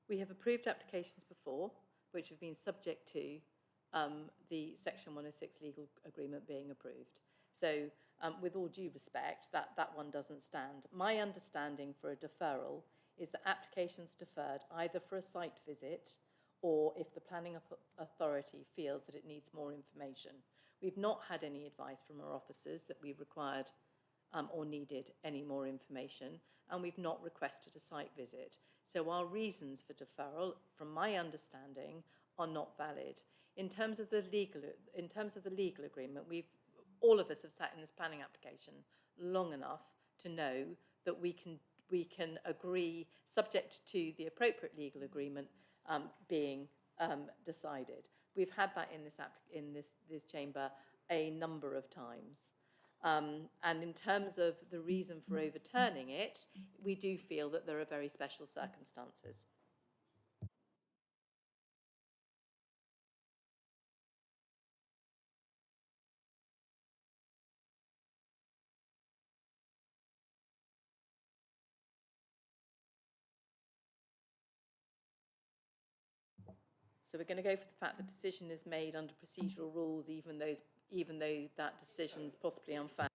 We have approved applications before, which have been subject to the Section 106 legal agreement being approved. So with all due respect, that one doesn't stand. My understanding for a deferral is that applications deferred either for a site visit or if the planning authority feels that it needs more information. We've not had any advice from our officers that we required or needed any more information, and we've not requested a site visit. So our reasons for deferral, from my understanding, are not valid. In terms of the legal agreement, all of us have sat in this planning application long enough to know that we can agree, subject to the appropriate legal agreement being decided. We've had that in this chamber a number of times. And in terms of the reason for overturning it, we do feel that there are very special circumstances. So we're going to go for the fact that the decision is made under procedural rules, even though that decision is possibly unfair.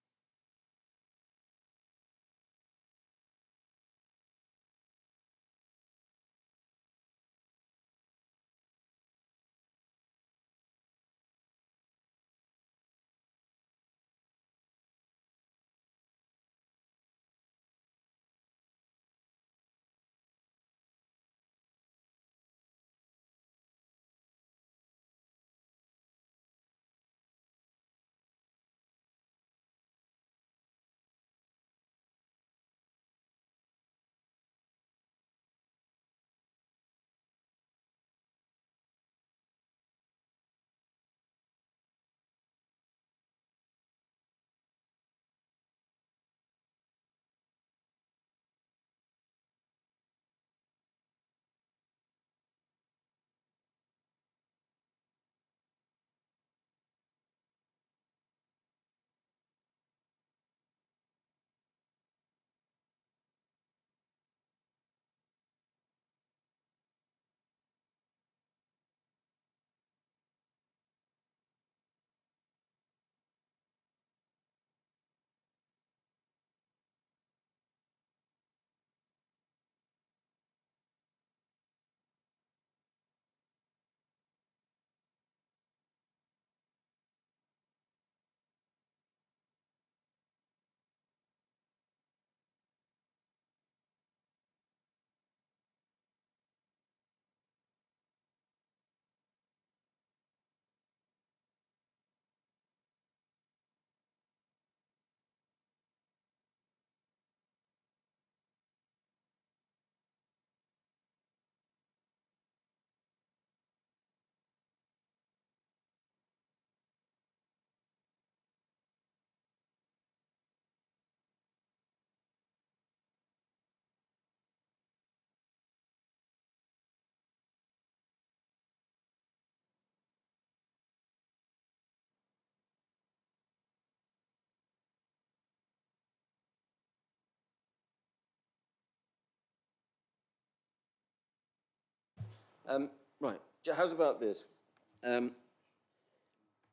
Right, how's about this?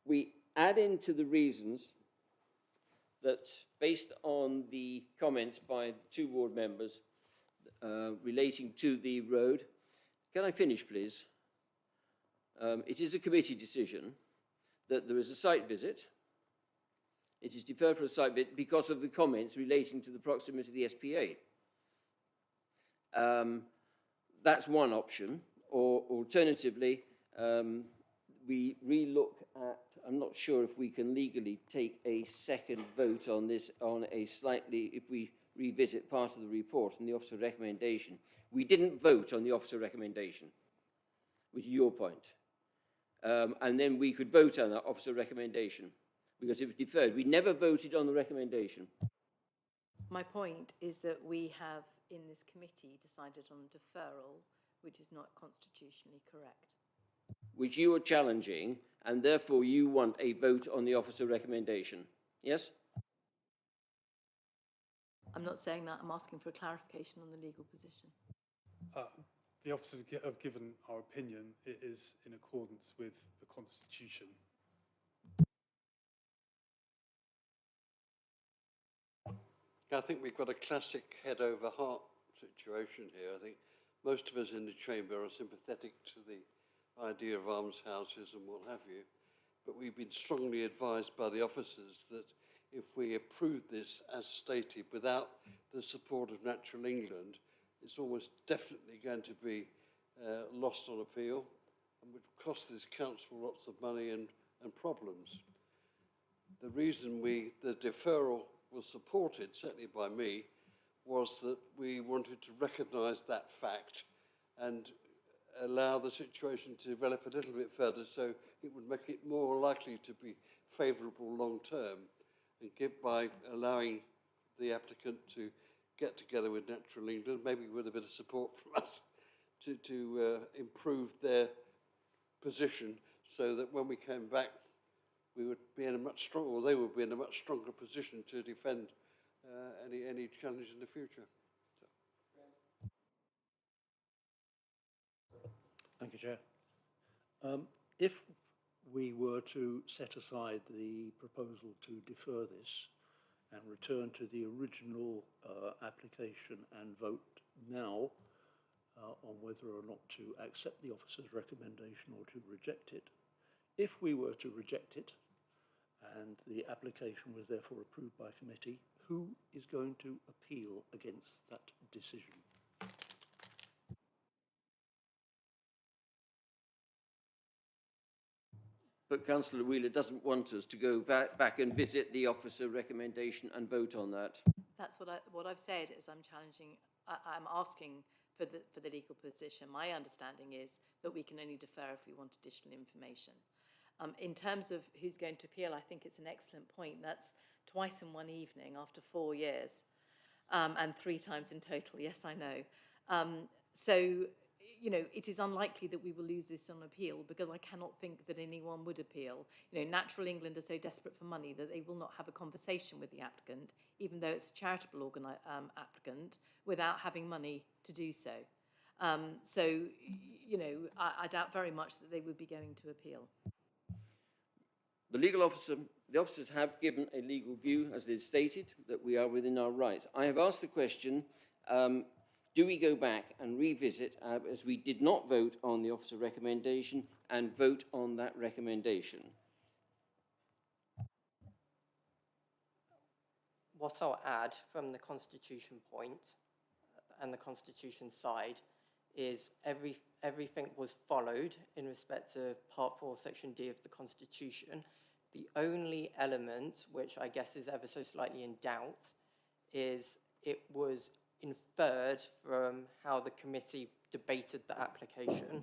We add into the reasons that, based on the comments by the 2 ward members relating to the road, can I finish, please? It is a committee decision that there is a site visit. It is deferred for a site visit because of the comments relating to the proximity of the SPA. That's one option. Or alternatively, we relook at, I'm not sure if we can legally take a second vote on this on a slightly, if we revisit part of the report and the officer recommendation. We didn't vote on the officer recommendation, which is your point. And then we could vote on that officer recommendation because it was deferred. We never voted on the recommendation. My point is that we have, in this committee, decided on deferral, which is not constitutionally correct. Which you are challenging, and therefore you want a vote on the officer recommendation. Yes? I'm not saying that. I'm asking for a clarification on the legal position. The officers have given our opinion. It is in accordance with the Constitution. I think we've got a classic head over heart situation here. I think most of us in the chamber are sympathetic to the idea of almshouses and what have you, but we've been strongly advised by the officers that if we approve this as stated without the support of Natural England, it's almost definitely going to be lost on appeal and would cost this council lots of money and problems. The reason the deferral was supported, certainly by me, was that we wanted to recognise that fact and allow the situation to develop a little bit further so it would make it more likely to be favourable long term, and by allowing the applicant to get together with Natural England, maybe with a bit of support from us, to improve their position so that when we came back we would be in a much stronger, or they would be in a much stronger position to defend any challenge in the future. Thank you, Chair. If we were to set aside the proposal to defer this and return to the original application and vote now on whether or not to accept the officer's recommendation or to reject it, if we were to reject it and the application was therefore approved by committee, who is going to appeal against that decision? But Councillor Wheeler doesn't want us to go back and visit the officer recommendation and vote on that. That's what I've said is I'm challenging, I'm asking for the legal position. My understanding is that we can only defer if we want additional information. In terms of who's going to appeal, I think it's an excellent point. That's twice in one evening after 4 years, and 3 times in total. Yes, I know. So, you know, it is unlikely that we will lose this on appeal because I cannot think that anyone would appeal. You know, Natural England are so desperate for money that they will not have a conversation with the applicant, even though it's a charitable applicant, without having money to do so. So, you know, I doubt very much that they would be going to appeal. The officers have given a legal view, as they've stated, that we are within our rights. I have asked the question, do we go back and revisit, as we did not vote on the officer recommendation, and vote on that recommendation? What I'll add from the Constitution point and the Constitution side is everything was followed in respect to Part 4, Section D of the Constitution. The only element, which I guess is ever so slightly in doubt, is it was inferred from how the committee debated the application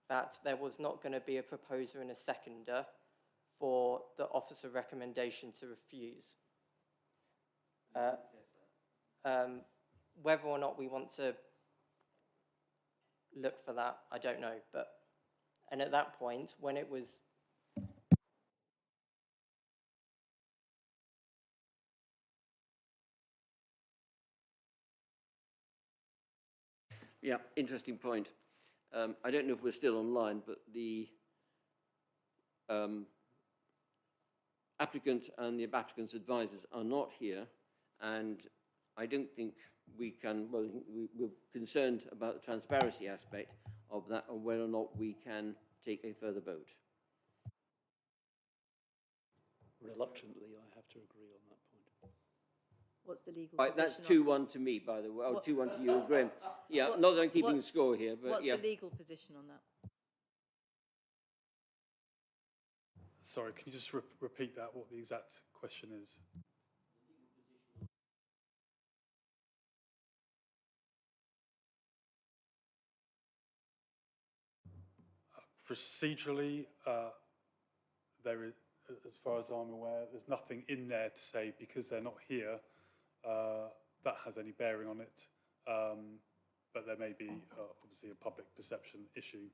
that there was not going to be a proposer and a seconder for the officer recommendation to refuse. Whether or not we want to look for that, I don't know. And at that point, when it was Yeah, interesting point. I don't know if we're still online, but the applicant and the applicant's advisors are not here, and I don't think we can, well, we're concerned about the transparency aspect of that and whether or not we can take a further vote. Reluctantly, I have to agree on that point. What's the legal Right, position? that's 2-1 to me, by the way. Oh, 2-1 to you, Graham. Yeah, not that I'm keeping score here, but what's yeah. the legal position on that? Sorry, can you just repeat that, what the exact question is? Procedurally, there is, as far as I'm aware, there's nothing in there to say because they're not here that has any bearing on it. But there may be obviously a public perception issue.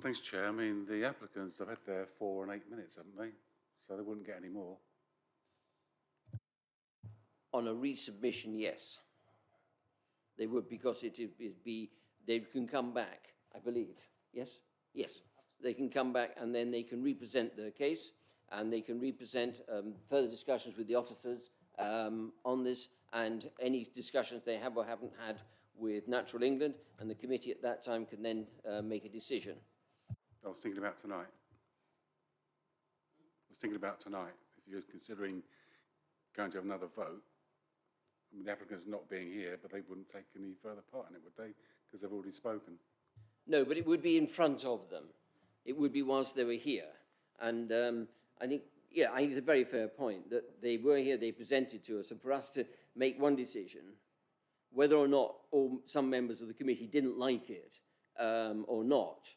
Thanks, Chair. I mean, the applicants have had their 4 and 8 minutes, haven't they? So they wouldn't get any more. On a resubmission, yes. They would, because it would be, they can come back, I believe. Yes? Yes. They can come back and then they can represent their case and they can represent further discussions with the officers on this and any discussions they have or haven't had with Natural England, and the committee at that time can then make a decision. I was thinking about tonight. If you're considering going to have another vote, I mean, the applicant's not being here, but they wouldn't take any further part in it, would they? Because they've already spoken. No, but it would be in front of them. It would be whilst they were here. And I think it's a very fair point that they were here, they presented to us, and for us to make one decision, whether or not some members of the committee didn't like it or not,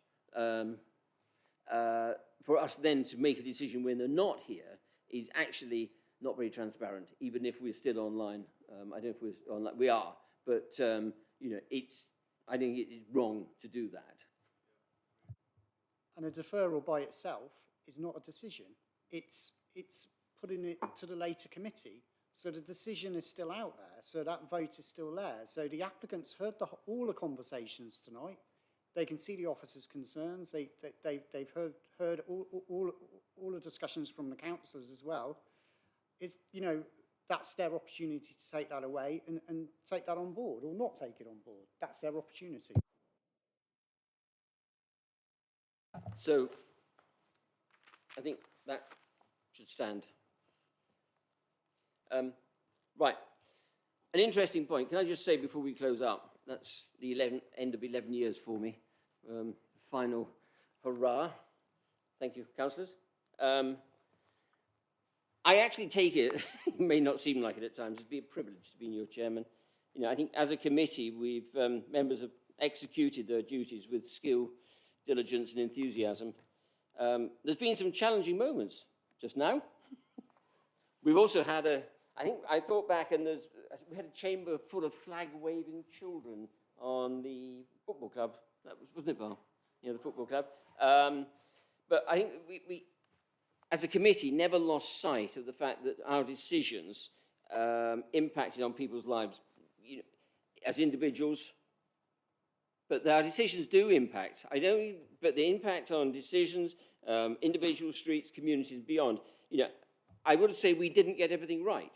for us then to make a decision when they're not here is actually not very transparent, even if we're still online. I don't know if we're online. We are, but I think it is wrong to do that. And a deferral by itself is not a decision. It's putting it to the later committee. So the decision is still out there. So that vote is still there. So the applicants heard all the conversations tonight. They can see the officers' concerns. They've heard all the discussions from the councillors as well. It's, that's their opportunity to take that away and take that on board or not take it on board. That's their opportunity. So I think that should stand. Right. An interesting point. Can I just say before we close up, that's the end of 11 years for me. Final hurrah. Thank you, councillors. I actually take it, it may not seem like it at times, it'd be a privilege to be your chairman. I think as a committee, members have executed their duties with skill, diligence and enthusiasm. There's been some challenging moments just now. We've also had I thought back and we had a chamber full of flag-waving children on the football club. That wasn't it, Val? Yeah, the football club. But I think we as a committee, never lost sight of the fact that our decisions impacted on people's lives as individuals. But our decisions do impact. But the impact on decisions, individual streets, communities, beyond. I would say we didn't get everything right,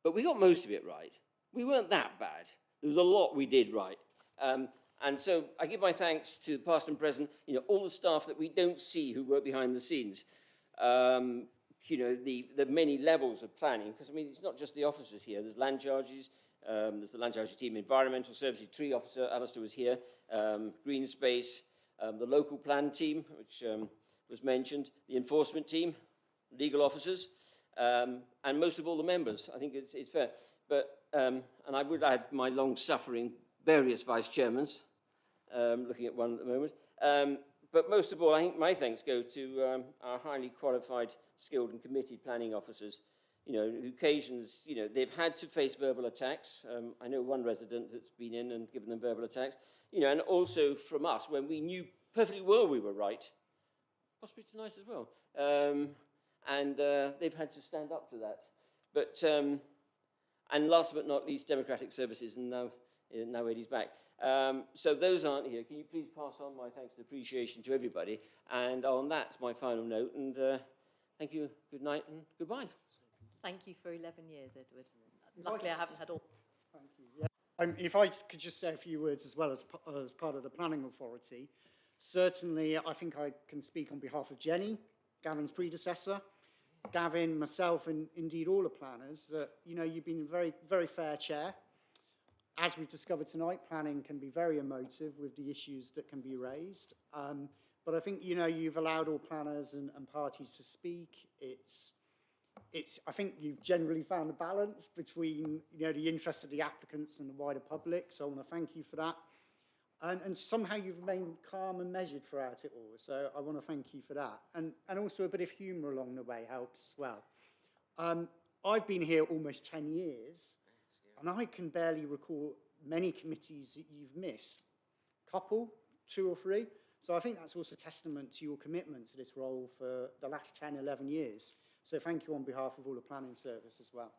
but we got most of it right. We weren't that bad. There was a lot we did right. And so I give my thanks to past and present, all the staff that we don't see who work behind the scenes. The many levels of planning, because it's not just the officers here. There's land charges, there's the land charges team, environmental services, tree officer, Alistair was here, green space, the local plan team, which was mentioned, the enforcement team, legal officers, and most of all the members. I think it's fair. But, and I would add my long-suffering various vice-chairmans, looking at one at the moment. But most of all, I think my thanks go to our highly qualified, skilled and committed planning officers, who occasions, they've had to face verbal attacks. I know one resident that's been in and given them verbal attacks, and also from us when we knew perfectly well we were right, possibly tonight as well. and they've had to stand up to that. But, and last but not least, Democratic Services, and now Eddie's back. So those aren't here. Can you please pass on my thanks and appreciation to everybody? And on that's my final note, and thank you, good night, and goodbye. Thank you for 11 years, Edward. Luckily, I haven't had all. Thank you. Yeah. If I could just say a few words as well as part of the planning authority, certainly I think I can speak on behalf of Jenny, Gavin's predecessor, Gavin, myself, and indeed all the planners, that, you know, you've been a very, very fair chair. As we've discovered tonight, planning can be very emotive with the issues that can be raised. But I think, you know, you've allowed all planners and parties to speak. I think you've generally found a balance between, you know, the interests of the applicants and the wider public. So I want to thank you for that. And somehow you've remained calm and measured throughout it all. So I want to thank you for that. And also a bit of humour along the way helps as well. I've been here almost 10 years, and I can barely recall many committees that you've missed. Couple, 2 or 3. So I think that's also testament to your commitment to this role for the last 10, 11 years. So thank you on behalf of all the planning service as well.